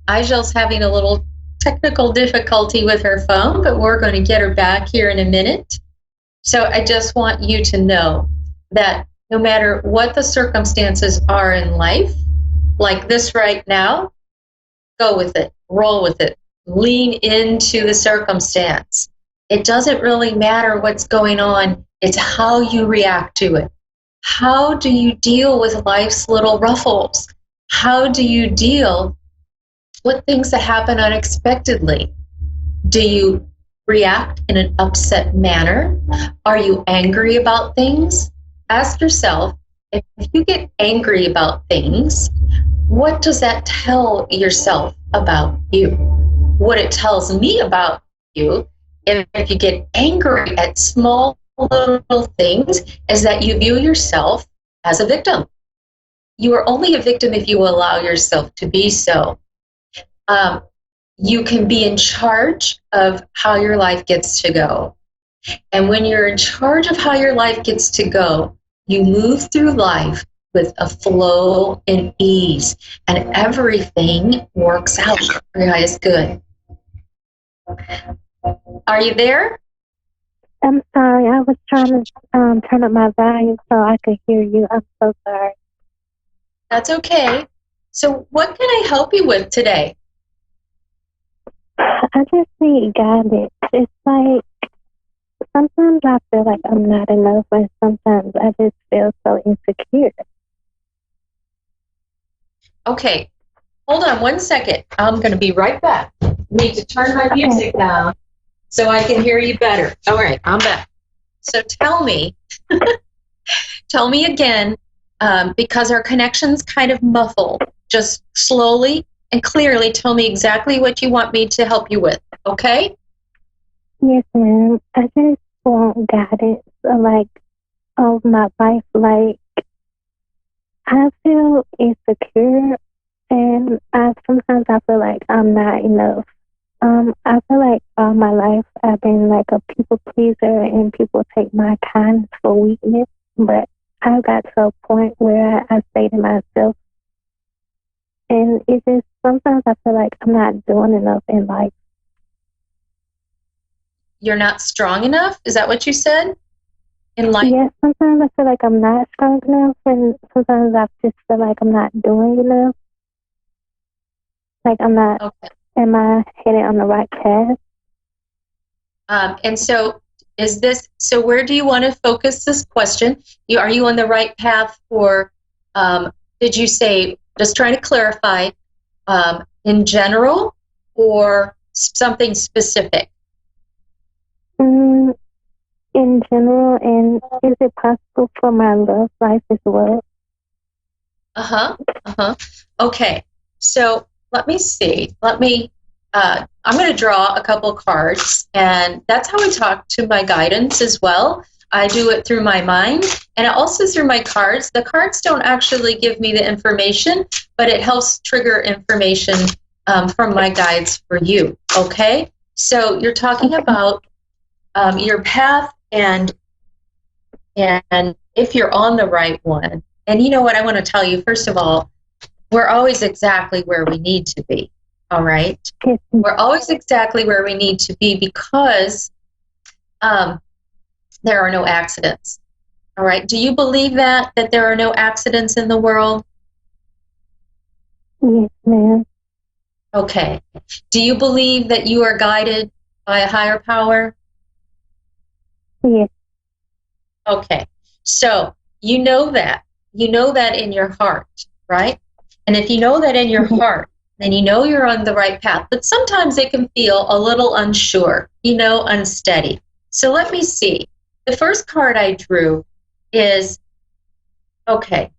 Igel's having a little technical difficulty with her phone, but we're going to get her back here in a minute. So I just want you to know that no matter what the circumstances are in life, like this right now, go with it, roll with it, lean into the circumstance. It doesn't really matter what's going on, it's how you react to it. How do you deal with life's little ruffles? How do you deal with things that happen unexpectedly? Do you react in an upset manner? Are you angry about things? Ask yourself, if you get angry about things, what does that tell yourself about you? What it tells me about you, if you get angry at small little things, is that you view yourself as a victim. You are only a victim if you allow yourself to be so. You can be in charge of how your life gets to go. And when you're in charge of how your life gets to go, you move through life with a flow and ease, and everything works out for your highest good. Are you there? I'm sorry. I was trying to turn up my volume so I could hear you. I'm so sorry. That's okay. So what can I help you with today? I just need guidance. It's like sometimes I feel like I'm not enough, and sometimes I just feel so insecure. Okay, hold on one second. I'm going to be right back. Need to turn my music down so I can hear you better. All right, I'm back. So tell me, tell me again, because our connection's kind of muffled. Just slowly and clearly tell me exactly what you want me to help you with, okay? Yes, ma'am. I just want guidance, like, of my life. Like, I feel insecure, and sometimes I feel like I'm not enough. I feel like all my life I've been like a people pleaser, and people take my kindness for weakness. But I got to a point where I say to myself, and it's just sometimes I feel like I'm not doing enough in life. You're not strong enough? Is that what you said? In life? Yeah, sometimes I feel like I'm not strong enough, and sometimes I just feel like I'm not doing enough. Like I'm not, am I headed on the right path? And so so where do you want to focus this question? Are you on the right path for, did you say, just trying to clarify, in general or something specific? In general, and is it possible for my love life as well? Okay, so let me see. I'm going to draw a couple cards, and that's how I talk to my guidance as well. I do it through my mind and also through my cards. The cards don't actually give me the information, but it helps trigger information from my guides for you, okay? So you're talking about your path and if you're on the right one. And you know what I want to tell you, first of all, we're always exactly where we need to be, all right? We're always exactly where we need to be because there are no accidents, all right? Do you believe that there are no accidents in the world? Yes, ma'am. Okay. Do you believe that you are guided by a higher power? Yes. Okay. So you know that. You know that in your heart, right? And if you know that in your heart, then you know you're on the right path. But sometimes it can feel a little unsure, unsteady. So let me see. The first card I drew is, okay,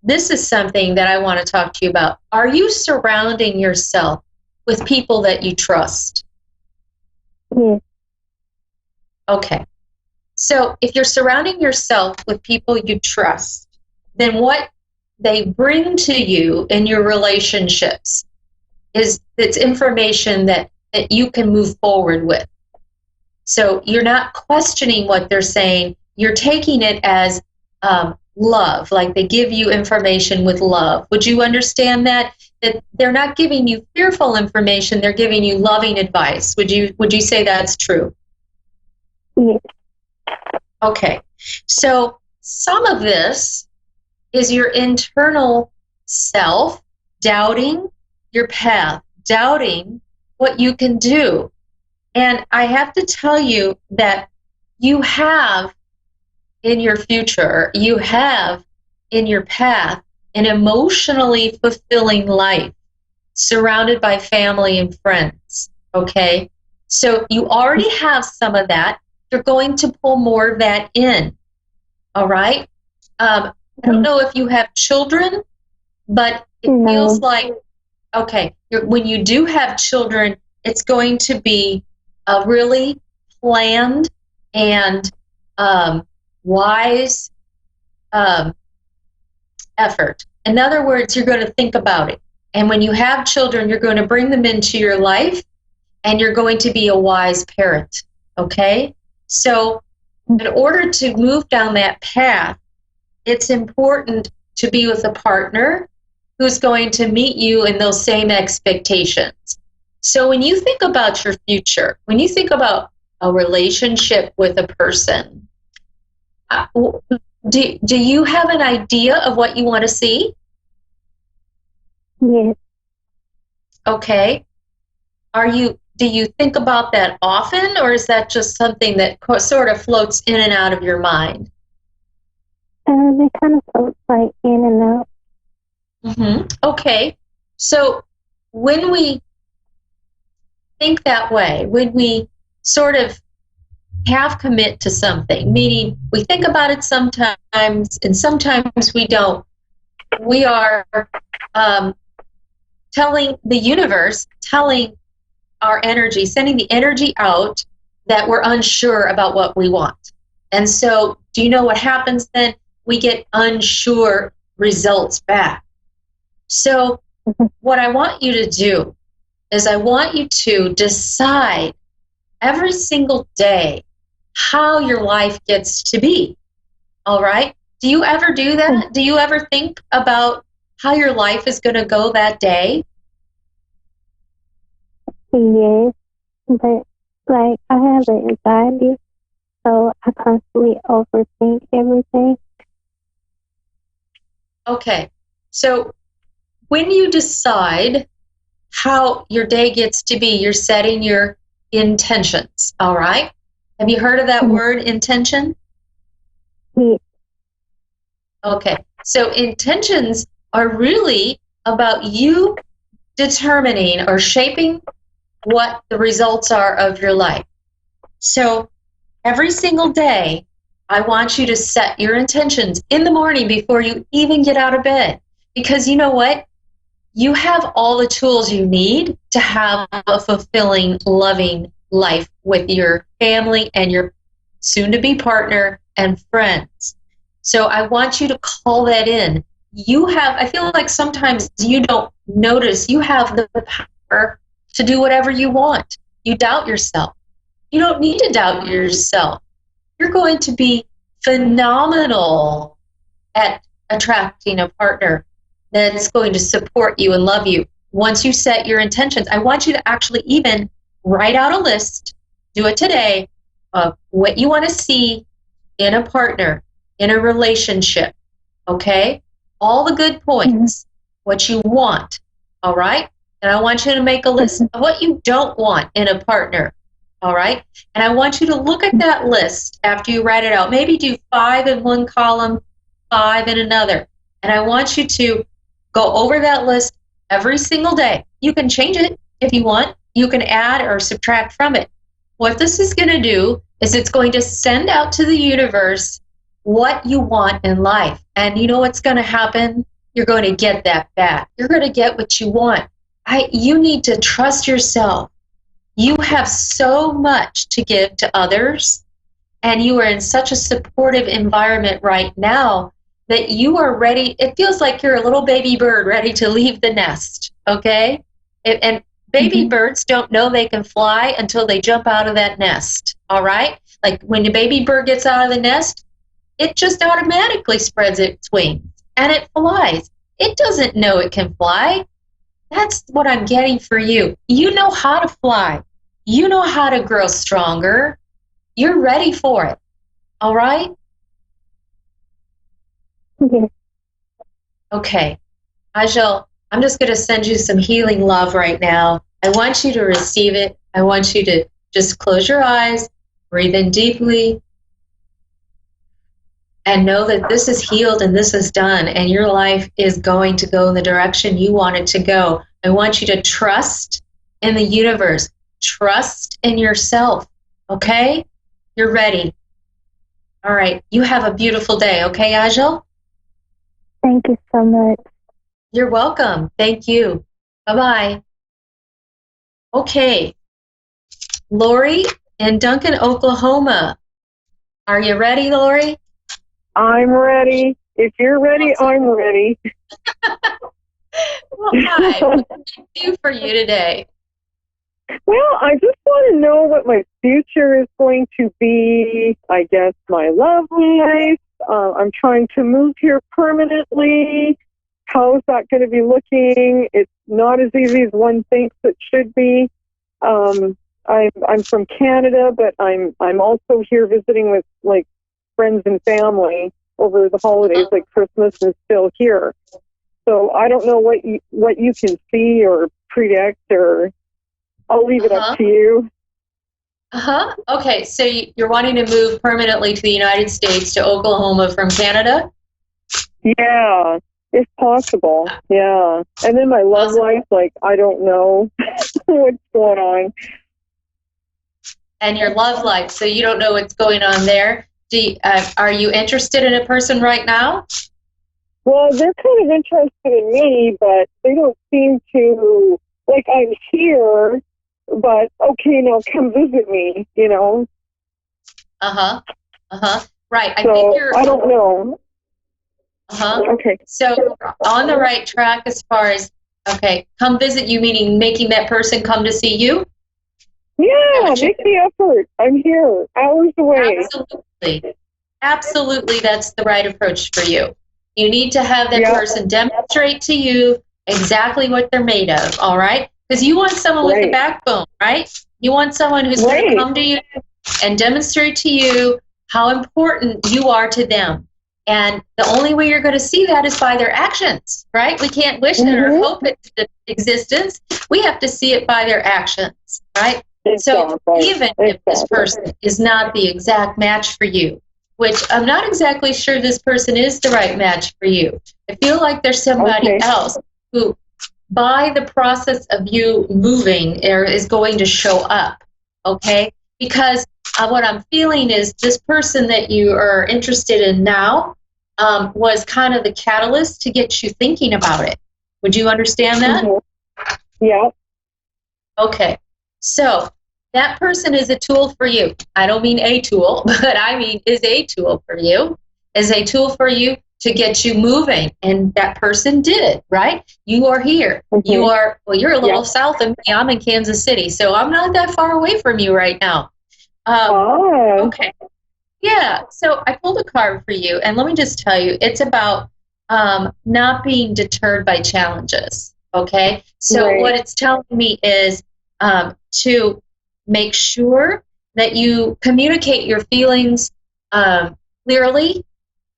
this is something that I want to talk to you about. Are you surrounding yourself with people that you trust? Yes. Okay. So if you're surrounding yourself with people you trust, then what they bring to you in your relationships is it's information that you can move forward with. So you're not questioning what they're saying. You're taking it as love, like they give you information with love. Would you understand that? That they're not giving you fearful information, they're giving you loving advice. Would you say that's true? Yes. Okay. So some of this is your internal self doubting your path, doubting what you can do. And I have to tell you that you have in your future, you have in your path an emotionally fulfilling life surrounded by family and friends, okay? So you already have some of that. You're going to pull more of that in, all right? I don't know if you have children, but it feels like, okay, when you do have children, it's going to be a really planned and wise effort. In other words, you're going to think about it. And when you have children, you're going to bring them into your life, and you're going to be a wise parent, okay? So in order to move down that path, it's important to be with a partner who's going to meet you in those same expectations. So when you think about your future, when you think about a relationship with a person, do you have an idea of what you want to see? Yes. Okay. Do you think about that often, or is that just something that sort of floats in and out of your mind? They kind of float like in and out. Okay. So when we think that way, when we sort of half commit to something, meaning we think about it sometimes and sometimes we don't, we are telling the universe, telling our energy, sending the energy out that we're unsure about what we want. And so do you know what happens then? We get unsure results back. So what I want you to do is I want you to decide every single day how your life gets to be. All right? Do you ever do that? Do you ever think about how your life is going to go that day? Yes, but like I have the anxiety, so I constantly overthink everything. Okay, so when you decide how your day gets to be, you're setting your intentions, all right? Have you heard of that word, intention? Yes. Okay, so intentions are really about you determining or shaping what the results are of your life. So every single day, I want you to set your intentions in the morning before you even get out of bed. Because you know what? You have all the tools you need to have a fulfilling, loving life with your family and your soon-to-be partner and friends. So I want you to call that in. I feel like sometimes you don't notice you have the power to do whatever you want. You doubt yourself. You don't need to doubt yourself. You're going to be phenomenal at attracting a partner that's going to support you and love you. Once you set your intentions, I want you to actually even write out a list, do it today, of what you want to see in a partner, in a relationship, okay? All the good points, what you want, all right? And I want you to make a list of what you don't want in a partner. all right? And I want you to look at that list after you write it out. Maybe do 5 in one column, 5 in another. And I want you to go over that list every single day. You can change it if you want. You can add or subtract from it. What this is going to do is it's going to send out to the universe what you want in life. And you know what's going to happen? You're going to get that back. You're going to get what you want. You need to trust yourself. You have so much to give to others, and you are in such a supportive environment right now that you are ready. It feels like you're a little baby bird ready to leave the nest, okay? And baby birds don't know they can fly until they jump out of that nest, all right? Like when the baby bird gets out of the nest, it just automatically spreads its wings and it flies. It doesn't know it can fly. That's what I'm getting for you. You know how to fly. You know how to grow stronger. You're ready for it. All right? Okay. Ajal, I'm just going to send you some healing love right now. I want you to receive it. I want you to just close your eyes, breathe in deeply, and know that this is healed and this is done, and your life is going to go in the direction you want it to go. I want you to trust in the universe. Trust in yourself, okay? You're ready. All right. You have a beautiful day, okay, Ajal? Thank you so much. You're welcome. Thank you. Bye-bye. Okay. Lori in Duncan, Oklahoma. Are you ready, Lori? I'm ready. If you're ready, I'm ready. Well, hi. What can I do for you today? Well, I just want to know what my future is going to be. I guess my love life. I'm trying to move here permanently. How's that going to be looking? It's not as easy as one thinks it should be. I'm from Canada, but I'm also here visiting with like friends and family over the holidays, like Christmas, and still here. So I don't know what you can see or predict, or I'll leave it up to you. Okay, so you're wanting to move permanently to the United States, to Oklahoma from Canada? Yeah, if possible. Yeah. And then my love life, like, I don't know what's going on. And your love life, so you don't know what's going on there. Are you interested in a person right now? Well, they're kind of interested in me, but they don't seem to, like, I'm here, but okay, now come visit me, you know? Right. I so think you're. I don't know. Okay. So on the right track as far as, okay, come visit you, meaning making that person come to see you? Yeah, make the effort. I'm here, hours away. Absolutely, that's the right approach for you. You need to have that person demonstrate to you exactly what they're made of, all right? Because you want someone with a backbone, right? You want someone who's going to come to you and demonstrate to you how important you are to them. And the only way you're going to see that is by their actions, right? We can't wish it or hope it into existence. We have to see it by their actions, right? So even if this person is not the exact match for you, which I'm not exactly sure this person is the right match for you, I feel like there's somebody else who, by the process of you moving, is going to show up, okay? Because what I'm feeling is this person that you are interested in now was kind of the catalyst to get you thinking about it. Would you understand that? Yeah. Okay. So that person is a tool for you. I don't mean a tool, but I mean is a tool for you. Is a tool for you to get you moving. And that person did it, right? You are here. You are, well, you're a little south of me. I'm in Kansas City, so I'm not that far away from you right now. Okay. Yeah, so I pulled a card for you, and let me just tell you, it's about not being deterred by challenges, okay? So what it's telling me is to make sure that you communicate your feelings clearly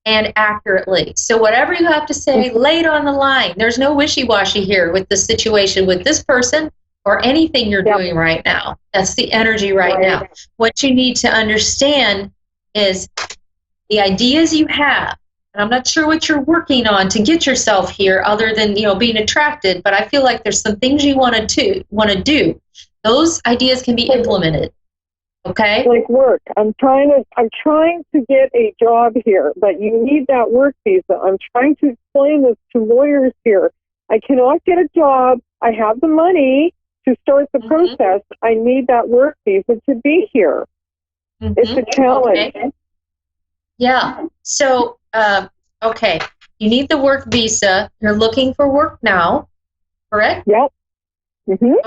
and accurately. So whatever you have to say, lay it on the line. There's no wishy-washy here with the situation with this person or anything you're doing right now. That's the energy right now. What you need to understand is the ideas you have, and I'm not sure what you're working on to get yourself here other than, you know, being attracted, but I feel like there's some things you want to do. Those ideas can be implemented. Okay? Like work. I'm trying to get a job here, but you need that work visa. I'm trying to explain this to lawyers here. I cannot get a job. I have the money to start the process. I need that work visa to be here. It's a challenge. Okay. Yeah. So, okay. You need the work visa. You're looking for work now, correct? Yep.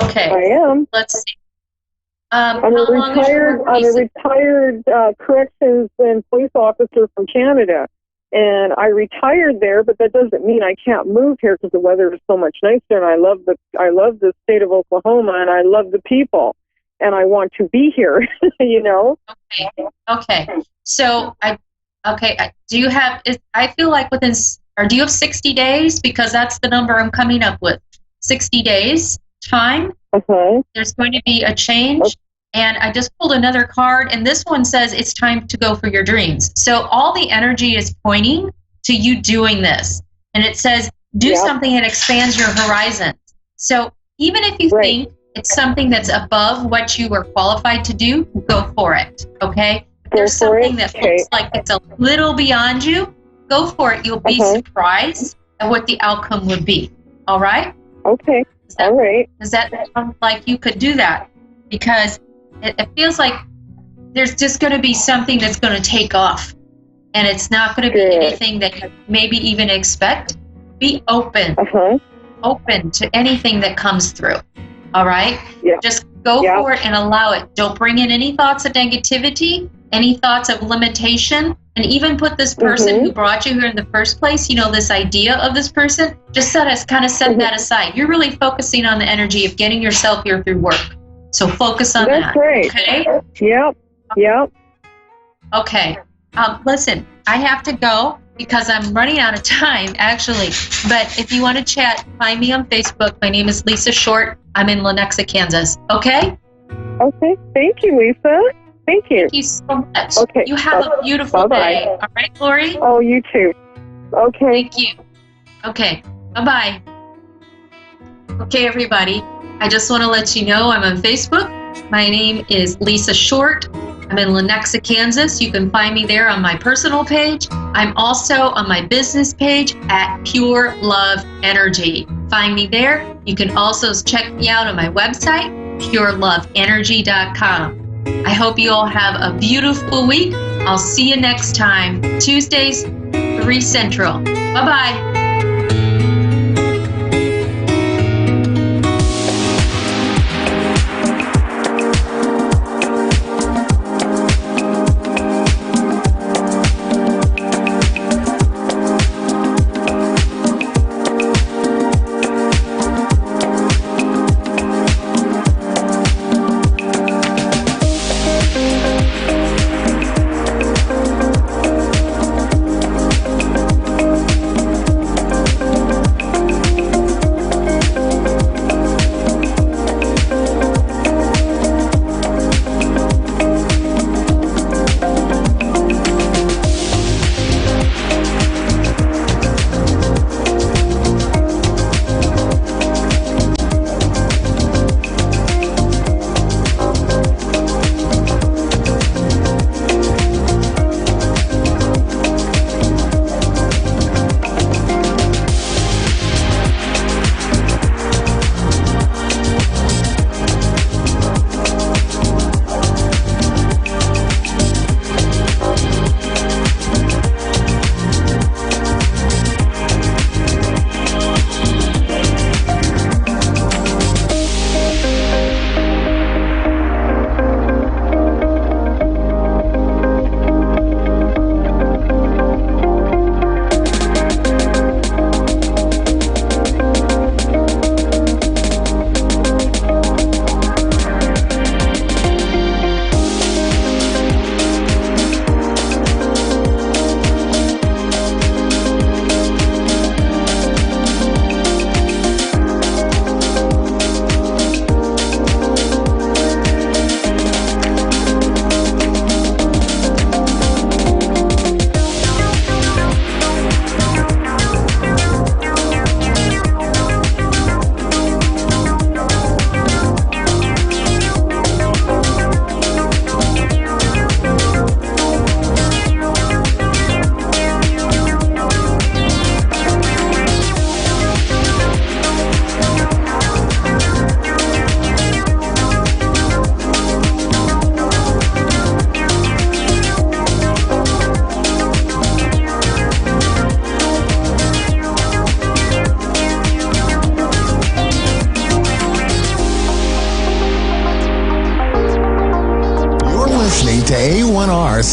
Okay. I am. Let's see. I'm a retired corrections and police officer from Canada, and I retired there. But that doesn't mean I can't move here because the weather is so much nicer, and I love the state of Oklahoma, and I love the people, and I want to be here. You know. Okay. So do you have? I feel like do you have 60 days? Because that's the number I'm coming up with. 60 days time. There's going to be a change. And I just pulled another card, and this one says it's time to go for your dreams. So all the energy is pointing to you doing this. And it says, do something that expands your horizons. So even if you think it's something that's above what you are qualified to do, go for it, okay? If there's something that looks like it's a little beyond you, go for it. You'll be surprised at what the outcome would be, all right? Okay, all right. Does that sound like you could do that? Because it feels like there's just going to be something that's going to take off, and it's not going to be anything that you maybe even expect. Be open, open to anything that comes through. All right? Just go for it and allow it. Don't bring in any thoughts of negativity, any thoughts of limitation, and even put this person who brought you here in the first place, you know, this idea of this person, just set that aside. You're really focusing on the energy of getting yourself here through work. So focus on that. That's right. Okay? Yep. Okay. Listen, I have to go because I'm running out of time, actually. But if you want to chat, find me on Facebook. My name is Lisa Short. I'm in Lenexa, Kansas. Okay? Okay. Thank you, Lisa. Thank you. Thank you so much. Okay. You have a beautiful day. All right, Lori? Oh, you too. Okay. Thank you. Okay. Bye-bye. Okay, everybody. I just want to let you know I'm on Facebook. My name is Lisa Short. I'm in Lenexa, Kansas. You can find me there on my personal page. I'm also on my business page at Pure Love Energy. Find me there. You can also check me out on my website, pureloveenergy.com. I hope you all have a beautiful week. I'll see you next time, Tuesdays, 3 Central. Bye-bye.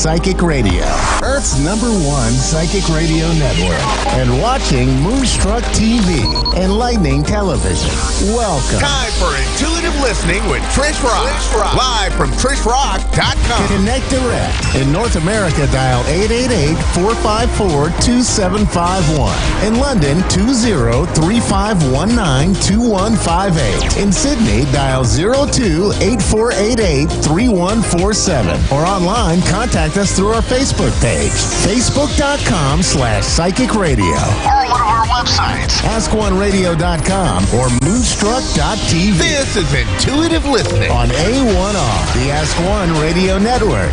Psychic Radio, Earth's #1 psychic radio network, and watching Moonstruck TV, enlightening television. Welcome. Time for intuitive listening with Trish Rock. Live from TrishRock.com. Connect direct. In North America, dial 888-454-2751. In London, 20-3519-2158. In Sydney, dial 02-8488-3147. Or online, contact us through our Facebook page, facebook.com/psychic radio. Or one of our websites, AskOneRadio.com or Moonstruck.tv. This is Intuitive Listening on A1R, the Ask One Radio Network.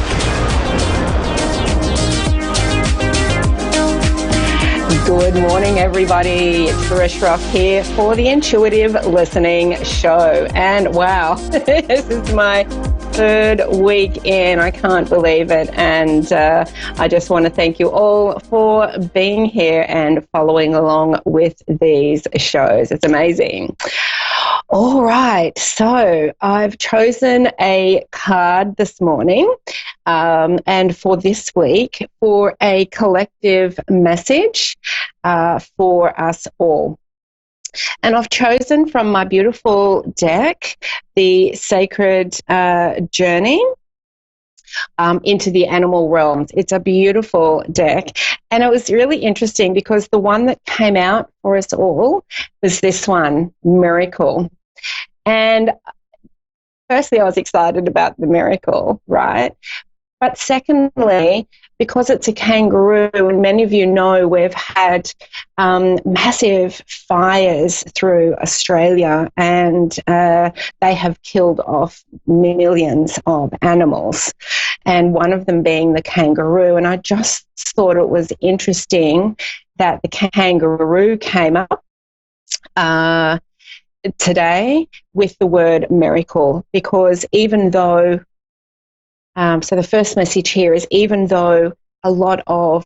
Good morning, everybody. It's Trish Rock here for the Intuitive Listening Show. And wow, this is my third week in. I can't believe it. And I just want to thank you all for being here and following along with these shows. It's amazing. All right, so I've chosen a card this morning and for this week for a collective message for us all. And I've chosen from my beautiful deck, the Sacred Journey into the Animal Realms. It's a beautiful deck. And it was really interesting because the one that came out for us all was this one, Miracle. And firstly, I was excited about the miracle, right? But secondly, because it's a kangaroo, and many of you know we've had massive fires through Australia, and they have killed off millions of animals, and one of them being the kangaroo. And I just thought it was interesting that the kangaroo came up today with the word miracle, because even though so the first message here is, even though a lot of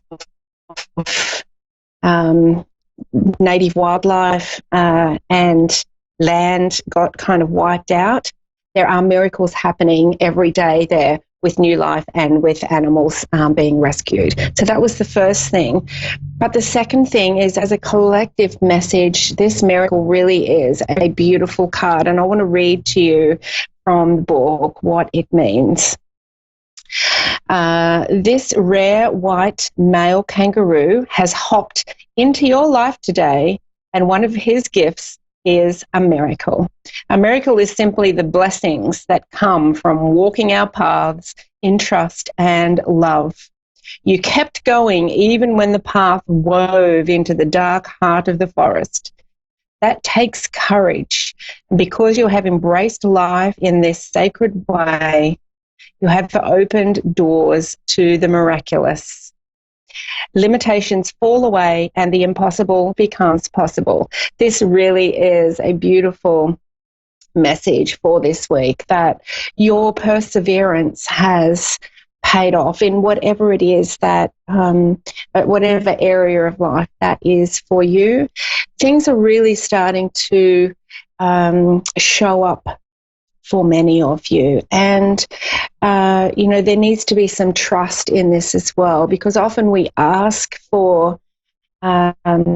native wildlife and land got kind of wiped out, there are miracles happening every day there with new life and with animals being rescued. So that was the first thing. But the second thing is, as a collective message, this miracle really is a beautiful card. And I want to read to you from the book what it means. This rare white male kangaroo has hopped into your life today, and one of his gifts is a miracle. A miracle is simply the blessings that come from walking our paths in trust and love. You kept going even when the path wove into the dark heart of the forest. That takes courage. And because you have embraced life in this sacred way, you have opened doors to the miraculous. Limitations fall away and the impossible becomes possible. This really is a beautiful message for this week, that your perseverance has paid off in whatever it is that, whatever area of life that is for you. Things are really starting to show up for many of you. And, there needs to be some trust in this as well, because often we ask for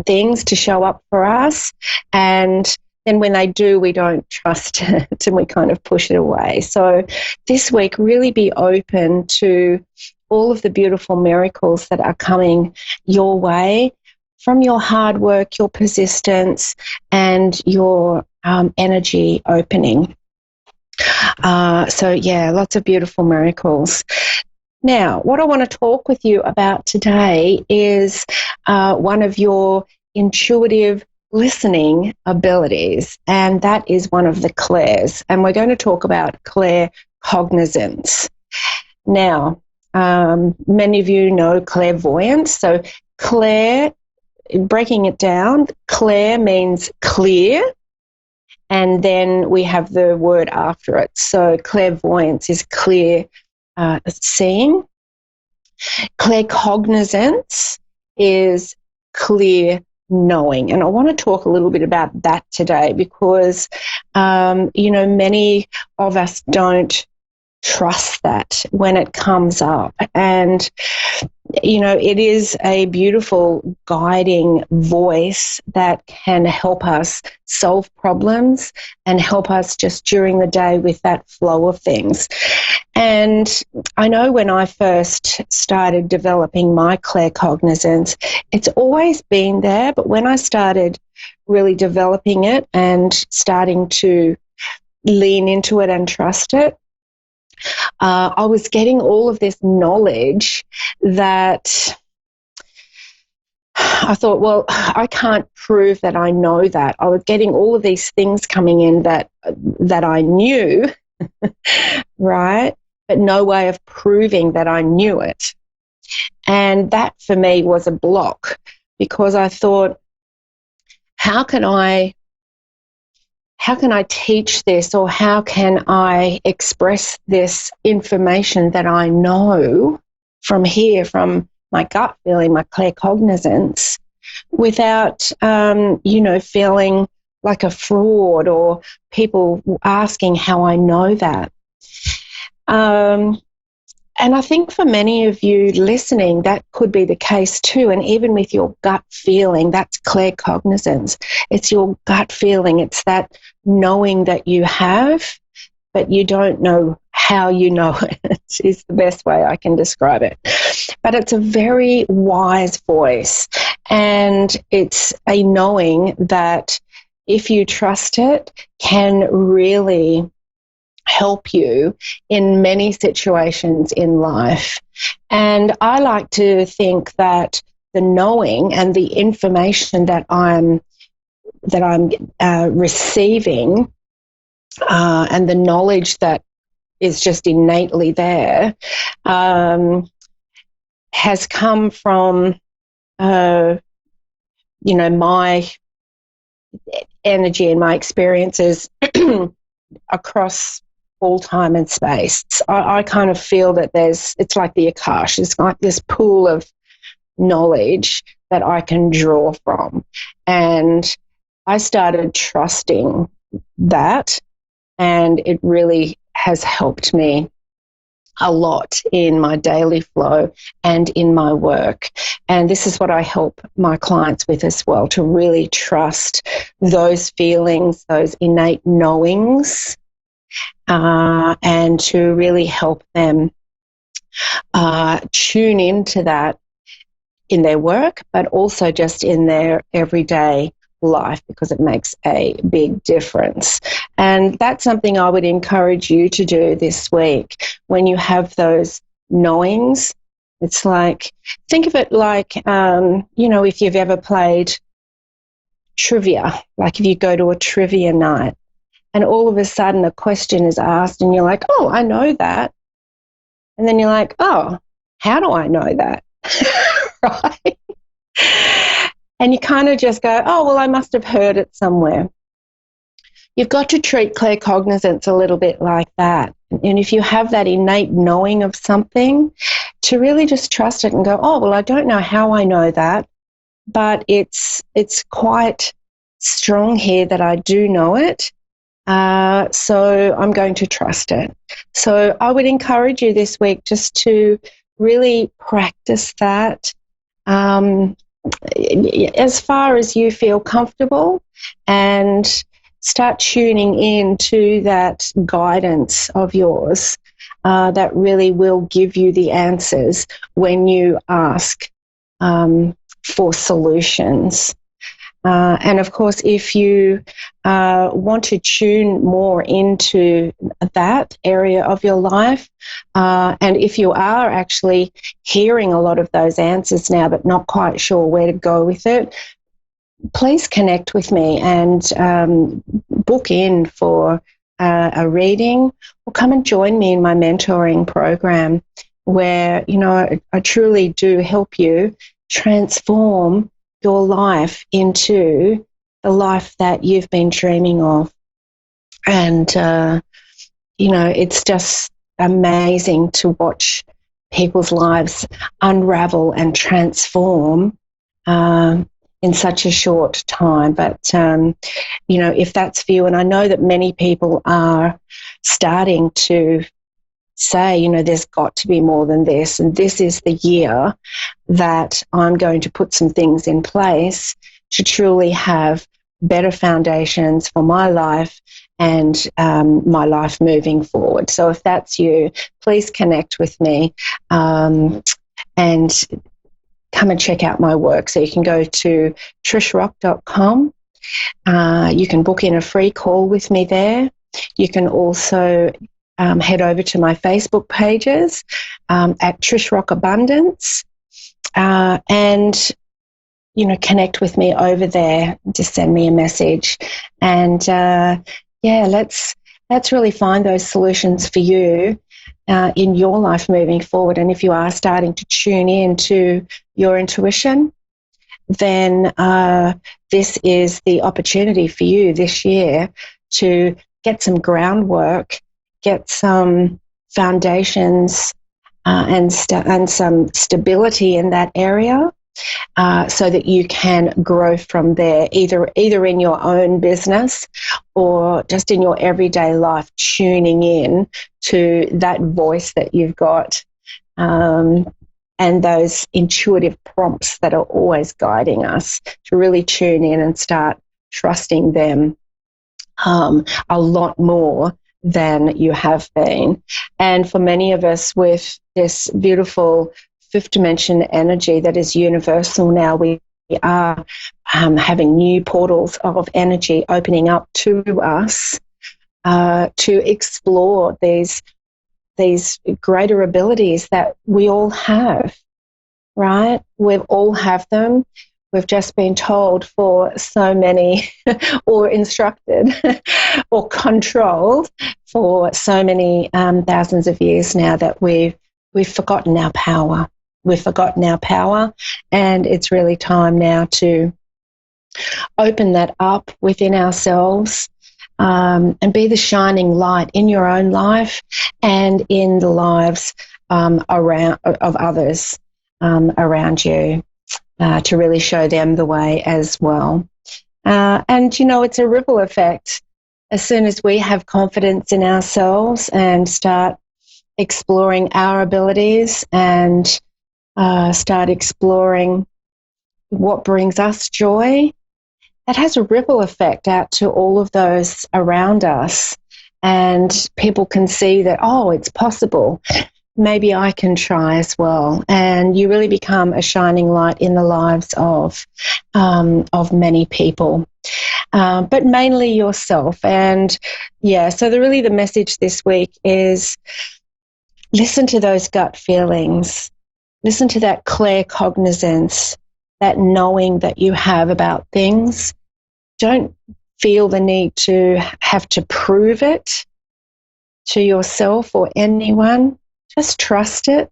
things to show up for us, and then when they do, we don't trust it and we kind of push it away. So this week, really be open to all of the beautiful miracles that are coming your way from your hard work, your persistence, and your energy opening. Lots of beautiful miracles. Now, what I want to talk with you about today is one of your intuitive listening abilities, and that is one of the clairs. And we're going to talk about claircognizance. Now, many of you know clairvoyance. So clair, breaking it down, clair means clear, and then we have the word after it. So clairvoyance is clear seeing. Claircognizance is clear knowing. And I want to talk a little bit about that today because, many of us don't trust that when it comes up. And, you know, it is a beautiful guiding voice that can help us solve problems and help us just during the day with that flow of things. And I know when I first started developing my claircognizance, it's always been there, but when I started really developing it and starting to lean into it and trust it, I was getting all of this knowledge that I thought, well, I can't prove that I know that. I was getting all of these things coming in that I knew, right, but no way of proving that I knew it. And that for me was a block, because I thought, how can I teach this, or how can I express this information that I know from here, from my gut feeling, my claircognizance, without, you know, feeling like a fraud or people asking how I know that. And I think for many of you listening, that could be the case too. And even with your gut feeling, that's claircognizance. It's your gut feeling. It's that knowing that you have, but you don't know how you know it, is the best way I can describe it. But it's a very wise voice, and it's a knowing that if you trust it, can really help you in many situations in life. And I like to think that the knowing and the information that I'm receiving, and the knowledge that is just innately there, has come from, you know, my energy and my experiences across all time and space. I kind of feel that it's like the Akash. It's like this pool of knowledge that I can draw from. And I started trusting that, and it really has helped me a lot in my daily flow and in my work. And this is what I help my clients with as well, to really trust those feelings, those innate knowings, and to really help them tune into that in their work, but also just in their everyday life, because it makes a big difference. And that's something I would encourage you to do this week. When you have those knowings, it's like, think of it like, you know, if you've ever played trivia, like if you go to a trivia night and all of a sudden a question is asked and you're like, oh, I know that. And then you're like, oh, how do I know that? Right? And you kind of just go, oh, well, I must have heard it somewhere. You've got to treat claircognizance a little bit like that. And if you have that innate knowing of something, to really just trust it and go, oh, well, I don't know how I know that, but it's quite strong here that I do know it. So I'm going to trust it. So I would encourage you this week just to really practice that, as far as you feel comfortable, and start tuning in to that guidance of yours that really will give you the answers when you ask for solutions. And of course, if you want to tune more into that area of your life, and if you are actually hearing a lot of those answers now but not quite sure where to go with it, please connect with me and book in for a reading, or come and join me in my mentoring program, where, you know, I truly do help you transform your life into the life that you've been dreaming of. And, you know, it's just amazing to watch people's lives unravel and transform in such a short time. But, you know, if that's for you, and I know that many people are starting to say, you know, there's got to be more than this, and this is the year that I'm going to put some things in place to truly have better foundations for my life and my life moving forward. So if that's you, please connect with me and come and check out my work. So you can go to trishrock.com. You can book in a free call with me there. You can also head over to my Facebook pages at Trish Rock Abundance and, you know, connect with me over there. Just send me a message. And, let's really find those solutions for you in your life moving forward. And if you are starting to tune in to your intuition, then this is the opportunity for you this year to get some groundwork, get some foundations and some stability in that area so that you can grow from there, either in your own business or just in your everyday life, tuning in to that voice that you've got and those intuitive prompts that are always guiding us, to really tune in and start trusting them a lot more than you have been. And for many of us with this beautiful fifth dimension energy that is universal now, we are having new portals of energy opening up to us to explore these greater abilities that we all have, right? We all have them. We've just been told for so many, or instructed, or controlled for so many thousands of years now that we've forgotten our power. We've forgotten our power, and it's really time now to open that up within ourselves and be the shining light in your own life and in the lives of others around you. To really show them the way as well. And, you know, it's a ripple effect. As soon as we have confidence in ourselves and start exploring our abilities and start exploring what brings us joy, that has a ripple effect out to all of those around us. And people can see that, oh, it's possible. Maybe I can try as well. And you really become a shining light in the lives of many people, but mainly yourself. And so the message this week is listen to those gut feelings, listen to that claircognizance, that knowing that you have about things. Don't feel the need to have to prove it to yourself or anyone. Just trust it.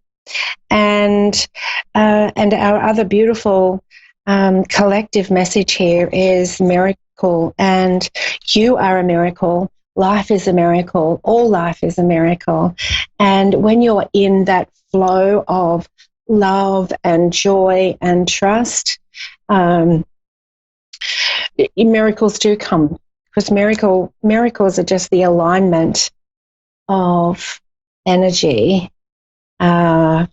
And our other beautiful collective message here is miracle. And you are a miracle. Life is a miracle. All life is a miracle. And when you're in that flow of love and joy and trust, miracles do come. Because miracles are just the alignment of energy and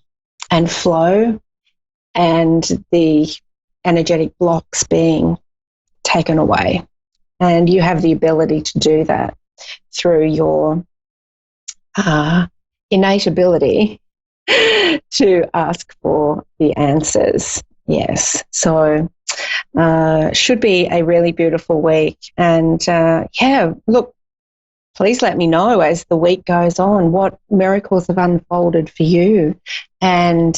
flow, and the energetic blocks being taken away. And you have the ability to do that through your innate ability to ask for the answers. Yes. So should be a really beautiful week. And look, please let me know as the week goes on what miracles have unfolded for you. And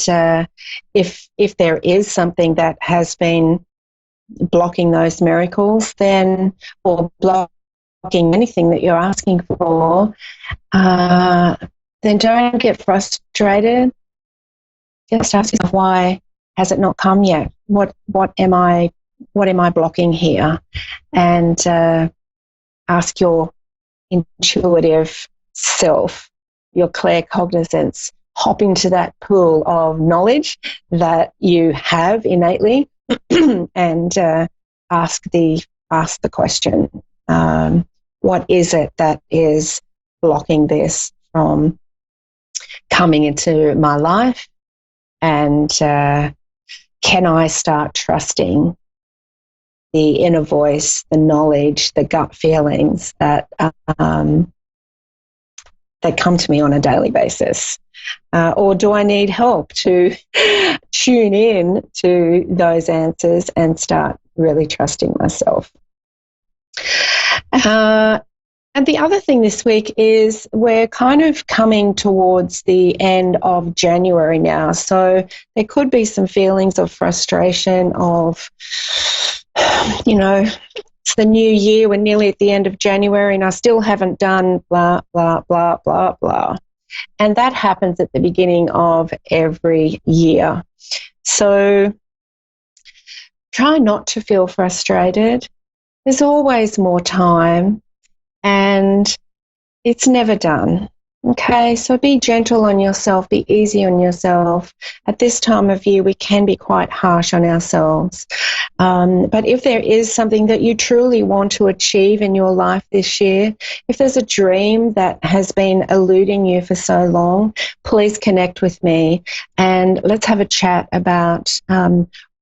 if there is something that has been blocking those miracles, then, or blocking anything that you're asking for, then don't get frustrated. Just ask yourself, why has it not come yet? What am I blocking here? And ask your intuitive self, your claircognizance, hop into that pool of knowledge that you have innately and ask the question, what is it that is blocking this from coming into my life, and can I start trusting the inner voice, the knowledge, the gut feelings that come to me on a daily basis? Or do I need help to tune in to those answers and start really trusting myself? And the other thing this week is we're kind of coming towards the end of January now. So there could be some feelings of frustration of, it's the new year, we're nearly at the end of January and I still haven't done blah, blah, blah, blah, blah. And that happens at the beginning of every year. So try not to feel frustrated. There's always more time and it's never done. Okay, so be gentle on yourself, be easy on yourself. At this time of year, we can be quite harsh on ourselves. But if there is something that you truly want to achieve in your life this year, if there's a dream that has been eluding you for so long, please connect with me and let's have a chat about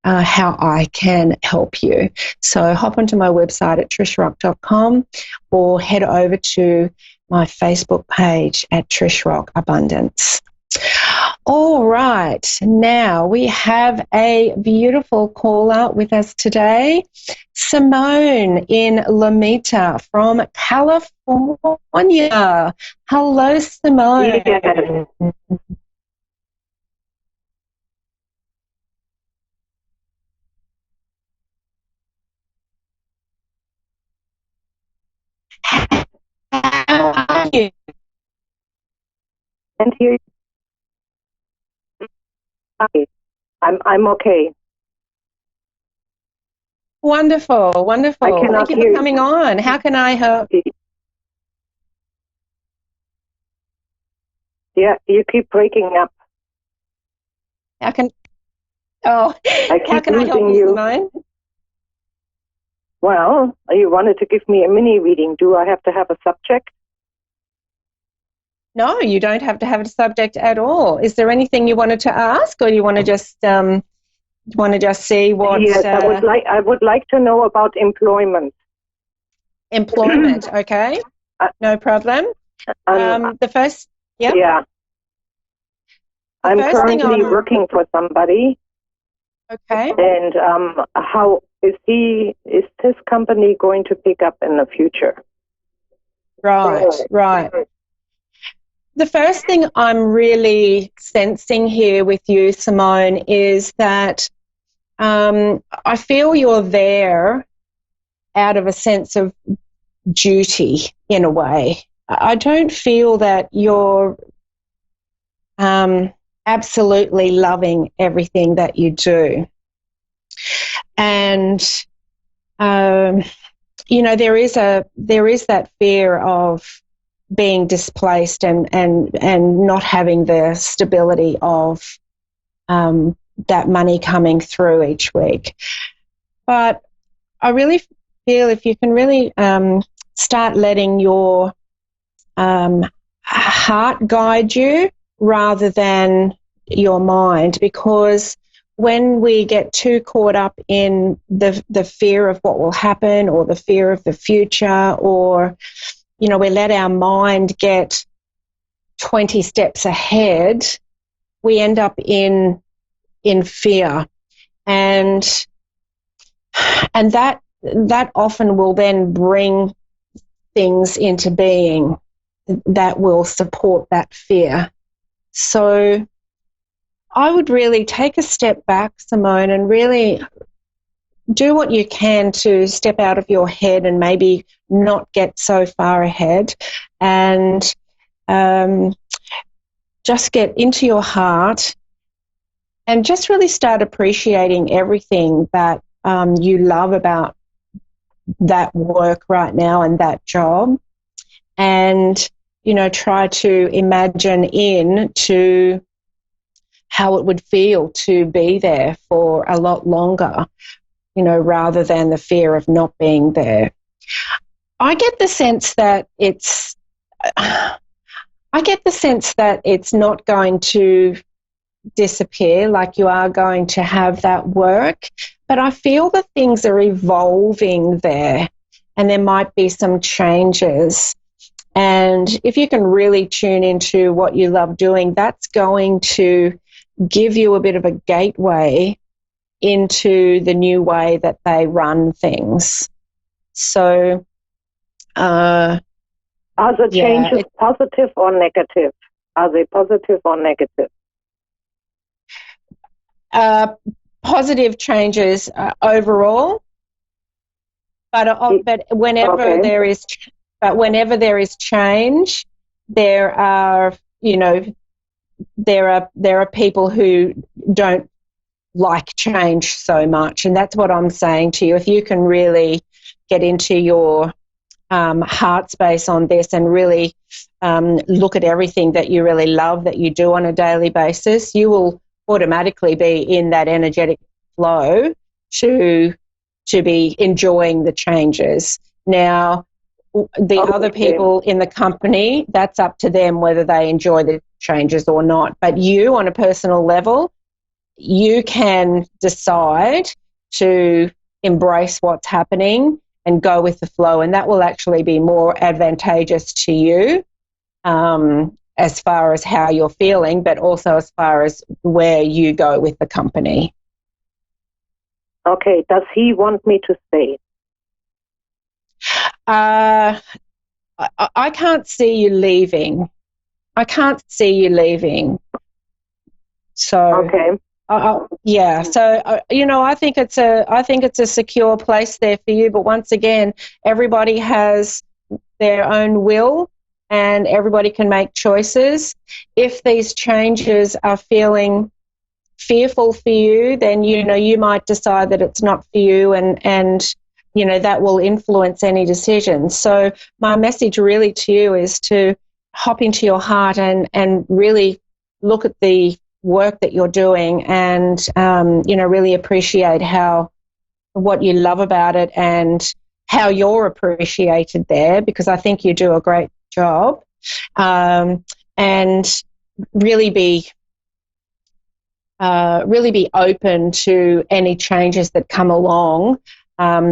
how I can help you. So hop onto my website at trishrock.com or head over to my Facebook page at Trish Rock Abundance. All right, now we have a beautiful caller with us today, Simone in Lomita from California. Hello, Simone. Yeah. How are you? And here, I'm okay. Wonderful, wonderful. Thank you for coming on. How can I help? Yeah, you keep breaking up. How can I help you, Simone? Well, you wanted to give me a mini reading. Do I have to have a subject? No, you don't have to have a subject at all. Is there anything you wanted to ask, or you want to just see what? Yes, I would like to know about employment. Employment, okay, no problem. The first, yeah. Yeah. I'm currently working for somebody. Okay. And how is this company going to pick up in the future? Right. The first thing I'm really sensing here with you, Simone, is that I feel you're there out of a sense of duty in a way. I don't feel that you're absolutely loving everything that you do. And, there is that fear of being displaced and not having the stability of that money coming through each week. But I really feel if you can really start letting your heart guide you rather than your mind, because when we get too caught up in the fear of what will happen or the fear of the future, or we let our mind get 20 steps ahead, we end up in fear. And that often will then bring things into being that will support that fear. So I would really take a step back, Simone, and really do what you can to step out of your head and maybe not get so far ahead, and just get into your heart and just really start appreciating everything that you love about that work right now and that job, and try to imagine into how it would feel to be there for a lot longer, rather than the fear of not being there. I get the sense that I get the sense that it's not going to disappear, like you are going to have that work, but I feel that things are evolving there and there might be some changes. And if you can really tune into what you love doing, that's going to give you a bit of a gateway into the new way that they run things. So, are the changes positive or negative? Are they positive or negative? Positive changes overall, but whenever there is change, there are people who don't like change so much, and that's what I'm saying to you. If you can really get into your heart space on this and really look at everything that you really love that you do on a daily basis, you will automatically be in that energetic flow to be enjoying the changes. Now, the other people in the company, that's up to them whether they enjoy the changes or not. But you, on a personal level, you can decide to embrace what's happening and go with the flow, and that will actually be more advantageous to you as far as how you're feeling, but also as far as where you go with the company. Okay, does he want me to stay? I can't see you leaving. I can't see you leaving. So okay. Yeah. So I think it's a secure place there for you. But once again, everybody has their own will, and everybody can make choices. If these changes are feeling fearful for you, then you might decide that it's not for you, and that will influence any decisions. So my message really to you is to hop into your heart and really look at the work that you're doing, and really appreciate what you love about it and how you're appreciated there, because I think you do a great job, and really be open to any changes that come along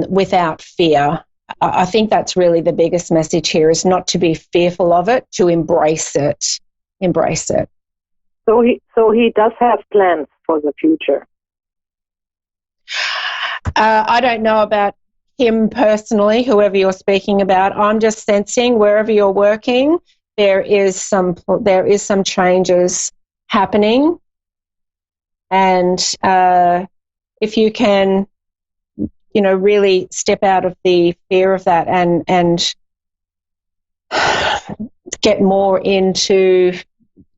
without fear. I think that's really the biggest message here, is not to be fearful of it, to embrace it. Embrace it. So he does have plans for the future. I don't know about him personally, whoever you're speaking about. I'm just sensing wherever you're working, there is some changes happening, and if you can, really step out of the fear of that and get more into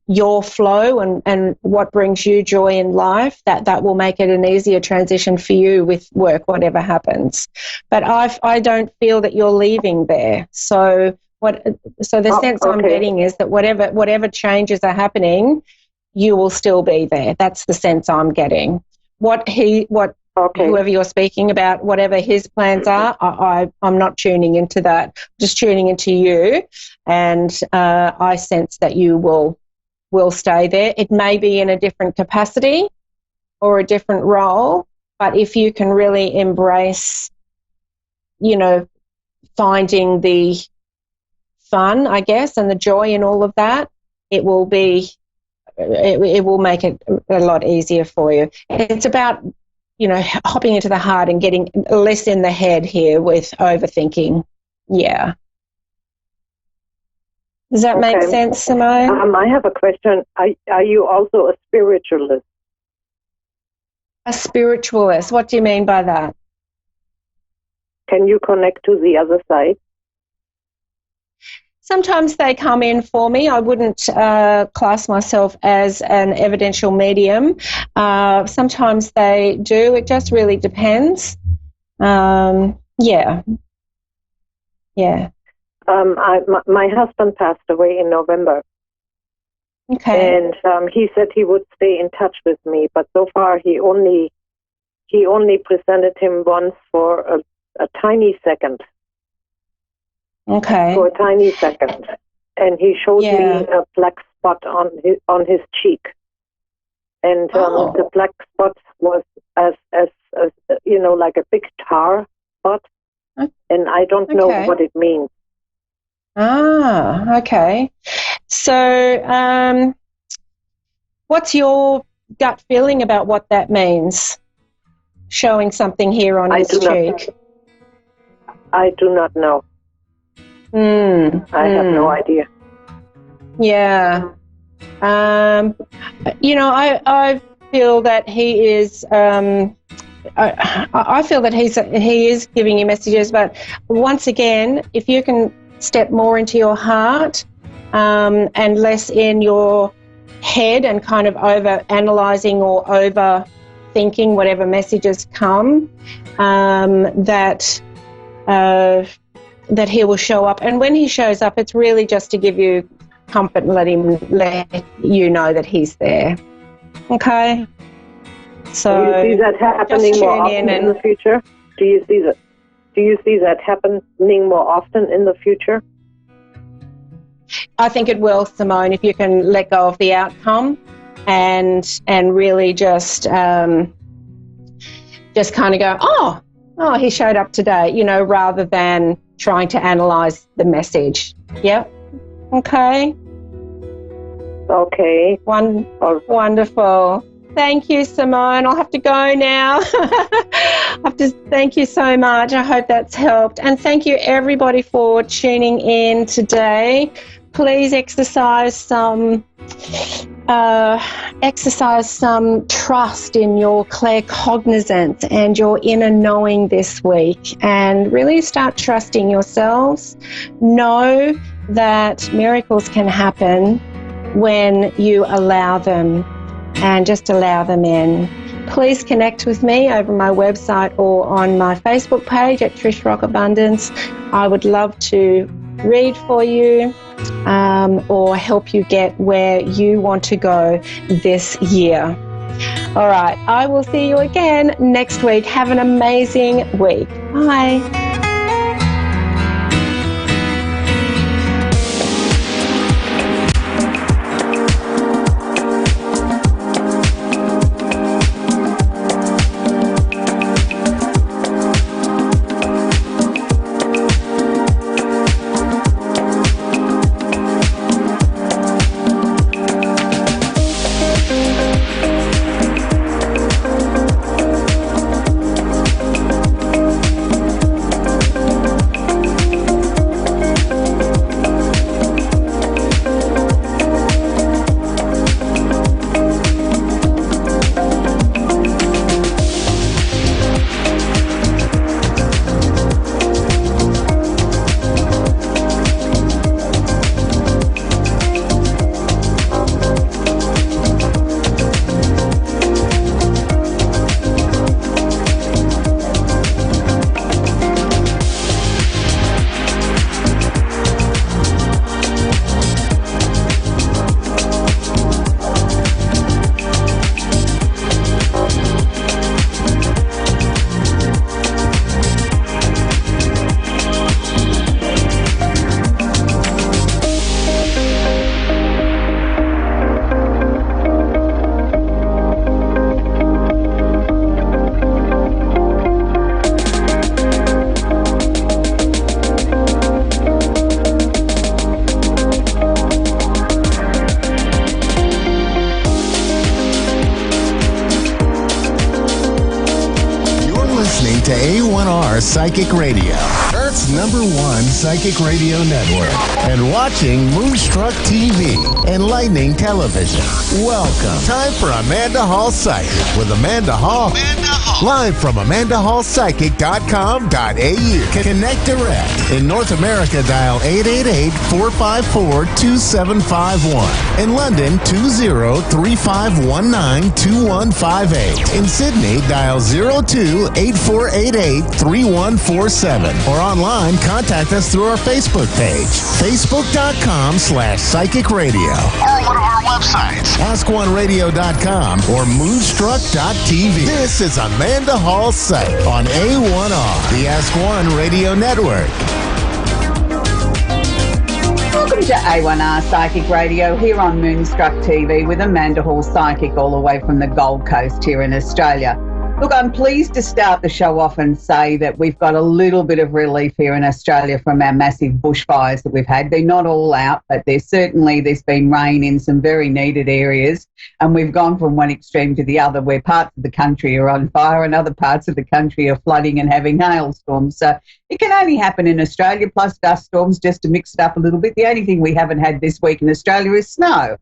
your flow and what brings you joy in life, that will make it an easier transition for you with work, whatever happens. But I don't feel that you're leaving there. So the sense I'm getting is that whatever changes are happening, you will still be there. That's the sense I'm getting. Whoever you're speaking about, whatever his plans are, I'm not tuning into that. I'm just tuning into you, and I sense that you will stay there. It may be in a different capacity or a different role, but if you can really embrace, finding the fun, I guess, and the joy in all of that, it will make it a lot easier for you. It's about, hopping into the heart and getting less in the head here with overthinking. Yeah. Does that make sense, Simone? I have a question. Are you also a spiritualist? A spiritualist? What do you mean by that? Can you connect to the other side? Sometimes they come in for me. I wouldn't class myself as an evidential medium. Sometimes they do. It just really depends. Yeah. My husband passed away in November. Okay. And he said he would stay in touch with me, but so far he only presented him once for a tiny second. Okay. For a tiny second. and he showed me a black spot on his cheek, and the black spot was as like a big tar spot, and I don't know what it means. Ah, okay. So, what's your gut feeling about what that means? Showing something here on his cheek. I do not know. I have no idea. Yeah. I feel that he is. I feel that he is giving you messages, but once again, if you can step more into your heart and less in your head and kind of over analysing or over thinking whatever messages come, that he will show up. And when he shows up, it's really just to give you comfort and let you know that he's there. Okay? So do you see that happening more often in the future? Do you see that happening more often in the future? I think it will, Simone, if you can let go of the outcome and really just kind of go, oh, he showed up today, rather than trying to analyse the message. Yep. Okay. Okay. Wonderful. Thank you, Simone. I'll have to go now. Thank you so much. I hope that's helped. And thank you, everybody, for tuning in today. Please exercise some trust in your claircognizance and your inner knowing this week, and really start trusting yourselves. Know that miracles can happen when you allow them, and just allow them in. Please connect with me over my website or on my Facebook page at Trish Rock Abundance. I would love to read for you or help you get where you want to go this year. All right, I will see you again next week. Have an amazing week. Bye. To A1R Psychic Radio, Earth's #1 psychic radio network, and watching Moonstruck TV, enlightening television. Welcome. Time for Amanda Hall Psychic with Amanda Hall. Live from AmandaHallPsychic.com.au. Connect direct. In North America, dial 888-454-2751. In London, 20-3519-2158. In Sydney, dial 02-8488-3147. Or online, contact us through our Facebook page, facebook.com/psychic radio. Or one of our websites, askoneradio.com or moonstruck.tv. This is Amanda Hall Psych on A1R, the Ask One Radio Network. Welcome to A1R Psychic Radio here on Moonstruck TV with Amanda Hall Psychic all the way from the Gold Coast here in Australia. Look, I'm pleased to start the show off and say that we've got a little bit of relief here in Australia from our massive bushfires that we've had. They're not all out, but there's been rain in some very needed areas, and we've gone from one extreme to the other where parts of the country are on fire and other parts of the country are flooding and having hailstorms. So it can only happen in Australia, plus dust storms, just to mix it up a little bit. The only thing we haven't had this week in Australia is snow.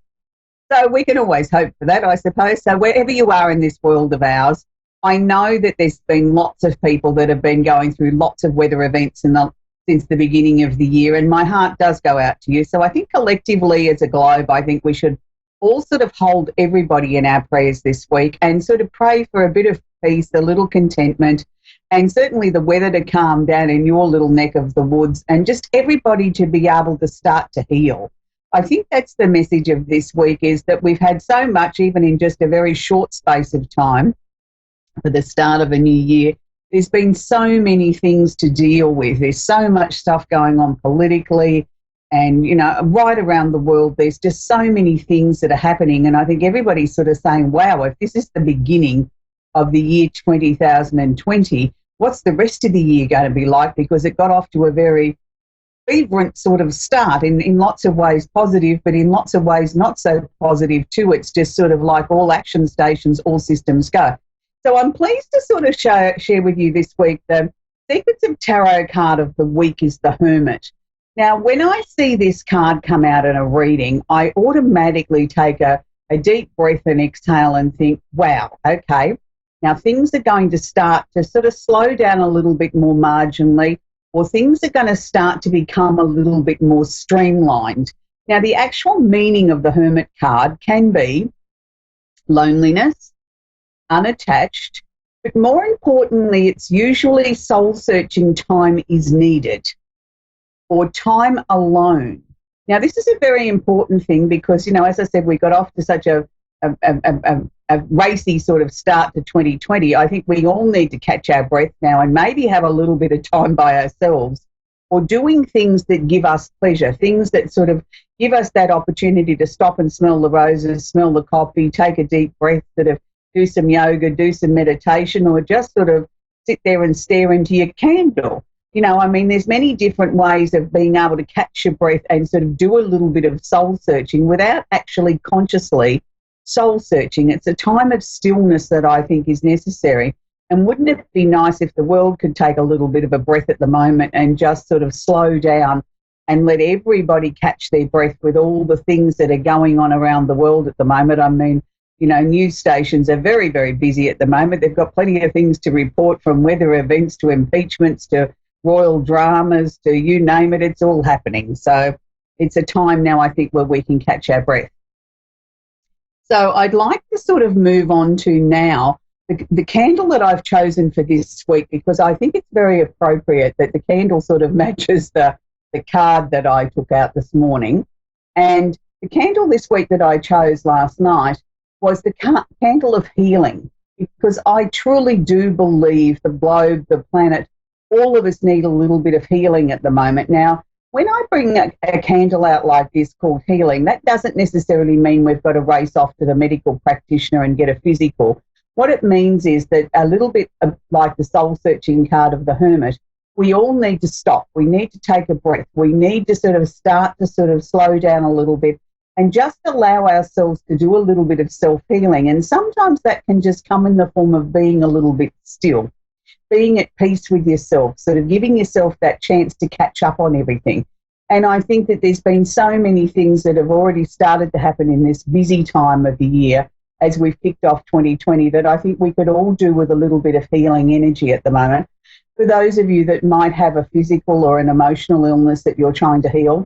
So we can always hope for that, I suppose. So wherever you are in this world of ours, I know that there's been lots of people that have been going through lots of weather events since the beginning of the year, and my heart does go out to you. So I think collectively as a globe, I think we should all sort of hold everybody in our prayers this week and sort of pray for a bit of peace, a little contentment, and certainly the weather to calm down in your little neck of the woods and just everybody to be able to start to heal. I think that's the message of this week, is that we've had so much, even in just a very short space of time, for the start of a new year. There's been so many things to deal with. There's so much stuff going on politically and, you know, right around the world. There's just so many things that are happening. And I think everybody's sort of saying, wow, if this is the beginning of the year 2020, what's the rest of the year going to be like? Because it got off to a very vibrant sort of start, in lots of ways positive, but in lots of ways not so positive too. It's just sort of like all action stations, all systems go. So I'm pleased to sort of share with you this week the Secrets of Tarot card of the week is the Hermit. Now, when I see this card come out in a reading, I automatically take a deep breath and exhale and think, wow, okay, now things are going to start to sort of slow down a little bit more marginally, or things are going to start to become a little bit more streamlined. Now, the actual meaning of the Hermit card can be loneliness, unattached, but more importantly, it's usually soul-searching time is needed, or time alone. Now, this is a very important thing because, you know, as I said, we got off to such a racy sort of start to 2020. I think we all need to catch our breath now and maybe have a little bit of time by ourselves, or doing things that give us pleasure, things that sort of give us that opportunity to stop and smell the roses, smell the coffee, take a deep breath, sort of do some yoga, do some meditation, or just sort of sit there and stare into your candle. You know, I mean, there's many different ways of being able to catch your breath and sort of do a little bit of soul searching without actually consciously soul searching. It's a time of stillness that I think is necessary. And wouldn't it be nice if the world could take a little bit of a breath at the moment and just sort of slow down and let everybody catch their breath with all the things that are going on around the world at the moment? I mean, you know, news stations are very, very busy at the moment. They've got plenty of things to report, from weather events to impeachments to royal dramas to you name it, it's all happening. So it's a time now, I think, where we can catch our breath. So I'd like to sort of move on to now the candle that I've chosen for this week, because I think it's very appropriate that the candle sort of matches the card that I took out this morning. And the candle this week that I chose last night was the candle of healing, because I truly do believe the globe, the planet, all of us need a little bit of healing at the moment. Now, when I bring a candle out like this called healing, that doesn't necessarily mean we've got to race off to the medical practitioner and get a physical. What it means is that a little bit like the soul-searching card of the Hermit, we all need to stop. We need to take a breath. We need to sort of start to sort of slow down a little bit and just allow ourselves to do a little bit of self-healing. And sometimes that can just come in the form of being a little bit still, being at peace with yourself, sort of giving yourself that chance to catch up on everything. And I think that there's been so many things that have already started to happen in this busy time of the year as we've kicked off 2020 that I think we could all do with a little bit of healing energy at the moment. For those of you that might have a physical or an emotional illness that you're trying to heal,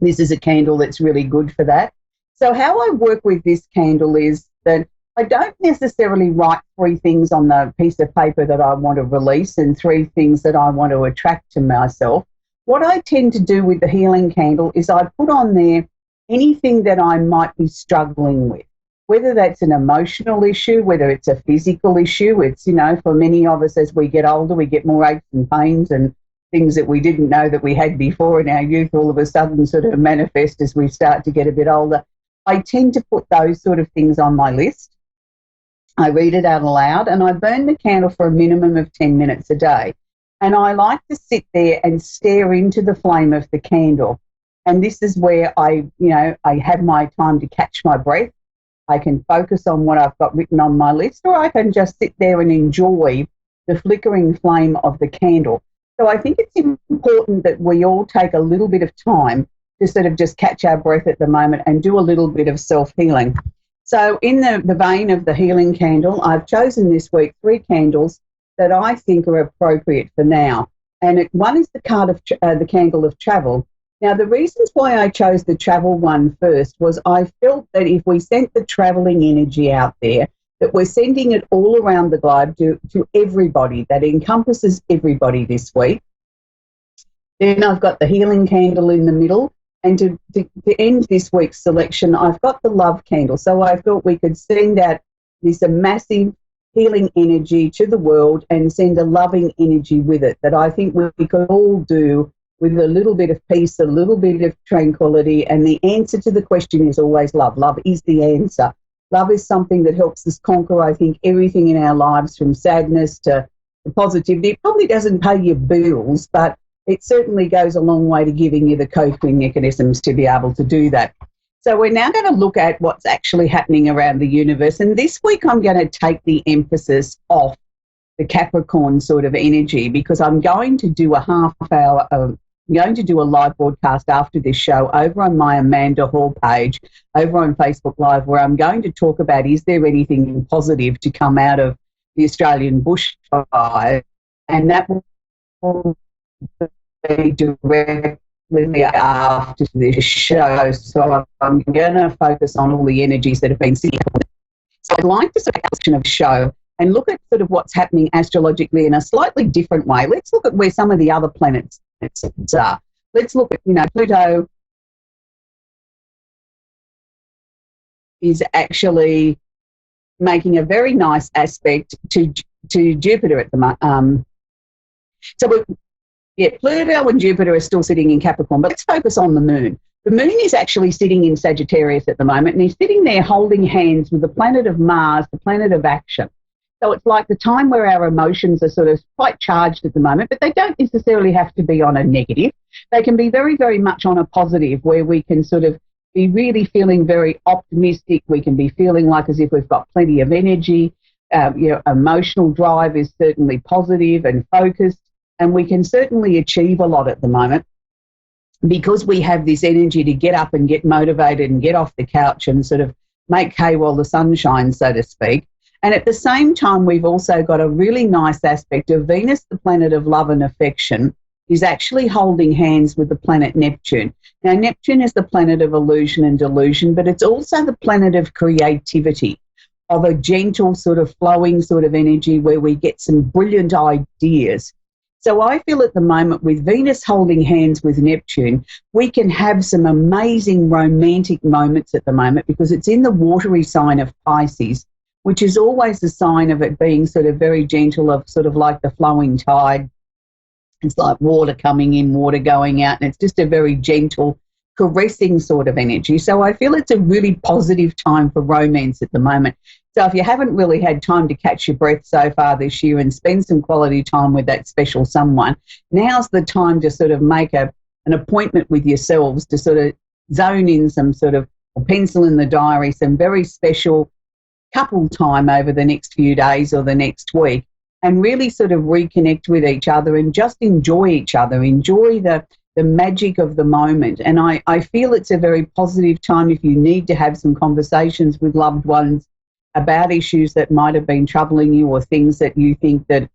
this is a candle that's really good for that. So how I work with this candle is that I don't necessarily write 3 things on the piece of paper that I want to release and 3 things that I want to attract to myself. What I tend to do with the healing candle is I put on there anything that I might be struggling with, whether that's an emotional issue, whether it's a physical issue. It's, you know, for many of us as we get older, we get more aches and pains and things that we didn't know that we had before in our youth all of a sudden sort of manifest as we start to get a bit older. I tend to put those sort of things on my list. I read it out aloud, and I burn the candle for a minimum of 10 minutes a day. And I like to sit there and stare into the flame of the candle. And this is where I have my time to catch my breath. I can focus on what I've got written on my list, or I can just sit there and enjoy the flickering flame of the candle. So I think it's important that we all take a little bit of time to sort of just catch our breath at the moment and do a little bit of self-healing. So in the vein of the healing candle, I've chosen this week 3 candles that I think are appropriate for now. And one is the candle of travel. Now, the reasons why I chose the travel one first was I felt that if we sent the traveling energy out there, that we're sending it all around the globe to everybody, that encompasses everybody this week. Then I've got the healing candle in the middle. And to end this week's selection, I've got the love candle. So I thought we could send out this massive healing energy to the world and send a loving energy with it that I think we could all do with a little bit of peace, a little bit of tranquility. And the answer to the question is always love. Love is the answer. Love is something that helps us conquer, I think, everything in our lives, from sadness to positivity. It probably doesn't pay your bills, but it certainly goes a long way to giving you the coping mechanisms to be able to do that. So we're now going to look at what's actually happening around the universe. And this week I'm going to take the emphasis off the Capricorn sort of energy, because I'm going to do a half-hour I'm going to do a live broadcast after this show over on my Amanda Hall page over on Facebook Live, where I'm going to talk about, is there anything positive to come out of the Australian bushfire? And that will be directly after this show. So I'm going to focus on all the energies that have been sitting. So I'd like to sort of action of show and look at sort of what's happening astrologically in a slightly different way. Let's look at where some of the other planets are. Let's look at, Pluto is actually making a very nice aspect to Jupiter at the moment. Pluto and Jupiter are still sitting in Capricorn, but let's focus on the moon. The moon is actually sitting in Sagittarius at the moment, and he's sitting there holding hands with the planet of Mars, the planet of action. So it's like the time where our emotions are sort of quite charged at the moment, but they don't necessarily have to be on a negative. They can be very, very much on a positive, where we can sort of be really feeling very optimistic. We can be feeling like as if we've got plenty of energy. Emotional drive is certainly positive and focused, and we can certainly achieve a lot at the moment because we have this energy to get up and get motivated and get off the couch and sort of make hay while the sun shines, so to speak. And at the same time, we've also got a really nice aspect of Venus, the planet of love and affection, is actually holding hands with the planet Neptune. Now, Neptune is the planet of illusion and delusion, but it's also the planet of creativity, of a gentle sort of flowing sort of energy where we get some brilliant ideas. So I feel at the moment, with Venus holding hands with Neptune, we can have some amazing romantic moments at the moment, because it's in the watery sign of Pisces, which is always a sign of it being sort of very gentle, of sort of like the flowing tide. It's like water coming in, water going out, and it's just a very gentle, caressing sort of energy. So I feel it's a really positive time for romance at the moment. So if you haven't really had time to catch your breath so far this year and spend some quality time with that special someone, now's the time to sort of make an appointment with yourselves to sort of zone in some sort of, or pencil in the diary, some very special couple time over the next few days or the next week, and really sort of reconnect with each other and just enjoy each other, enjoy the magic of the moment. And I feel it's a very positive time if you need to have some conversations with loved ones about issues that might have been troubling you or things that you think that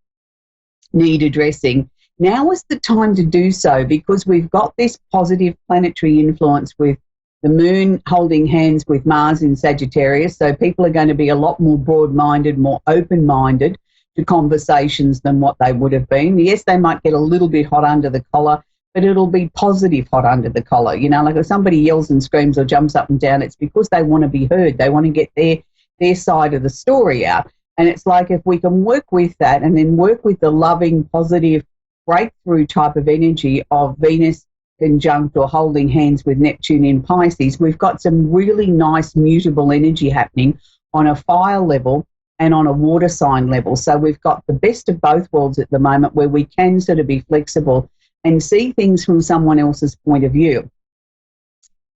need addressing. Now is the time to do so, because we've got this positive planetary influence with the moon holding hands with Mars in Sagittarius. So people are going to be a lot more broad-minded, more open-minded to conversations than what they would have been. Yes, they might get a little bit hot under the collar, but it'll be positive hot under the collar. Like if somebody yells and screams or jumps up and down, it's because they want to be heard. They want to get their side of the story out. And it's like if we can work with that and then work with the loving, positive breakthrough type of energy of Venus conjunct or holding hands with Neptune in Pisces, we've got some really nice mutable energy happening on a fire level and on a water sign level. So we've got the best of both worlds at the moment, where we can sort of be flexible and see things from someone else's point of view.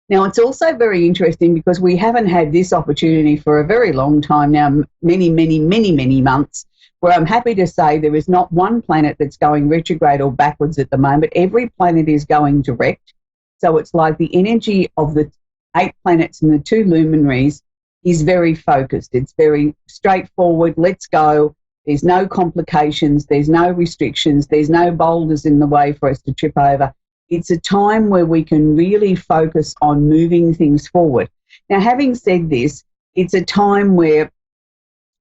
Now, it's also very interesting because we haven't had this opportunity for a very long time now, many months, where I'm happy to say there is not one planet that's going retrograde or backwards at the moment. Every planet is going direct. So it's like the energy of the 8 planets and the 2 luminaries is very focused. It's very straightforward. Let's go. There's no complications. There's no restrictions. There's no boulders in the way for us to trip over. It's a time where we can really focus on moving things forward. Now, having said this, it's a time where,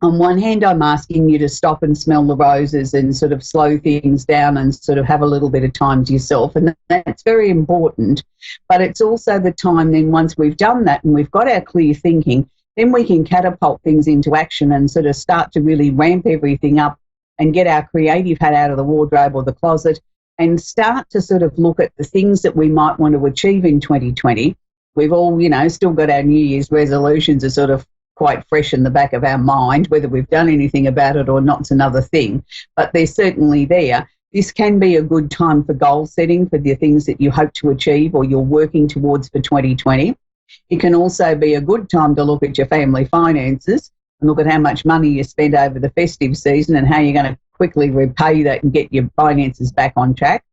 on one hand, I'm asking you to stop and smell the roses and sort of slow things down and sort of have a little bit of time to yourself. And that's very important. But it's also the time then, once we've done that and we've got our clear thinking, then we can catapult things into action and sort of start to really ramp everything up and get our creative hat out of the wardrobe or the closet and start to sort of look at the things that we might want to achieve in 2020. We've all, still got our New Year's resolutions are sort of quite fresh in the back of our mind. Whether we've done anything about it or not's another thing, but they're certainly there. This can be a good time for goal setting for the things that you hope to achieve or you're working towards for 2020. It can also be a good time to look at your family finances and look at how much money you spent over the festive season and how you're going to quickly repay that and get your finances back on track.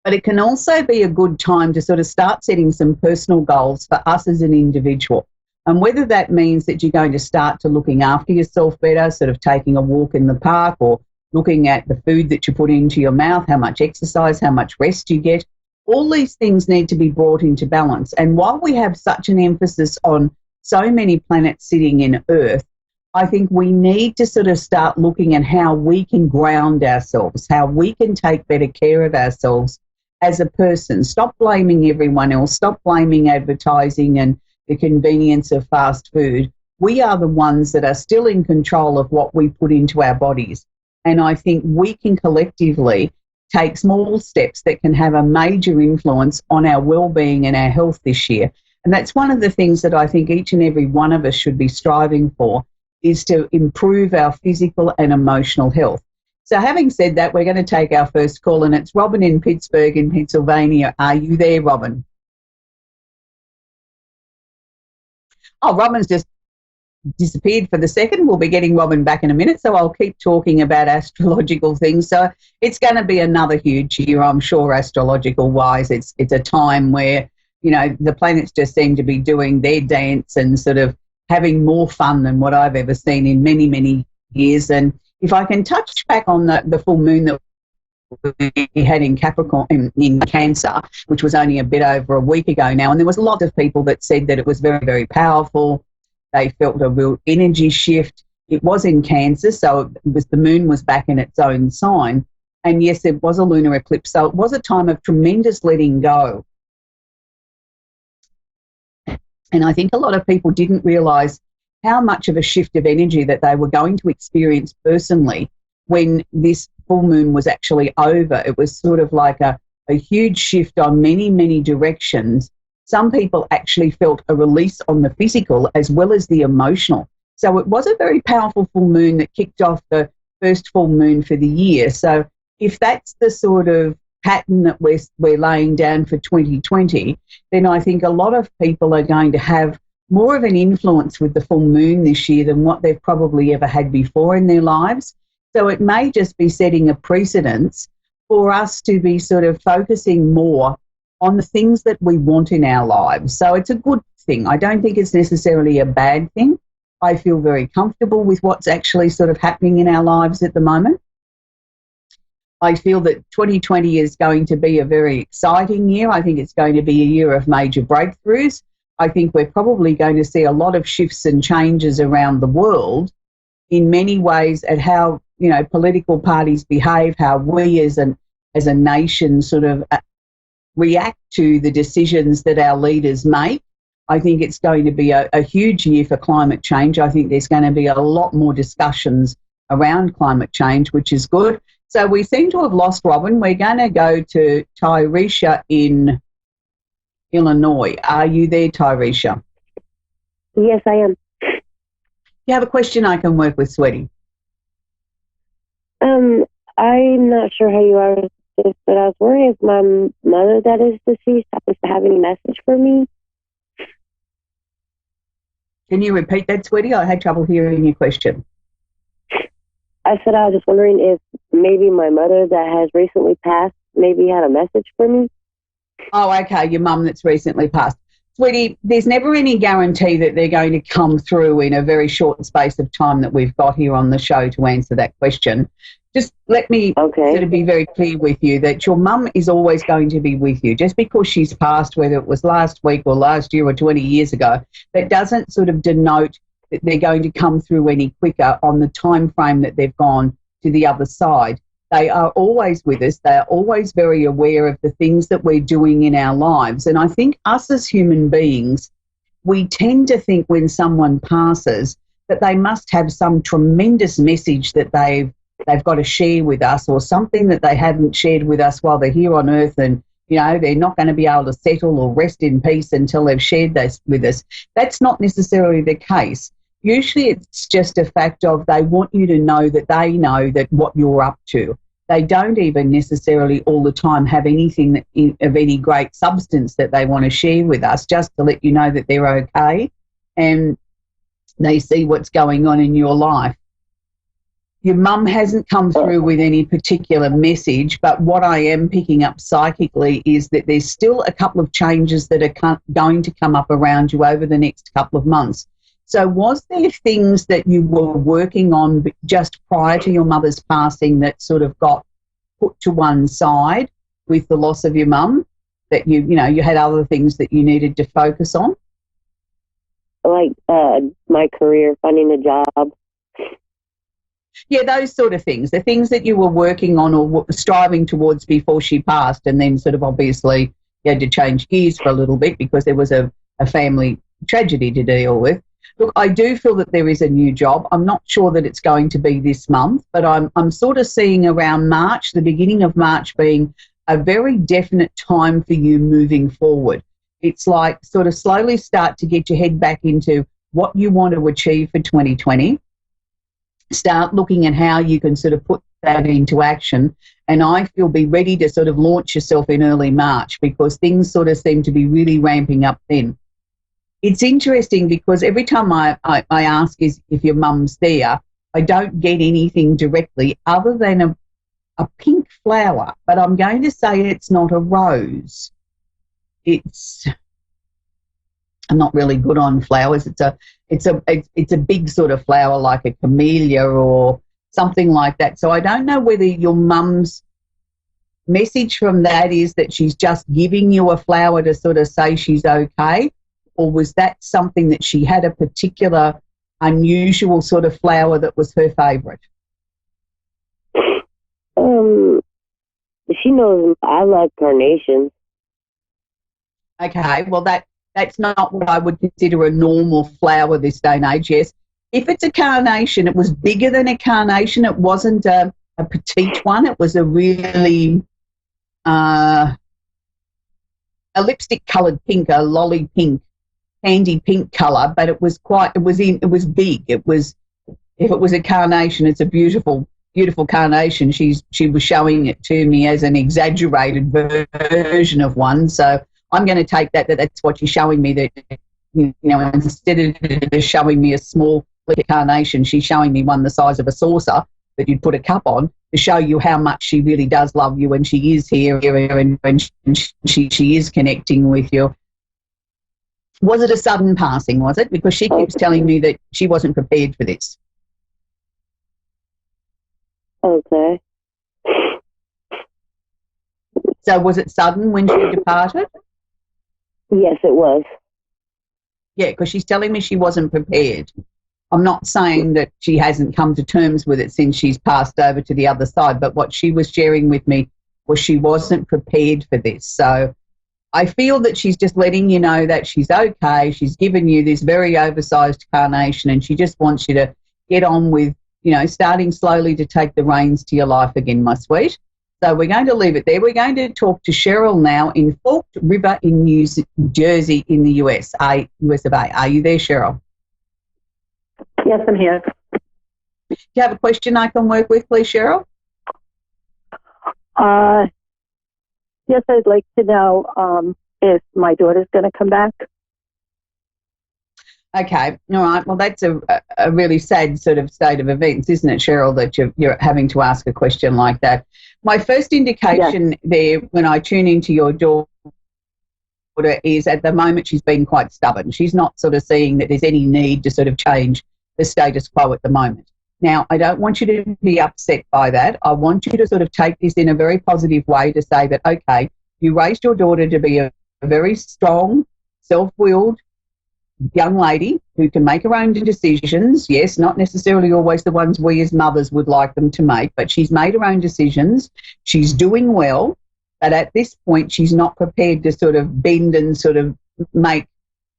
But it can also be a good time to sort of start setting some personal goals for us as an individual. And whether that means that you're going to start to looking after yourself better, sort of taking a walk in the park or looking at the food that you put into your mouth, how much exercise, how much rest you get, all these things need to be brought into balance. And while we have such an emphasis on so many planets sitting in Earth, I think we need to sort of start looking at how we can ground ourselves, how we can take better care of ourselves as a person. Stop blaming everyone else. Stop blaming advertising and the convenience of fast food. We are the ones that are still in control of what we put into our bodies. And I think we can collectively take small steps that can have a major influence on our well-being and our health this year. And that's one of the things that I think each and every one of us should be striving for, is to improve our physical and emotional health. So having said that, we're going to take our first call, and it's Robin in Pittsburgh in Pennsylvania. Are you there, Robin? Oh, Robin's just disappeared for the second. We'll be getting Robin back in a minute, so I'll keep talking about astrological things. So it's going to be another huge year, I'm sure, astrological-wise. It's a time where, the planets just seem to be doing their dance and sort of having more fun than what I've ever seen in many, many years. And if I can touch back on the full moon that we had in Capricorn, in Cancer, which was only a bit over a week ago now, and there was a lot of people that said that it was very, very powerful. They felt a real energy shift. It was in Cancer, so the moon was back in its own sign. And yes, it was a lunar eclipse, so it was a time of tremendous letting go. And I think a lot of people didn't realise how much of a shift of energy that they were going to experience personally when this full moon was actually over. It was sort of like a huge shift on many, many directions. Some people actually felt a release on the physical as well as the emotional. So it was a very powerful full moon that kicked off the first full moon for the year. So if that's the sort of pattern that we're laying down for 2020, then I think a lot of people are going to have more of an influence with the full moon this year than what they've probably ever had before in their lives. So it may just be setting a precedence for us to be sort of focusing more on the things that we want in our lives. So it's a good thing. I don't think it's necessarily a bad thing. I feel very comfortable with what's actually sort of happening in our lives at the moment. I feel that 2020 is going to be a very exciting year. I think it's going to be a year of major breakthroughs. I think we're probably going to see a lot of shifts and changes around the world in many ways at how, political parties behave, how we as a nation sort of react to the decisions that our leaders make. I think it's going to be a huge year for climate change. I think there's going to be a lot more discussions around climate change, which is good. So we seem to have lost Robin. We're going to go to Tyresha in Illinois. Are you there, Tyresha? Yes, I am. You have a question I can work with, sweetie? I'm not sure how you are with this, but I was wondering if my mother that is deceased happens to have any message for me. Can you repeat that, sweetie? I had trouble hearing your question. I said I was just wondering if maybe my mother that has recently passed maybe had a message for me. Oh, okay, your mum that's recently passed. Sweetie, there's never any guarantee that they're going to come through in a very short space of time that we've got here on the show to answer that question. Just let me sort of be very clear with you that your mum is always going to be with you. Just because she's passed, whether it was last week or last year or 20 years ago, that doesn't sort of denote that they're going to come through any quicker on the time frame that they've gone to the other side. They are always with us. They are always very aware of the things that we're doing in our lives. And I think us as human beings, we tend to think when someone passes that they must have some tremendous message that they've got to share with us, or something that they haven't shared with us while they're here on earth, and they're not going to be able to settle or rest in peace until they've shared this with us. That's not necessarily the case. Usually it's just a fact of they want you to know that what you're up to. They don't even necessarily all the time have anything of any great substance that they want to share with us, just to let you know that they're okay and they see what's going on in your life. Your mum hasn't come through with any particular message, but what I am picking up psychically is that there's still a couple of changes that are going to come up around you over the next couple of months. So was there things that you were working on just prior to your mother's passing that sort of got put to one side with the loss of your mum, that you had other things that you needed to focus on? Like my career, finding a job. Yeah, those sort of things, the things that you were working on or striving towards before she passed, and then sort of obviously you had to change gears for a little bit because there was a family tragedy to deal with. Look, I do feel that there is a new job. I'm not sure that it's going to be this month, but I'm sort of seeing around March, the beginning of March, being a very definite time for you moving forward. It's like sort of slowly start to get your head back into what you want to achieve for 2020. Start looking at how you can sort of put that into action. And I feel be ready to sort of launch yourself in early March, because things sort of seem to be really ramping up then. It's interesting because every time I ask if your mum's there, I don't get anything directly other than a pink flower, but I'm going to say it's not a rose. I'm not really good on flowers. It's a big sort of flower like a camellia or something like that. So I don't know whether your mum's message from that is that she's just giving you a flower to sort of say she's okay, or was that something that she had a particular unusual sort of flower that was her favourite? She knows I like carnations. Okay, well that's not what I would consider a normal flower this day and age. Yes, if it's a carnation, it was bigger than a carnation. It wasn't a petite one. It was a really a lipstick coloured pink, a lolly pink, candy pink colour, but it was big. If it was a carnation, it's a beautiful carnation. She was showing it to me as an exaggerated version of one, so I'm going to take that's what she's showing me, that instead of just showing me a small carnation, she's showing me one the size of a saucer that you'd put a cup on, to show you how much she really does love you, and she is here and she is connecting with you. Was it a sudden passing, was it? Because she keeps telling me that she wasn't prepared for this. Okay. So was it sudden when she departed? Yes, it was. Yeah, because she's telling me she wasn't prepared. I'm not saying that she hasn't come to terms with it since she's passed over to the other side, but what she was sharing with me was she wasn't prepared for this. So I feel that she's just letting you know that she's okay. She's given you this very oversized carnation, and she just wants you to get on with, starting slowly to take the reins to your life again, my sweet. So we're going to leave it there. We're going to talk to Cheryl now in Forked River in New Jersey in the US of A. Are you there, Cheryl? Yes, I'm here. Do you have a question I can work with, please, Cheryl? Yes, I'd like to know if my daughter's going to come back. Okay, all right. Well, that's a really sad sort of state of events, isn't it, Cheryl, that you're having to ask a question like that. My first indication there when I tune into your daughter is at the moment she's been quite stubborn. She's not sort of seeing that there's any need to sort of change the status quo at the moment. Now, I don't want you to be upset by that. I want you to sort of take this in a very positive way to say that, okay, you raised your daughter to be a very strong, self-willed young lady who can make her own decisions. Yes, not necessarily always the ones we as mothers would like them to make, but she's made her own decisions. She's doing well, but at this point she's not prepared to sort of bend and sort of make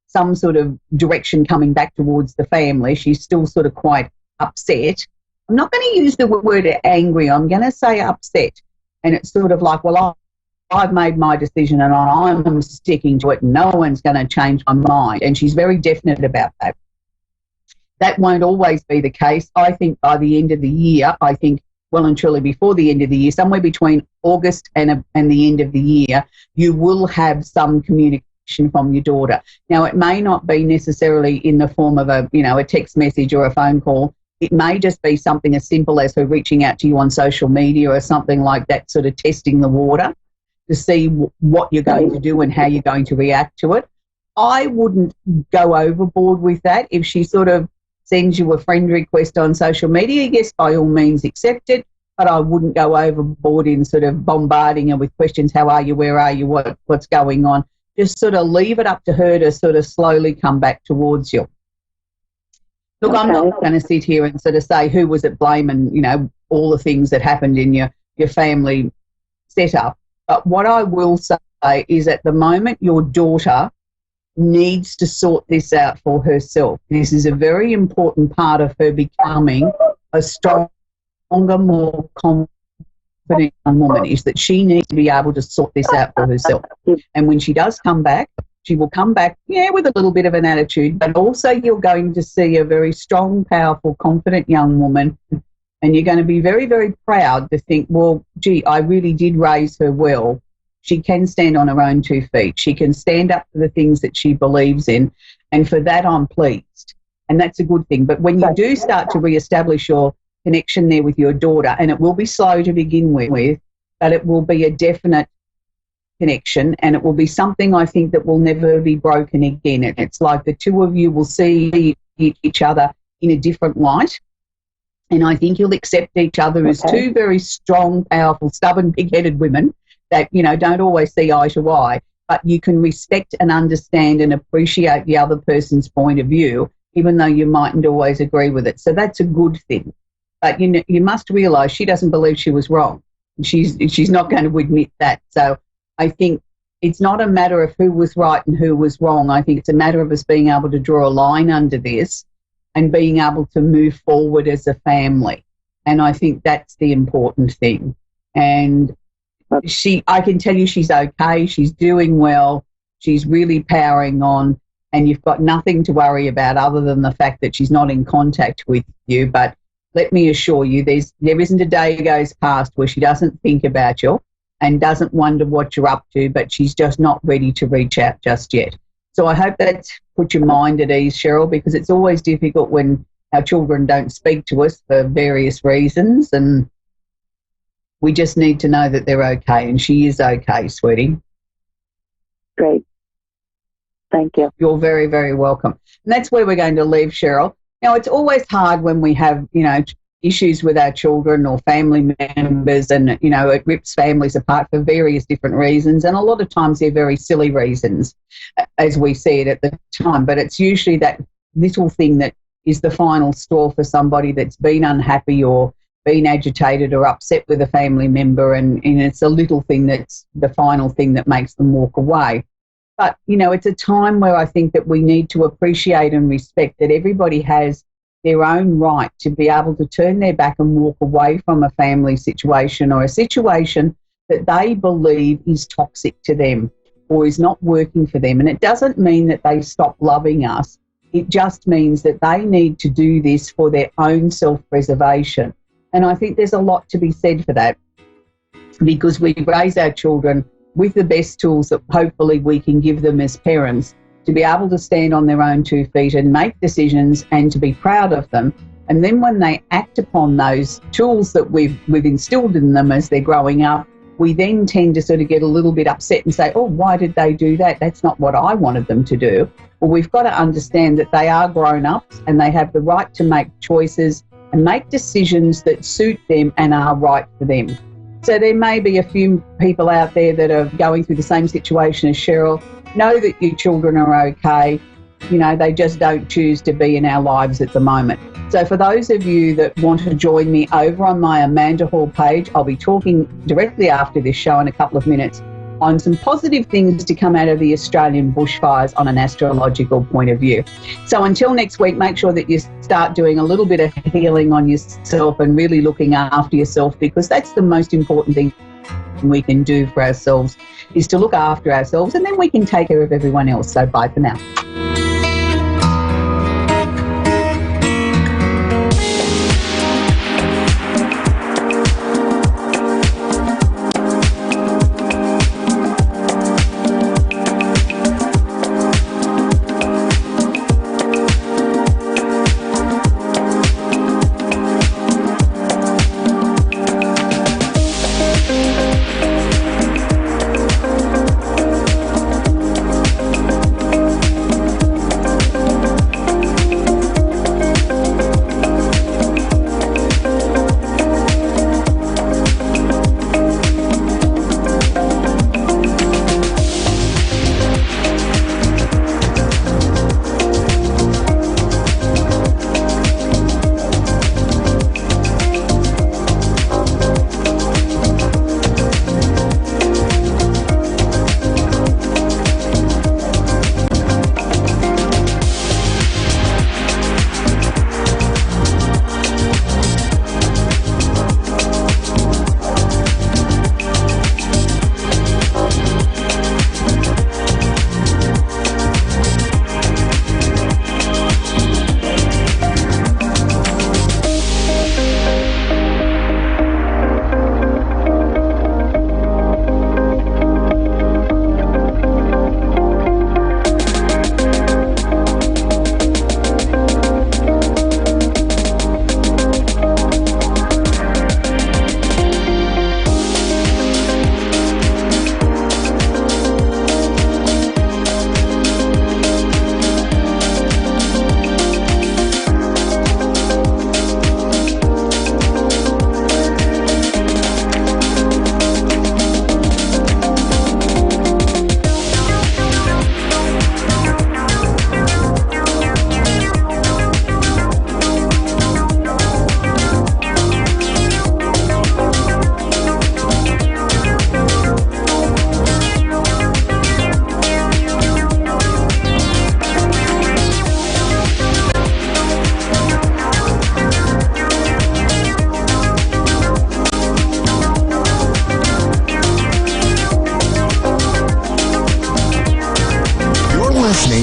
some sort of direction coming back towards the family. She's still sort of quite upset. I'm not going to use the word angry. I'm going to say upset. And it's sort of like, well, I've made my decision and I'm sticking to it. No one's going to change my mind. And she's very definite about that. That won't always be the case. I think by the end of the year, well and truly before the end of the year, somewhere between August and the end of the year, you will have some communication from your daughter. Now, it may not be necessarily in the form of a text message or a phone call. It may just be something as simple as her reaching out to you on social media or something like that, sort of testing the water to see what you're going to do and how you're going to react to it. I wouldn't go overboard with that. If she sort of sends you a friend request on social media, yes, by all means accept it, but I wouldn't go overboard in sort of bombarding her with questions. How are you? Where are you? What's going on? Just sort of leave it up to her to sort of slowly come back towards you. Look, I'm not going to sit here and sort of say who was at blame and, all the things that happened in your family setup. But what I will say is at the moment your daughter needs to sort this out for herself. This is a very important part of her becoming a stronger, more confident young woman, is that she needs to be able to sort this out for herself. And when she does come back, she will come back, with a little bit of an attitude, but also you're going to see a very strong, powerful, confident young woman. And you're going to be very, very proud to think, well, gee, I really did raise her well. She can stand on her own 2 feet. She can stand up for the things that she believes in. And for that, I'm pleased. And that's a good thing. But when you do start to reestablish your connection there with your daughter, and it will be slow to begin with, but it will be a definite connection, and it will be something I think that will never be broken again. It's like the two of you will see each other in a different light. And I think you'll accept each other as two very strong, powerful, stubborn, big-headed women that, don't always see eye to eye, but you can respect and understand and appreciate the other person's point of view, even though you mightn't always agree with it. So that's a good thing. But, you must realise she doesn't believe she was wrong. She's not going to admit that. So I think it's not a matter of who was right and who was wrong. I think it's a matter of us being able to draw a line under this and being able to move forward as a family. And I think that's the important thing. And I can tell you she's okay. She's doing well. She's really powering on, and you've got nothing to worry about other than the fact that she's not in contact with you. But let me assure you, there isn't a day goes past where she doesn't think about you and doesn't wonder what you're up to, but she's just not ready to reach out just yet. So I hope that's put your mind at ease, Cheryl, because it's always difficult when our children don't speak to us for various reasons, and we just need to know that they're okay, and she is okay, sweetie. Great. Thank you. You're very, very welcome. And that's where we're going to leave, Cheryl. Now, it's always hard when we have, issues with our children or family members, and, it rips families apart for various different reasons, and a lot of times they're very silly reasons, as we see it at the time. But it's usually that little thing that is the final straw for somebody that's been unhappy or been agitated or upset with a family member, and it's a little thing that's the final thing that makes them walk away. But, it's a time where I think that we need to appreciate and respect that everybody has their own right to be able to turn their back and walk away from a family situation or a situation that they believe is toxic to them or is not working for them. And it doesn't mean that they stop loving us. It just means that they need to do this for their own self-preservation. And I think there's a lot to be said for that, because we raise our children with the best tools that hopefully we can give them as parents to be able to stand on their own 2 feet and make decisions and to be proud of them. And then when they act upon those tools that we've instilled in them as they're growing up, we then tend to sort of get a little bit upset and say, oh, why did they do that? That's not what I wanted them to do. Well, we've got to understand that they are grown-ups and they have the right to make choices and make decisions that suit them and are right for them. So there may be a few people out there that are going through the same situation as Cheryl. Know that your children are okay. You know, they just don't choose to be in our lives at the moment. So for those of you that want to join me over on my Amanda Hall page, I'll be talking directly after this show in a couple of minutes on some positive things to come out of the Australian bushfires on an astrological point of view. So until next week, make sure that you start doing a little bit of healing on yourself and really looking after yourself, because that's the most important thing we can do for ourselves, is to look after ourselves, and then we can take care of everyone else. So bye for now.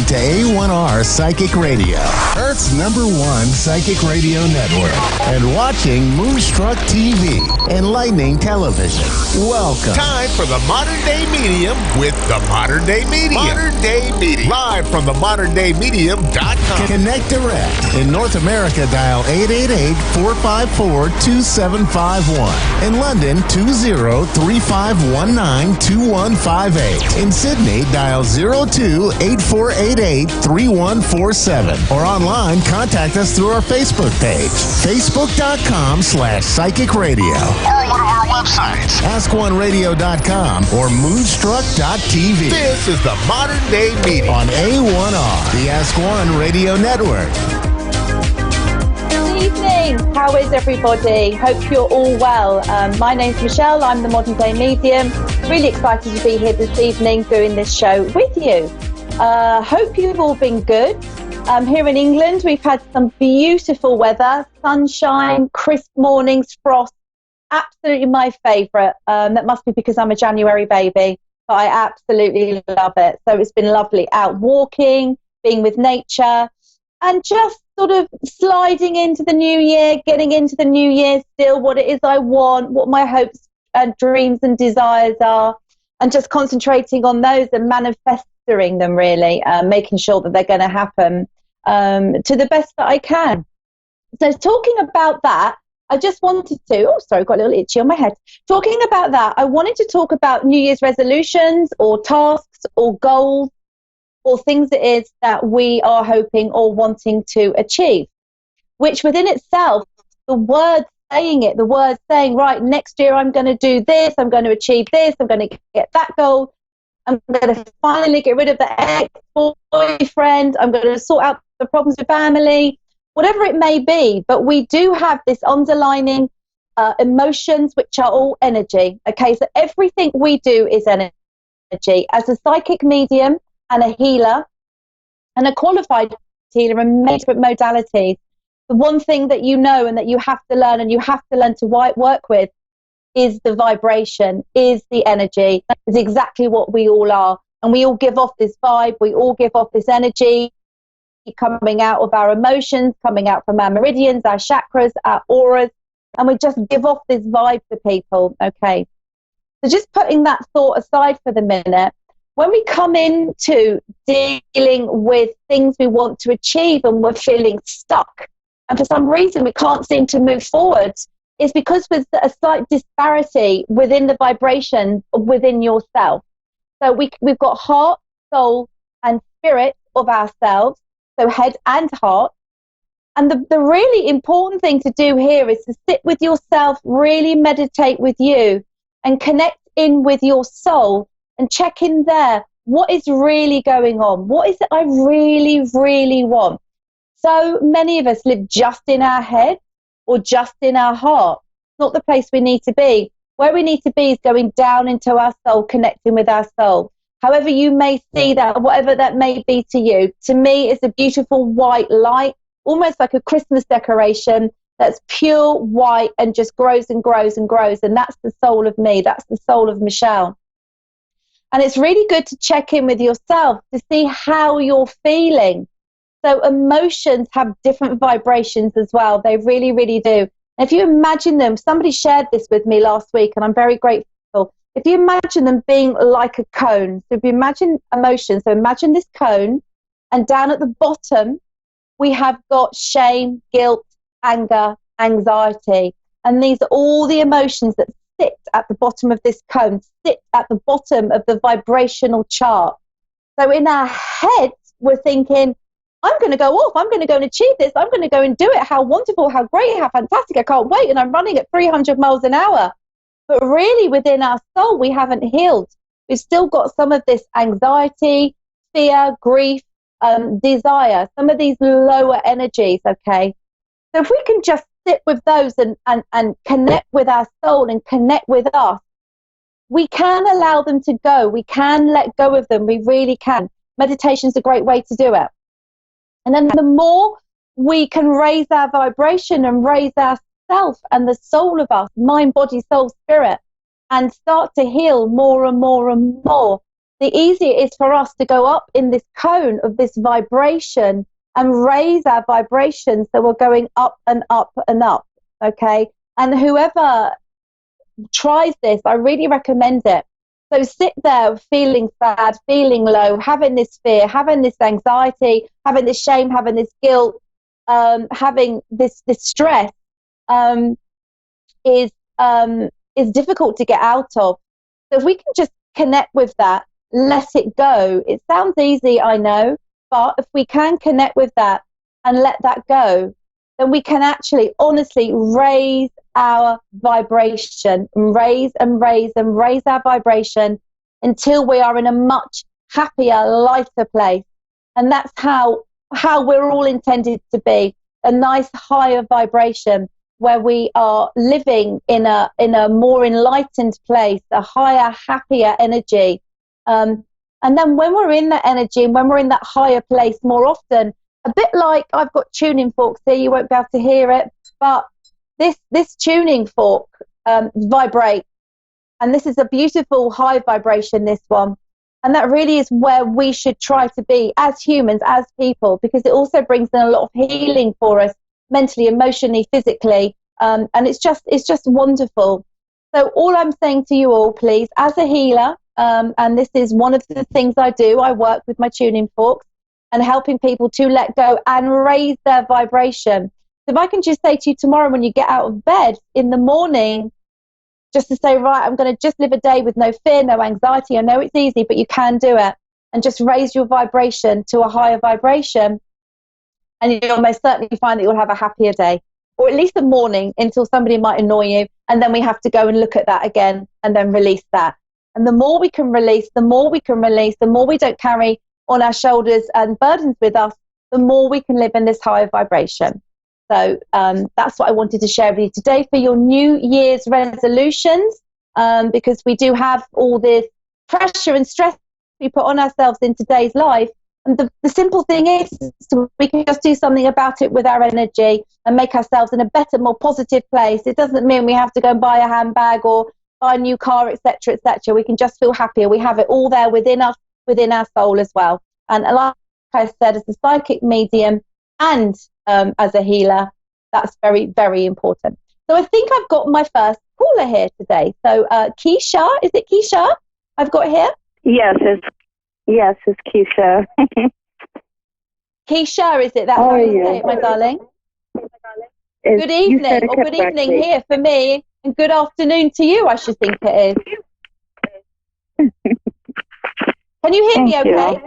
To A1R Psychic Radio, Earth's #1 psychic radio network, and watching Moonstruck TV, enlightening television. Welcome. Time for the Modern Day Medium with the Modern Day Medium. Modern Day Medium. Live from the moderndayMedium.com. Connect direct. In North America, dial 888-454-2751. In London, 20-3519-2158. In Sydney, dial 02-8488-3147. Or online, contact us through our Facebook page, facebook.com/psychic radio. Or one of our websites, askoneradio.com or moonstruck.tv. This is the Modern Day Medium on A1R, the Ask One Radio Network. Good evening. How is everybody? Hope you're all well. My name's Michelle. I'm the Modern Day Medium. Really excited to be here this evening doing this show with you. Hope you've all been good. Here in England, we've had some beautiful weather, sunshine, crisp mornings, frost. Absolutely my favourite. That must be because I'm a January baby, but I absolutely love it. So it's been lovely out walking, being with nature, and just sort of sliding into the new year, getting into the new year still, what it is I want, what my hopes and dreams and desires are, and just concentrating on those and manifesting them, really, making sure that they're going to happen to the best that I can. So talking about that, I just wanted to, got a little itchy on my head. Talking about that, I wanted to talk about New Year's resolutions or tasks or goals or things it is that we are hoping or wanting to achieve, which within itself, the word saying, right, next year I'm going to do this, I'm going to achieve this, I'm going to get that goal, I'm going to finally get rid of the ex-boyfriend, I'm going to sort out the problems with family, whatever it may be. But we do have this underlining emotions, which are all energy. Okay, so everything we do is energy. As a psychic medium and a healer and a qualified healer in many different modalities, the one thing that you know and that you have to learn and you have to learn to work with is the vibration, is the energy, is exactly what we all are. And we all give off this vibe, we all give off this energy coming out of our emotions, coming out from our meridians, our chakras, our auras, and we just give off this vibe to people. Okay, so just putting that thought aside for the minute, when we come into dealing with things we want to achieve and we're feeling stuck, and for some reason we can't seem to move forward, it's because there's a slight disparity within the vibration within yourself. So we've got heart, soul, and spirit of ourselves, so head and heart. And the really important thing to do here is to sit with yourself, really meditate with you, and connect in with your soul and check in there. What is really going on? What is it I really, really want? So many of us live just in our head or just in our heart. It's not the place we need to be. Where we need to be is going down into our soul, connecting with our soul. However you may see that, whatever that may be to you, to me it's a beautiful white light, almost like a Christmas decoration that's pure white and just grows and grows and grows. And that's the soul of me. That's the soul of Michelle. And it's really good to check in with yourself to see how you're feeling. So emotions have different vibrations as well. They really, really do. And if you imagine them, somebody shared this with me last week, and I'm very grateful. If you imagine them being like a cone, so if you imagine emotions, so imagine this cone, and down at the bottom, we have got shame, guilt, anger, anxiety. And these are all the emotions that sit at the bottom of this cone, sit at the bottom of the vibrational chart. So in our heads, we're thinking, I'm going to go off, I'm going to go and achieve this, I'm going to go and do it, how wonderful, how great, how fantastic, I can't wait, and I'm running at 300 miles an hour. But really within our soul, we haven't healed. We've still got some of this anxiety, fear, grief, desire, some of these lower energies, okay? So if we can just sit with those and connect with our soul and connect with us, we can allow them to go. We can let go of them. We really can. Meditation is a great way to do it. And then the more we can raise our vibration and raise our self and the soul of us, mind, body, soul, spirit, and start to heal more and more and more, the easier it is for us to go up in this cone of this vibration and raise our vibration, so we're going up and up and up, okay? And whoever tries this, I really recommend it. So sit there feeling sad, feeling low, having this fear, having this anxiety, having this shame, having this guilt, having this stress is difficult to get out of. So if we can just connect with that, let it go. It sounds easy, I know, but if we can connect with that and let that go, then we can actually honestly raise our vibration, raise and raise and raise our vibration until we are in a much happier, lighter place. And that's how we're all intended to be, a nice higher vibration where we are living in a more enlightened place, a higher, happier energy. And then when we're in that energy and when we're in that higher place more often, a bit like I've got tuning forks here. You won't be able to hear it, but this tuning fork vibrates, and this is a beautiful high vibration, this one. And that really is where we should try to be as humans, as people, because it also brings in a lot of healing for us, mentally, emotionally, physically. And it's just wonderful. So all I'm saying to you all, please, as a healer, and this is one of the things I do, I work with my tuning forks and helping people to let go and raise their vibration. So if I can just say to you tomorrow when you get out of bed in the morning, just to say, right, I'm going to just live a day with no fear, no anxiety. I know it's easy, but you can do it. And just raise your vibration to a higher vibration. And you'll most certainly find that you'll have a happier day, or at least a morning, until somebody might annoy you. And then we have to go and look at that again and then release that. And the more we can release, the more we can release, the more we don't carry on our shoulders and burdens with us, the more we can live in this higher vibration. So that's what I wanted to share with you today for your New Year's resolutions, because we do have all this pressure and stress we put on ourselves in today's life. And the simple thing is, so we can just do something about it with our energy and make ourselves in a better, more positive place. It doesn't mean we have to go and buy a handbag or buy a new car, etc., etc. We can just feel happier. We have it all there within us, within our soul as well. And like I said, as a psychic medium and as a healer, that's very, very important. So I think I've got my first caller here today. So Keisha, is it Keisha I've got here? Yes, it's Keisha. Keisha, is it? That's how you say it, my darling? Good evening, or good evening here for me, and good afternoon to you, I should think it is. Can you hear me okay?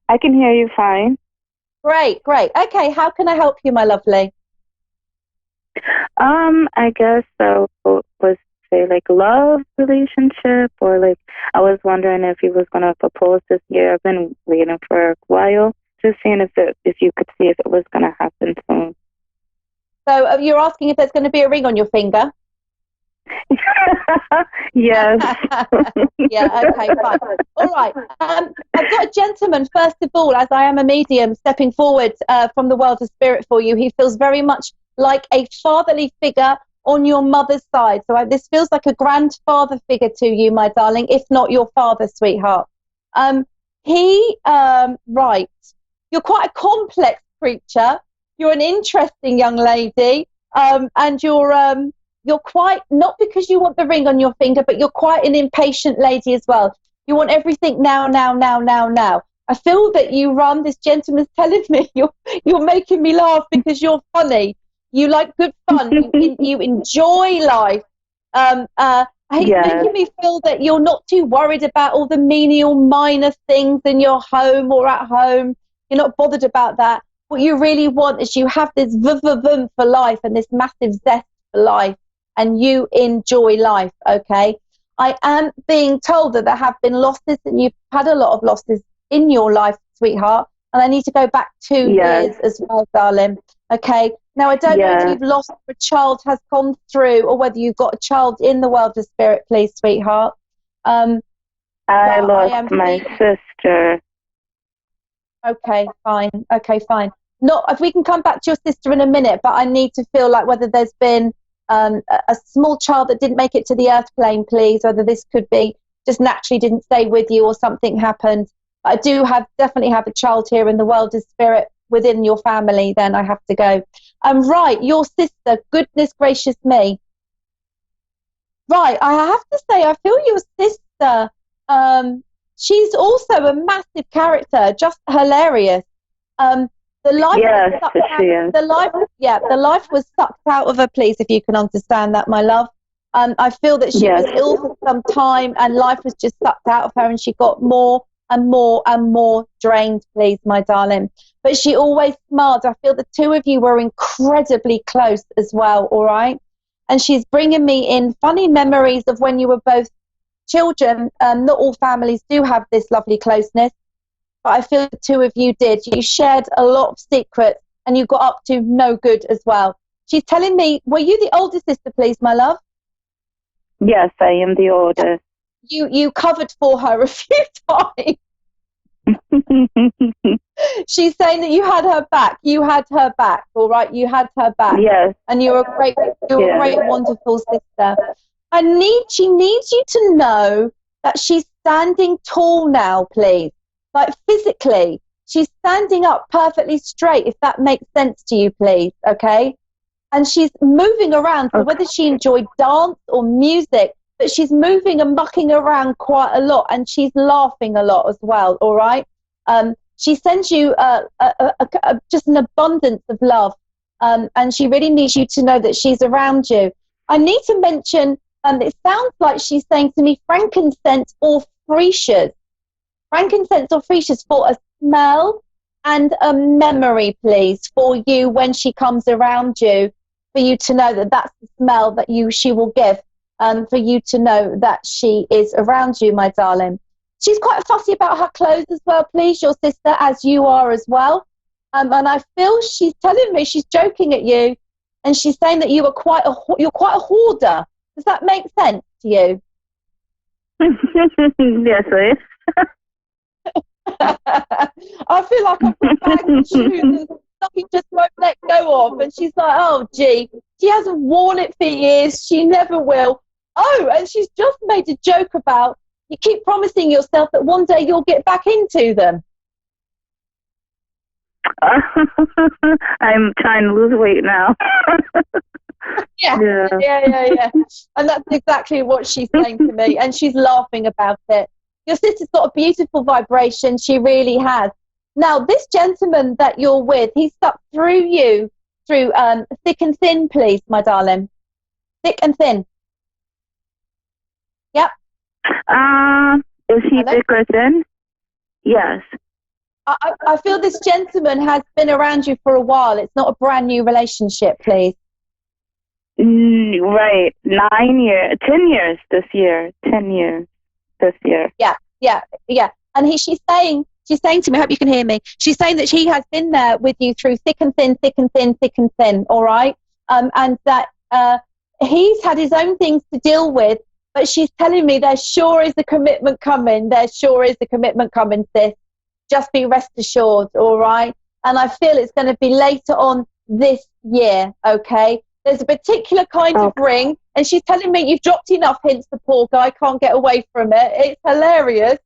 I can hear you fine. Great. Okay, how can I help you, my lovely? I guess so. Was say like love relationship, or like I was wondering if he was gonna propose this year. I've been waiting for a while, just seeing if you could see if it was gonna happen soon. So you're asking if there's going to be a ring on your finger? Yes. Yeah, okay, fine. All right. I've got a gentleman, first of all, as I am a medium, stepping forward from the world of spirit for you. He feels very much like a fatherly figure on your mother's side. So this feels like a grandfather figure to you, my darling, if not your father, sweetheart. Right. You're quite a complex creature. You're an interesting young lady, and you're quite, not because you want the ring on your finger, but you're quite an impatient lady as well. You want everything now. I feel that you run, this gentleman's telling me, you're making me laugh because you're funny. You like good fun. You enjoy life. He's making me feel that you're not too worried about all the menial minor things in your home or at home. You're not bothered about that. What you really want is you have this vum for life and this massive zest for life, and you enjoy life, okay? I am being told that there have been losses, and you've had a lot of losses in your life, sweetheart, and I need to go back 2 years as well, darling, okay? Now, I don't know if you've lost or a child has gone through, or whether you've got a child in the world of spirit, please, sweetheart. I lost my sister. Okay, fine. Not if we can come back to your sister in a minute, but I need to feel like whether there's been a small child that didn't make it to the earth plane, please, whether this could be just naturally didn't stay with you or something happened. I do definitely have a child here in the world of spirit within your family, then I have to go. Right, your sister, goodness gracious me. Right, I have to say, I feel your sister, she's also a massive character, just hilarious. The life was sucked out of her, please, if you can understand that, my love. I feel that she was ill for some time, and life was just sucked out of her, and she got more and more and more drained, please, my darling. But she always smiled. I feel the two of you were incredibly close as well, all right? And she's bringing me in funny memories of when you were both children. Not all families do have this lovely closeness, but I feel the two of you did. You shared a lot of secrets, and you got up to no good as well. She's telling me, were you the older sister, please, my love? Yes, I am the oldest. You covered for her a few times. She's saying that you had her back. You had her back, all right? You had her back. Yes. And you're a great, wonderful sister. She needs you to know that she's standing tall now, please. Like physically, she's standing up perfectly straight, if that makes sense to you, please, okay? And she's moving around, so whether she enjoyed dance or music, but she's moving and mucking around quite a lot, and she's laughing a lot as well, all right? She sends you just an abundance of love, and she really needs you to know that she's around you. I need to mention, it sounds like she's saying to me frankincense or freesias. Frankincense or freesias for a smell and a memory, please, for you when she comes around you, for you to know that that's the smell that she will give, for you to know that she is around you, my darling. She's quite fussy about her clothes as well, please, your sister, as you are as well. And I feel she's telling me, she's joking at you, and she's saying that you're quite a hoarder. Does that make sense to you? Yes, please. I feel like I've got bags of shoes and something just won't let go of. And she's like, oh, gee, she hasn't worn it for years. She never will. Oh, and she's just made a joke about, you keep promising yourself that one day you'll get back into them. I'm trying to lose weight now. Yeah. And that's exactly what she's saying to me. And she's laughing about it. Your sister's got a beautiful vibration. She really has. Now, this gentleman that you're with, he's stuck through you, through thick and thin, please, my darling. Thick and thin. Yep. Is he thick or thin? Yes. I feel this gentleman has been around you for a while. It's not a brand new relationship, please. Right. 9 years. 10 years this year. 10 years this year. Yeah. And she's saying to me, I hope you can hear me, she's saying that she has been there with you through thick and thin, all right? And that he's had his own things to deal with, but she's telling me there sure is a commitment coming. There sure is a commitment coming, sis. Just be rest assured, all right? And I feel it's going to be later on this year, okay? There's a particular kind of ring, and she's telling me you've dropped enough hints, the poor guy can't get away from it. It's hilarious.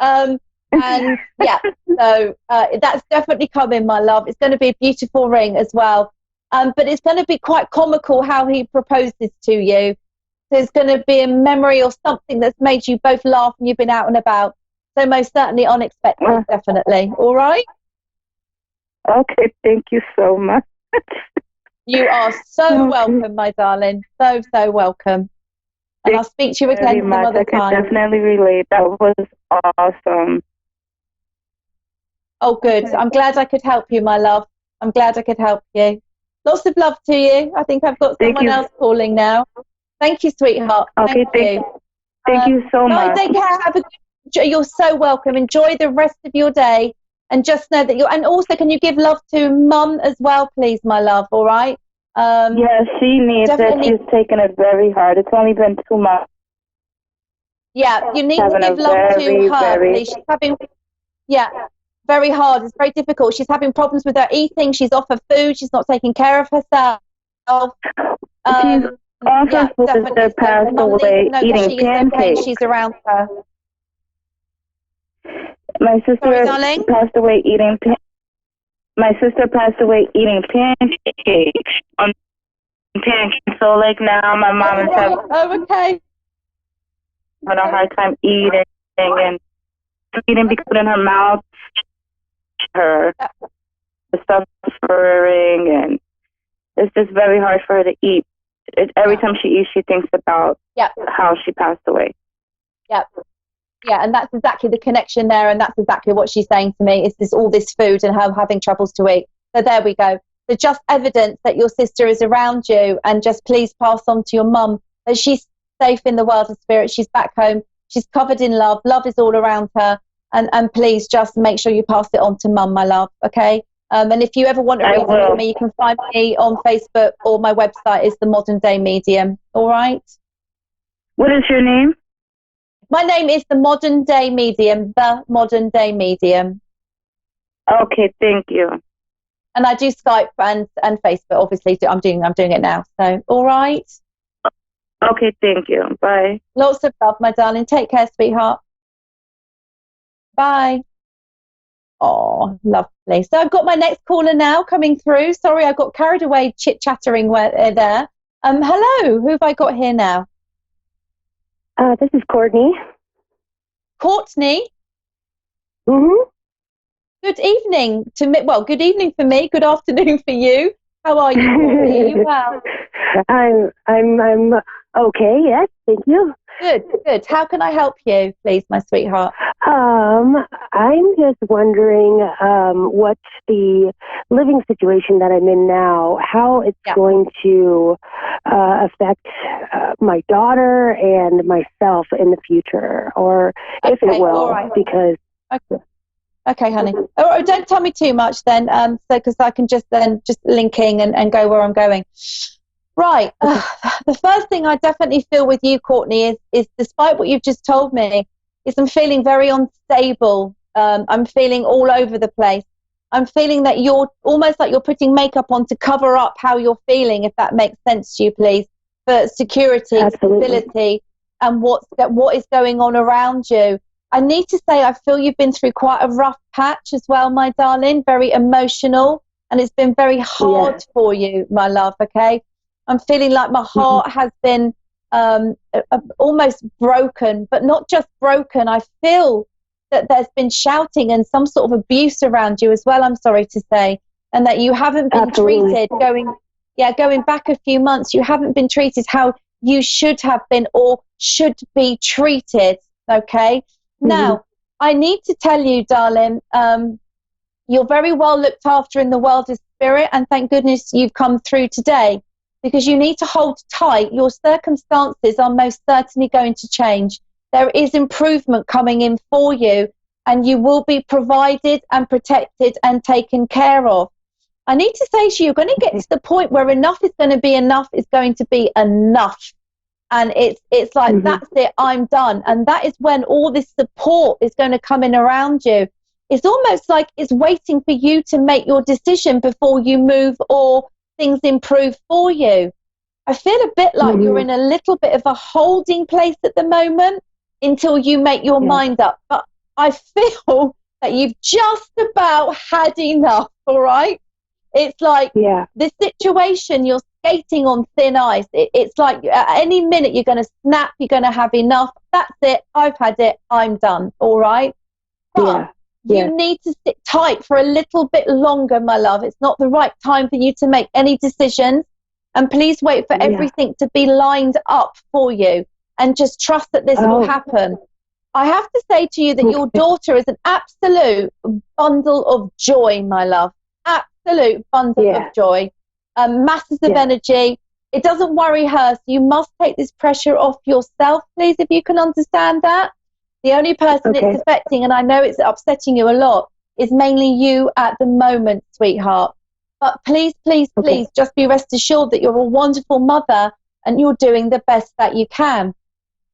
And yeah, so that's definitely coming, my love. It's going to be a beautiful ring as well. But it's going to be quite comical how he proposes to you. There's going to be a memory or something that's made you both laugh and you've been out and about. So most certainly unexpected, definitely. All right? Okay, thank you so much. You are so welcome, my darling. So, so welcome. And I'll speak to you again some other time. I can definitely relate. That was awesome. Oh, good. I'm glad I could help you, my love. I'm glad I could help you. Lots of love to you. I think I've got someone else calling now. Thank you, sweetheart. Okay, thank you. Thank you so much. Take care. You're so welcome. Enjoy the rest of your day. And just know that and also, can you give love to Mum as well, please, my love, all right? Yes, she needs it. She's taken it very hard. It's only been 2 months. Yeah, you need to give love to her, please. She's having, very hard. It's very difficult. She's having problems with her eating. She's off her food. She's not taking care of herself. She's also supposed to pass away eating pancakes. Okay. She's around her. My sister passed away eating. My sister passed away eating pancakes on pancakes. So like now, my mom is having a hard time eating and eating because in her mouth, her suffering, and it's just very hard for her to eat. Every time she eats, she thinks about how she passed away. Yep. Yeah, and that's exactly the connection there, and that's exactly what she's saying to me, is all this food and her having troubles to eat. So there we go. So just evidence that your sister is around you, and just please pass on to your mum that she's safe in the world of spirit. She's back home. She's covered in love. Love is all around her. And please just make sure you pass it on to Mum, my love, okay? And if you ever want to read with me, you can find me on Facebook, or my website is The Modern Day Medium, all right? What is your name? My name is the Modern Day Medium. The Modern Day Medium. Okay, thank you. And I do Skype and Facebook. Obviously, I'm doing it now. So, all right. Okay, thank you. Bye. Lots of love, my darling. Take care, sweetheart. Bye. Oh, lovely. So I've got my next caller now coming through. Sorry, I got carried away chit-chattering there. Hello, who have I got here now? This is Courtney. Courtney? Mm-hmm. Good evening to me. Well, good evening for me. Good afternoon for you. How are you, Courtney? Are you well? I'm okay. Yes, thank you. Good. How can I help you, please, my sweetheart? I'm just wondering what the living situation that I'm in now, how it's going to affect my daughter and myself in the future, or if it will, because. Okay, honey. Oh, don't tell me too much then, so because I can just linking and go where I'm going. Right. The first thing I definitely feel with you, Courtney, is despite what you've just told me, is I'm feeling very unstable. I'm feeling all over the place. I'm feeling that you're almost like you're putting makeup on to cover up how you're feeling, if that makes sense to you, please, for security, stability, and what is going on around you. I need to say I feel you've been through quite a rough patch as well, my darling, very emotional, and it's been very hard for you, my love, okay? I'm feeling like my heart has been almost broken, but not just broken. I feel that there's been shouting and some sort of abuse around you as well, I'm sorry to say, and that you haven't been treated going back a few months. You haven't been treated how you should have been or should be treated, okay? Now, I need to tell you, darling, you're very well looked after in the world of spirit, and thank goodness you've come through today, because you need to hold tight. Your circumstances are most certainly going to change. There is improvement coming in for you, and you will be provided and protected and taken care of. I need to say to you, you're going to get to the point where enough is going to be enough is going to be enough. And it's like, that's it, I'm done. And that is when all this support is going to come in around you. It's almost like it's waiting for you to make your decision before you move or things improve for you. I feel a bit like you're in a little bit of a holding place at the moment until you make your mind up. But I feel that you've just about had enough, all right? It's like this situation, you're skating on thin ice. It's like at any minute you're going to snap, you're going to have enough. That's it. I've had it. I'm done. All right? But you need to sit tight for a little bit longer, my love. It's not the right time for you to make any decisions. And please wait for everything to be lined up for you. And just trust that this will happen. I have to say to you that your daughter is an absolute bundle of joy, my love. Absolute bundle of joy. Masses of energy. It doesn't worry her. So you must take this pressure off yourself, please, if you can understand that. The only person it's affecting, and I know it's upsetting you a lot, is mainly you at the moment, sweetheart. But please, please, please, just be rest assured that you're a wonderful mother and you're doing the best that you can.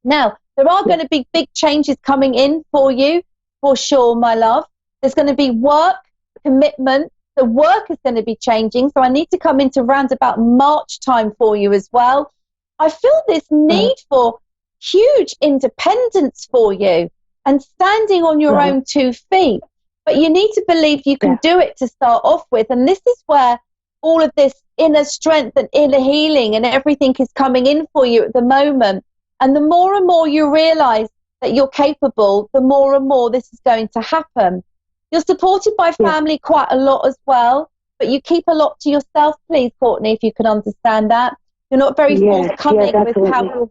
Now, there are going to be big changes coming in for you, for sure, my love. There's going to be work, commitment. The work is going to be changing, so I need to come into round about March time for you as well. I feel this need for huge independence for you and standing on your own 2 feet. But you need to believe you can do it to start off with. And this is where all of this inner strength and inner healing and everything is coming in for you at the moment. And the more and more you realize that you're capable, the more and more this is going to happen. You're supported by family quite a lot as well, but you keep a lot to yourself, please, Courtney, if you can understand that. You're not very forthcoming with how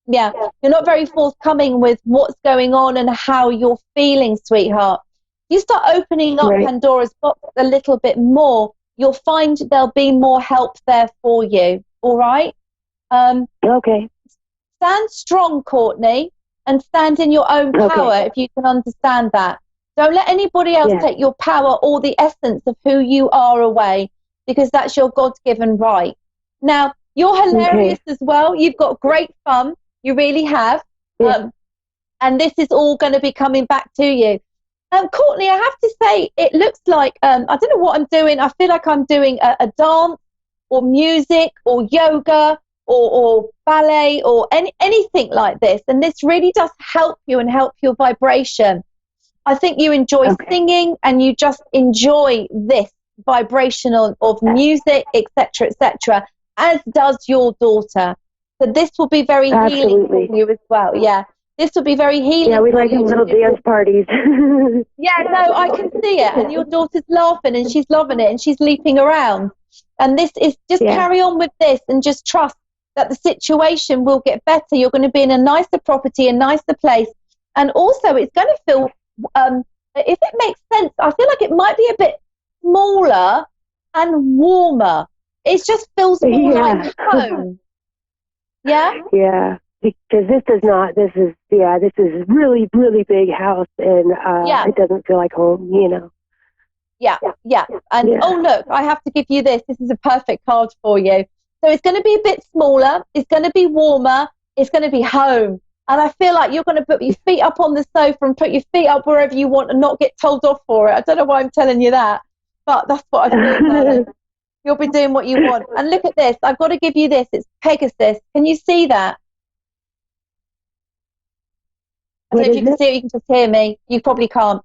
you're not very forthcoming with what's going on and how you're feeling, sweetheart. You start opening up Pandora's box a little bit more, you'll find there'll be more help there for you. All right? Stand strong, Courtney, and stand in your own power if you can understand that. Don't let anybody else take your power or the essence of who you are away, because that's your God-given right. Now, you're hilarious as well. You've got great fun. You really have. And this is all going to be coming back to you. Courtney, I have to say, it looks like, I don't know what I'm doing. I feel like I'm doing a dance or music or yoga or ballet or anything like this. And this really does help you and help your vibration. I think you enjoy singing, and you just enjoy this vibration of music, etc., as does your daughter. So this will be very healing for you as well. Yeah. This will be very healing. Yeah, we like little dance parties. Yeah, no, I can see it. And your daughter's laughing and she's loving it and she's leaping around. And this is just carry on with this and just trust that the situation will get better. You're going to be in a nicer property, a nicer place. And also it's going to feel, if it makes sense, I feel like it might be a bit smaller and warmer. It just feels more like home. Yeah? Yeah. Because this is really, really big house, and it doesn't feel like home, you know. Yeah. And oh, look, I have to give you this. This is a perfect card for you. So it's going to be a bit smaller. It's going to be warmer. It's going to be home. And I feel like you're going to put your feet up on the sofa and put your feet up wherever you want and not get told off for it. I don't know why I'm telling you that, but that's what I feel, darling. You'll be doing what you want. And look at this. I've got to give you this. It's Pegasus. Can you see that? I don't know if you can see it, you can just hear me. You probably can't.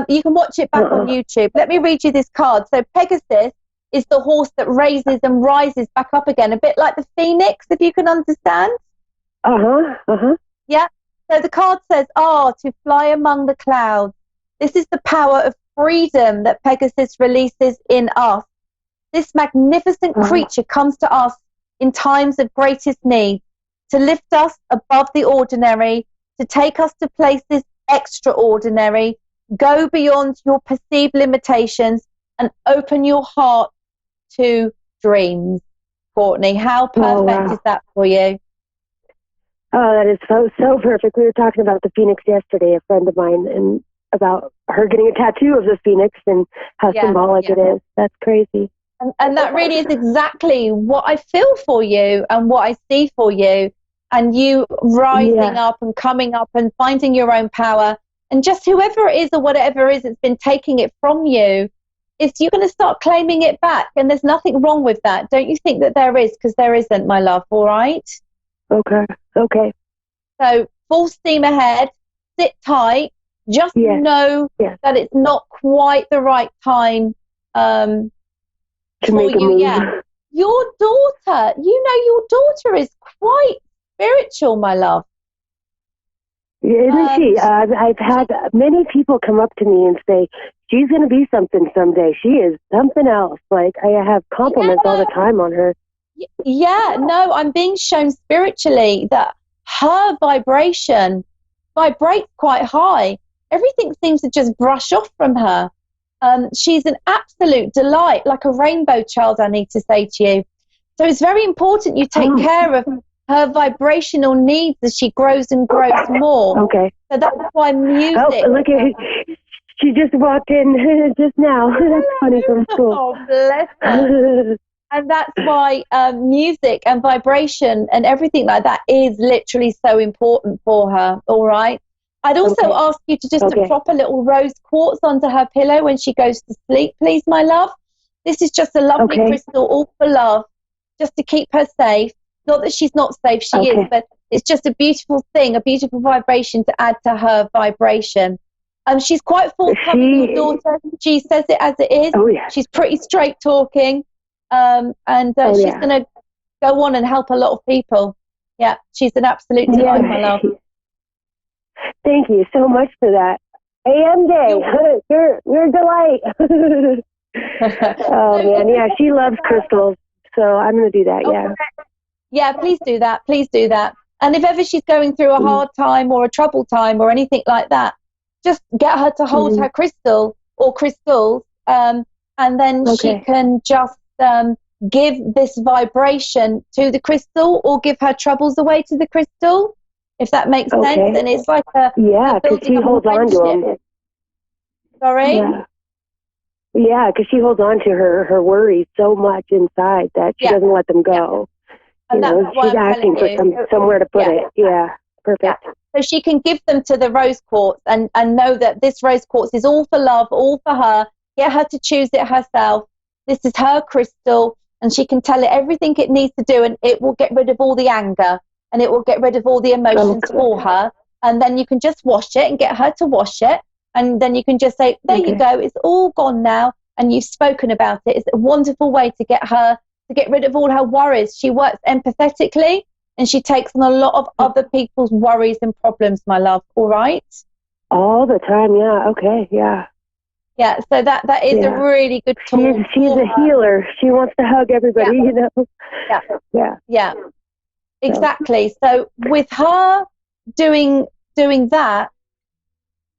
You can watch it back on YouTube. Let me read you this card. So Pegasus is the horse that raises and rises back up again, a bit like the phoenix, if you can understand. Yeah. So the card says, to fly among the clouds. This is the power of freedom that Pegasus releases in us. This magnificent creature comes to us in times of greatest need, to lift us above the ordinary, to take us to places extraordinary, go beyond your perceived limitations, and open your heart to dreams. Courtney, how perfect is that for you? Oh, that is so perfect. We were talking about the phoenix yesterday, a friend of mine, and about her getting a tattoo of the phoenix and how symbolic it is. That's crazy. And that really is exactly what I feel for you and what I see for you. And you rising up and coming up and finding your own power. And just whoever it is or whatever it is that's been taking it from you, you're going to start claiming it back. And there's nothing wrong with that. Don't you think that there is? Because there isn't, my love. All right? Okay. So full steam ahead. Sit tight. Just know that it's not quite the right time to make a move. Your daughter, your daughter is quite spiritual, my love. Isn't she? I've had many people come up to me and say, she's going to be something someday. She is something else. Like, I have compliments all the time on her. Yeah, no, I'm being shown spiritually that her vibration vibrates quite high. Everything seems to just brush off from her. She's an absolute delight, like a rainbow child, I need to say to you. So it's very important you take care of her vibrational needs as she grows and grows more. Okay. So that's why music... Oh, look at her. She just walked in just now. That's funny from school. Oh, bless her. And that's why music and vibration and everything like that is literally so important for her, all right? I'd also ask you to just to prop a little rose quartz under her pillow when she goes to sleep, please, my love. This is just a lovely crystal, all for love, just to keep her safe. Not that she's not safe, she is, but it's just a beautiful thing, a beautiful vibration to add to her vibration. She's quite forthcoming, your daughter. She says it as it is. Oh, yeah. She's pretty straight talking. She's going to go on and help a lot of people. Yeah, she's an absolute delight, my love. Thank you so much for that. AMJ, you're a delight. Oh, man, yeah, she loves crystals, so I'm going to do that, Yeah, please do that. Please do that. And if ever she's going through a hard time or a troubled time or anything like that, just get her to hold her crystal or crystals, and then she can just give this vibration to the crystal or give her troubles away to the crystal, if that makes sense. And it's like because she holds on to them. Sorry? Yeah, because she holds on to her worries so much inside that she doesn't let them go. And that's why she's asking for somewhere to put it. Yeah. perfect. Yeah. So she can give them to the rose quartz and know that this rose quartz is all for love, all for her. Get her to choose it herself. This is her crystal, and she can tell it everything it needs to do, and it will get rid of all the anger, and it will get rid of all the emotions for her. And then you can just wash it and get her to wash it. And then you can just say, there you go, it's all gone now. And you've spoken about it. It's a wonderful way to get her to get rid of all her worries. She works empathetically, and she takes on a lot of other people's worries and problems, my love. All right? All the time, yeah. Okay, yeah. Yeah, so that is a really good tool. She's a healer. She wants to hug everybody, you know? Yeah. Exactly. So with her doing that,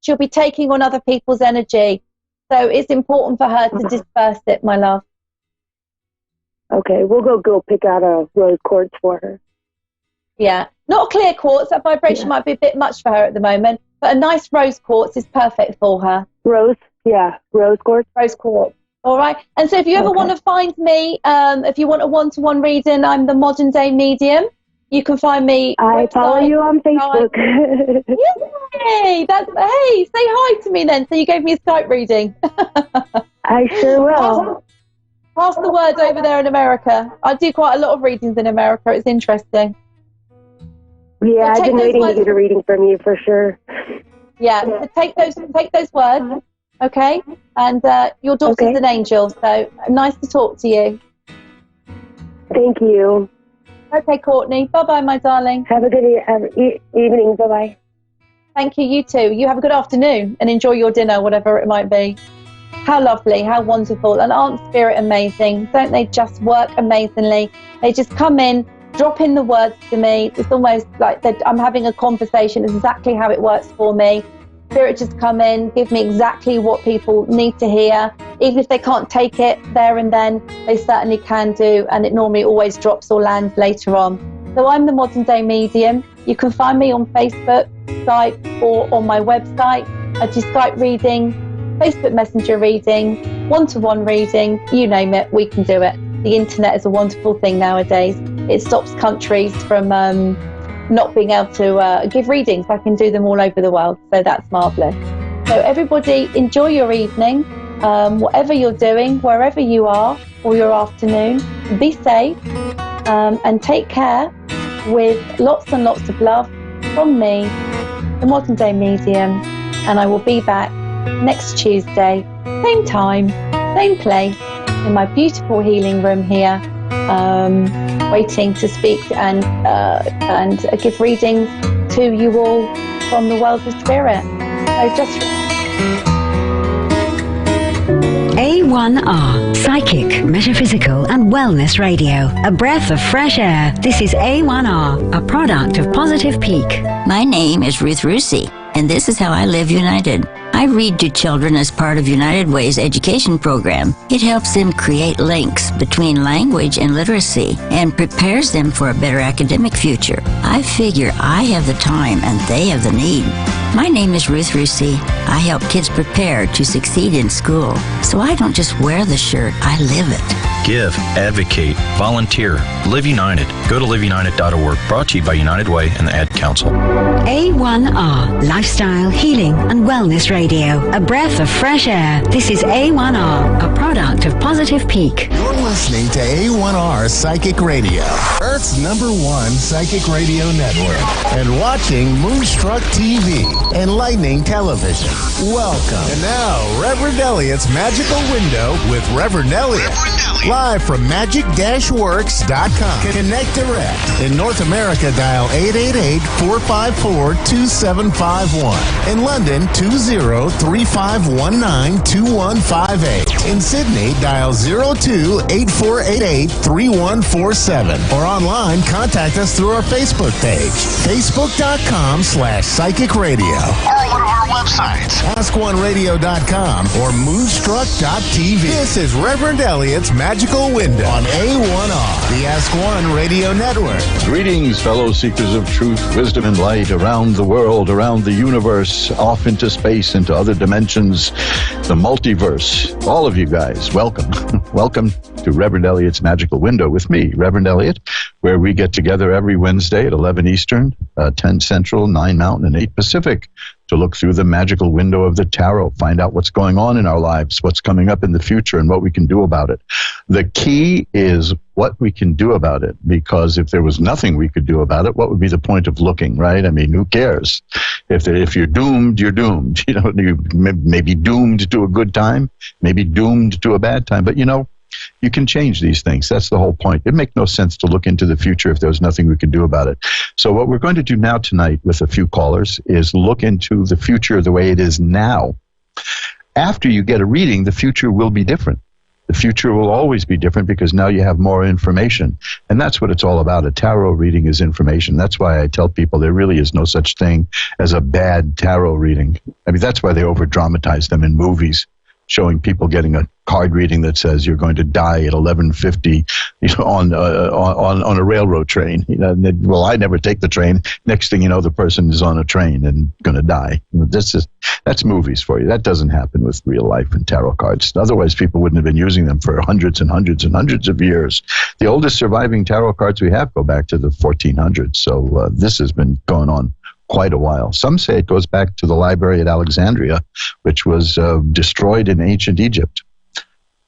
she'll be taking on other people's energy. So it's important for her to disperse it, my love. Okay, we'll go pick out a rose quartz for her. Yeah, not a clear quartz. That vibration might be a bit much for her at the moment, but a nice rose quartz is perfect for her. Rose quartz. Rose quartz. All right. And so if you ever want to find me, if you want a one-to-one reading, I'm the Modern Day Medium. You can find me. I follow you on Facebook. Yay! Hey, say hi to me then. So you gave me a Skype reading. I sure will. Pass the word over there in America. I do quite a lot of readings in America. It's interesting. Yeah, so I've been waiting to get a reading from you for sure. Yeah, so take those words, okay? And your daughter's an angel, so nice to talk to you. Thank you. Okay, Courtney. Bye-bye, my darling. Have a good evening. Bye-bye. Thank you. You too. You have a good afternoon and enjoy your dinner, whatever it might be. How lovely, how wonderful. And aren't Spirit amazing? Don't they just work amazingly? They just come in, drop in the words to me. It's almost like I'm having a conversation. It's exactly how it works for me. Spirit just come in, give me exactly what people need to hear. Even if they can't take it there and then, they certainly can do, and it normally always drops or lands later on. So I'm the Modern Day Medium. You can find me on Facebook, Skype, or on my website. I do Skype reading, Facebook Messenger reading, one-to-one reading, you name it, we can do it. The internet is a wonderful thing nowadays. It stops countries from not being able to give readings. I can do them all over the world, so that's marvellous. So everybody, enjoy your evening, whatever you're doing, wherever you are, or your afternoon. Be safe and take care, with lots and lots of love from me, the Modern Day Medium, and I will be back next Tuesday, same time, same place, in my beautiful healing room here, waiting to speak and give readings to you all from the world of spirit. So just A1R, psychic, metaphysical and wellness radio. A breath of fresh air. This is A1R, a product of Positive Peak. My name is Ruth Rusi, and this is how I live United. I read to children as part of United Way's education program. It helps them create links between language and literacy and prepares them for a better academic future. I figure I have the time and they have the need. My name is Ruth Rusi. I help kids prepare to succeed in school. So I don't just wear the shirt, I live it. Give, advocate, volunteer, Live United. Go to liveunited.org. Brought to you by United Way and the Ad Council. A1R, lifestyle, healing and wellness radio. A breath of fresh air. This is A1R, a product of Positive Peak. You're listening to A1R Psychic Radio, Earth's #1 psychic radio network, and watching Moonstruck TV and Lightning Television. Welcome. And now, Reverend Elliot's Magical Window with Reverend Elliot. Live from magic-works.com. Connect direct. In North America, dial 888-454-2751. In London, 20-3519-2158. In Sydney, dial 02-8488-3147. Or online, contact us through our Facebook page, facebook.com/psychic radio. websites, AskOneRadio.com or Moonstruck.tv. This is Reverend Elliot's Magical Window on A1R, the Ask One Radio Network. Greetings, fellow seekers of truth, wisdom, and light around the world, around the universe, off into space, into other dimensions, the multiverse. All of you guys, welcome. Welcome to Reverend Elliot's Magical Window with me, Reverend Elliot, where we get together every Wednesday at 11 Eastern, 10 Central, 9 Mountain, and 8 Pacific to look through the magical window of the tarot, find out what's going on in our lives, what's coming up in the future, and what we can do about it. The key is what we can do about it, because if there was nothing we could do about it, what would be the point of looking, right? I mean, who cares? If you're doomed, you're doomed. You know, you may be doomed to a good time, maybe doomed to a bad time, but you know, you can change these things. That's the whole point. It makes no sense to look into the future if there's nothing we can do about it. So what we're going to do now tonight with a few callers is look into the future the way it is now. After you get a reading, the future will be different. The future will always be different because now you have more information. And that's what it's all about. A tarot reading is information. That's why I tell people there really is no such thing as a bad tarot reading. I mean, that's why they over-dramatize them in movies, showing people getting a card reading that says you're going to die at 11:50, you know, on a railroad train. You know, well, I never take the train. Next thing you know, the person is on a train and going to die. That's movies for you. That doesn't happen with real life and tarot cards. Otherwise, people wouldn't have been using them for hundreds and hundreds and hundreds of years. The oldest surviving tarot cards we have go back to the 1400s. So this has been going on quite a while. Some say it goes back to the library at Alexandria, which was destroyed in ancient Egypt.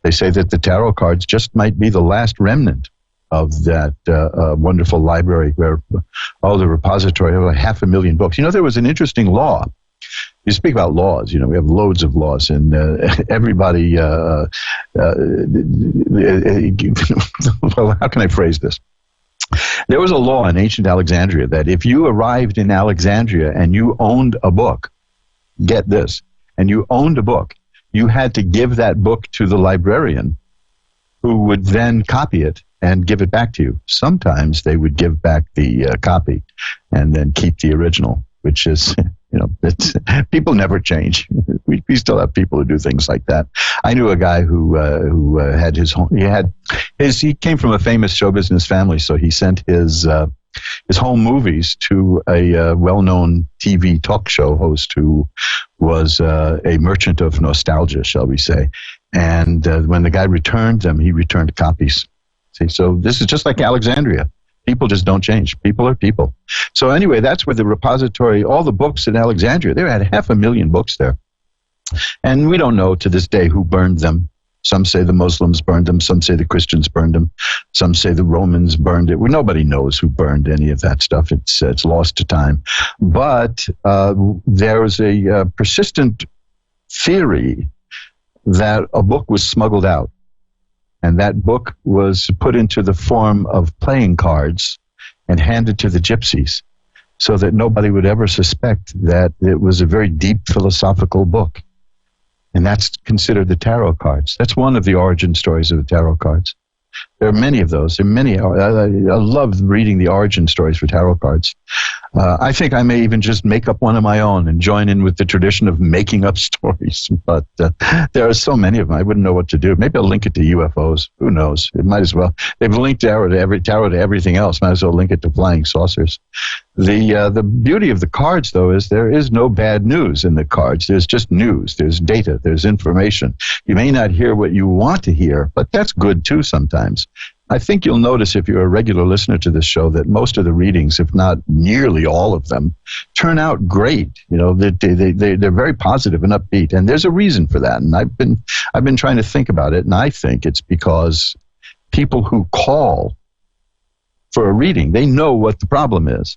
They say that the tarot cards just might be the last remnant of that wonderful library where, the repository of 500,000 books. You know, there was an interesting law. You speak about laws, you know, we have loads of laws, and everybody, well, how can I phrase this? There was a law in ancient Alexandria that if you arrived in Alexandria and you owned a book, get this, and you owned a book, you had to give that book to the librarian, who would then copy it and give it back to you. Sometimes they would give back the copy and then keep the original, which is, you know, people never change. We still have people who do things like that. I knew a guy who had his home. He came from a famous show business family, so he sent his home movies to a well-known TV talk show host who was a merchant of nostalgia, shall we say. And when the guy returned them, he returned copies. See, so this is just like Alexandria. People just don't change. People are people. So anyway, that's where the repository, all the books in Alexandria, they had 500,000 books there. And we don't know to this day who burned them. Some say the Muslims burned them. Some say the Christians burned them. Some say the Romans burned it. Well, nobody knows who burned any of that stuff. It's lost to time. But there was a persistent theory that a book was smuggled out. And that book was put into the form of playing cards and handed to the gypsies so that nobody would ever suspect that it was a very deep philosophical book. And that's considered the tarot cards. That's one of the origin stories of the tarot cards. There are many of those. There are many. I love reading the origin stories for tarot cards. I think I may even just make up one of my own and join in with the tradition of making up stories. But there are so many of them, I wouldn't know what to do. Maybe I'll link it to UFOs. Who knows? It might as well. They've linked tarot to everything else. Might as well link it to flying saucers. The beauty of the cards, though, is there is no bad news in the cards. There's just news. There's data. There's information. You may not hear what you want to hear, but that's good, too, sometimes. I think you'll notice if you're a regular listener to this show that most of the readings, if not nearly all of them, turn out great. You know, they're very positive and upbeat, and there's a reason for that. And I've been trying to think about it, and I think it's because people who call for a reading, they know what the problem is.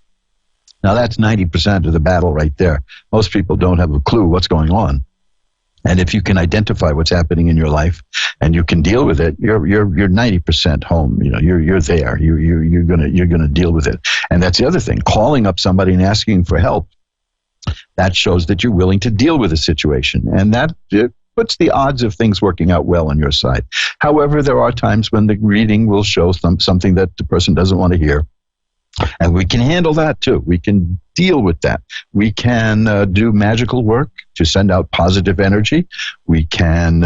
Now that's 90% of the battle right there. Most people don't have a clue what's going on. And if you can identify what's happening in your life and you can deal with it, you're 90% home. You know, you're there. You're gonna deal with it. And that's the other thing. Calling up somebody and asking for help, that shows that you're willing to deal with a situation, and that puts the odds of things working out well on your side. However, there are times when the reading will show something that the person doesn't want to hear. And we can handle that too. We can deal with that. We can do magical work to send out positive energy. We can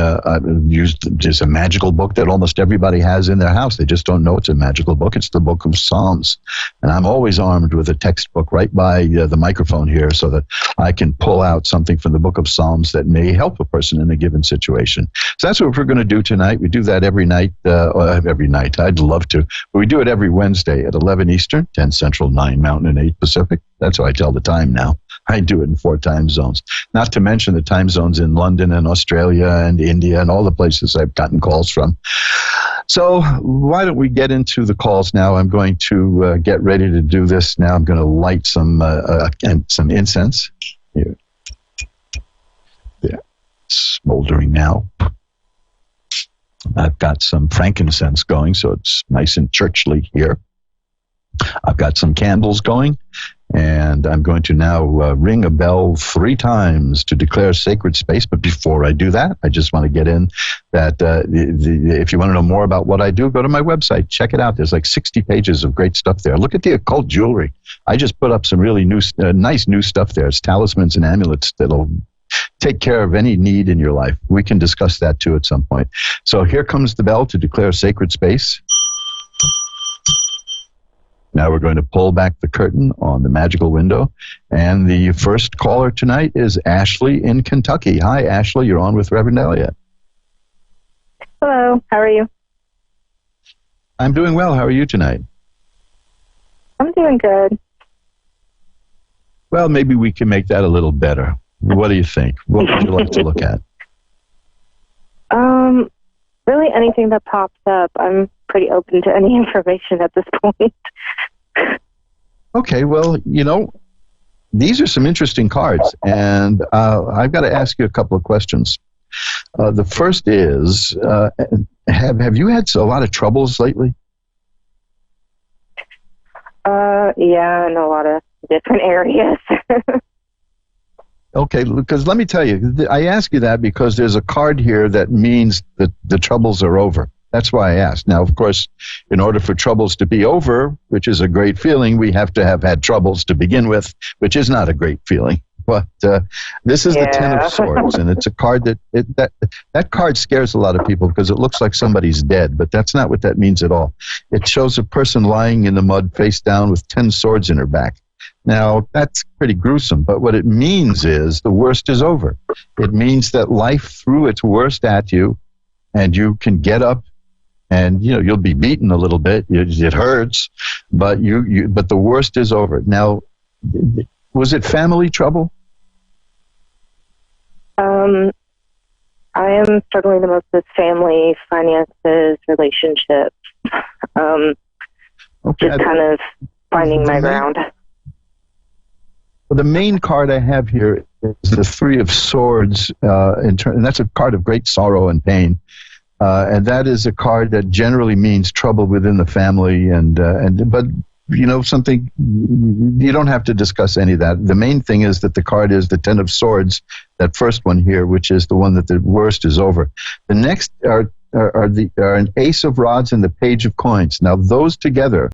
use there's a magical book that almost everybody has in their house. They just don't know it's a magical book. It's the Book of Psalms. And I'm always armed with a textbook right by the microphone here so that I can pull out something from the Book of Psalms that may help a person in a given situation. So that's what we're going to do tonight. We do that every night. Every night. I'd love to. But we do it every Wednesday at 11 Eastern, 10 Central, 9 Mountain, and 8 Pacific. That's how I tell the time now. I do it in 4 time zones. Not to mention the time zones in London and Australia and India and all the places I've gotten calls from. So why don't we get into the calls now? I'm going to get ready to do this now. I'm going to light some incense. Here. Yeah. Smoldering now. I've got some frankincense going, so it's nice and churchly here. I've got some candles going, and I'm going to now ring a bell 3 times to declare sacred space. But before I do that, I just want to get in that if you want to know more about what I do, go to my website. Check it out. There's like 60 pages of great stuff there. Look at the occult jewelry. I just put up some really nice new stuff there. It's talismans and amulets that'll take care of any need in your life. We can discuss that too at some point. So here comes the bell to declare sacred space. Now we're going to pull back the curtain on the magical window. And the first caller tonight is Ashley in Kentucky. Hi, Ashley. You're on with Reverend Elliot. Hello. How are you? I'm doing well. How are you tonight? I'm doing good. Well, maybe we can make that a little better. What do you think? What would you like to look at? Really anything that pops up. I'm pretty open to any information at this point. Okay, well, these are some interesting cards, and I've got to ask you a couple of questions. The first is, have you had a lot of troubles lately? Yeah, in a lot of different areas. Okay, because let me tell you, I ask you that because there's a card here that means that the troubles are over. That's why I asked. Now, of course, in order for troubles to be over, which is a great feeling, we have to have had troubles to begin with, which is not a great feeling. But this is the Ten of Swords, and it's a card that card scares a lot of people because it looks like somebody's dead, but that's not what that means at all. It shows a person lying in the mud face down with 10 swords in her back. Now, that's pretty gruesome, but what it means is the worst is over. It means that life threw its worst at you, and you can get up, and you'll be beaten a little bit. It hurts, but but the worst is over. Now, was it family trouble? I am struggling the most with family, finances, relationships. Just kind of finding my ground. Well, the main card I have here is the Three of Swords, and that's a card of great sorrow and pain. And that is a card that generally means trouble within the family, but something you don't have to discuss any of that. The main thing is that the card is the Ten of Swords, that first one here, which is the one that the worst is over. The next are an Ace of Rods and the Page of Coins. Now those together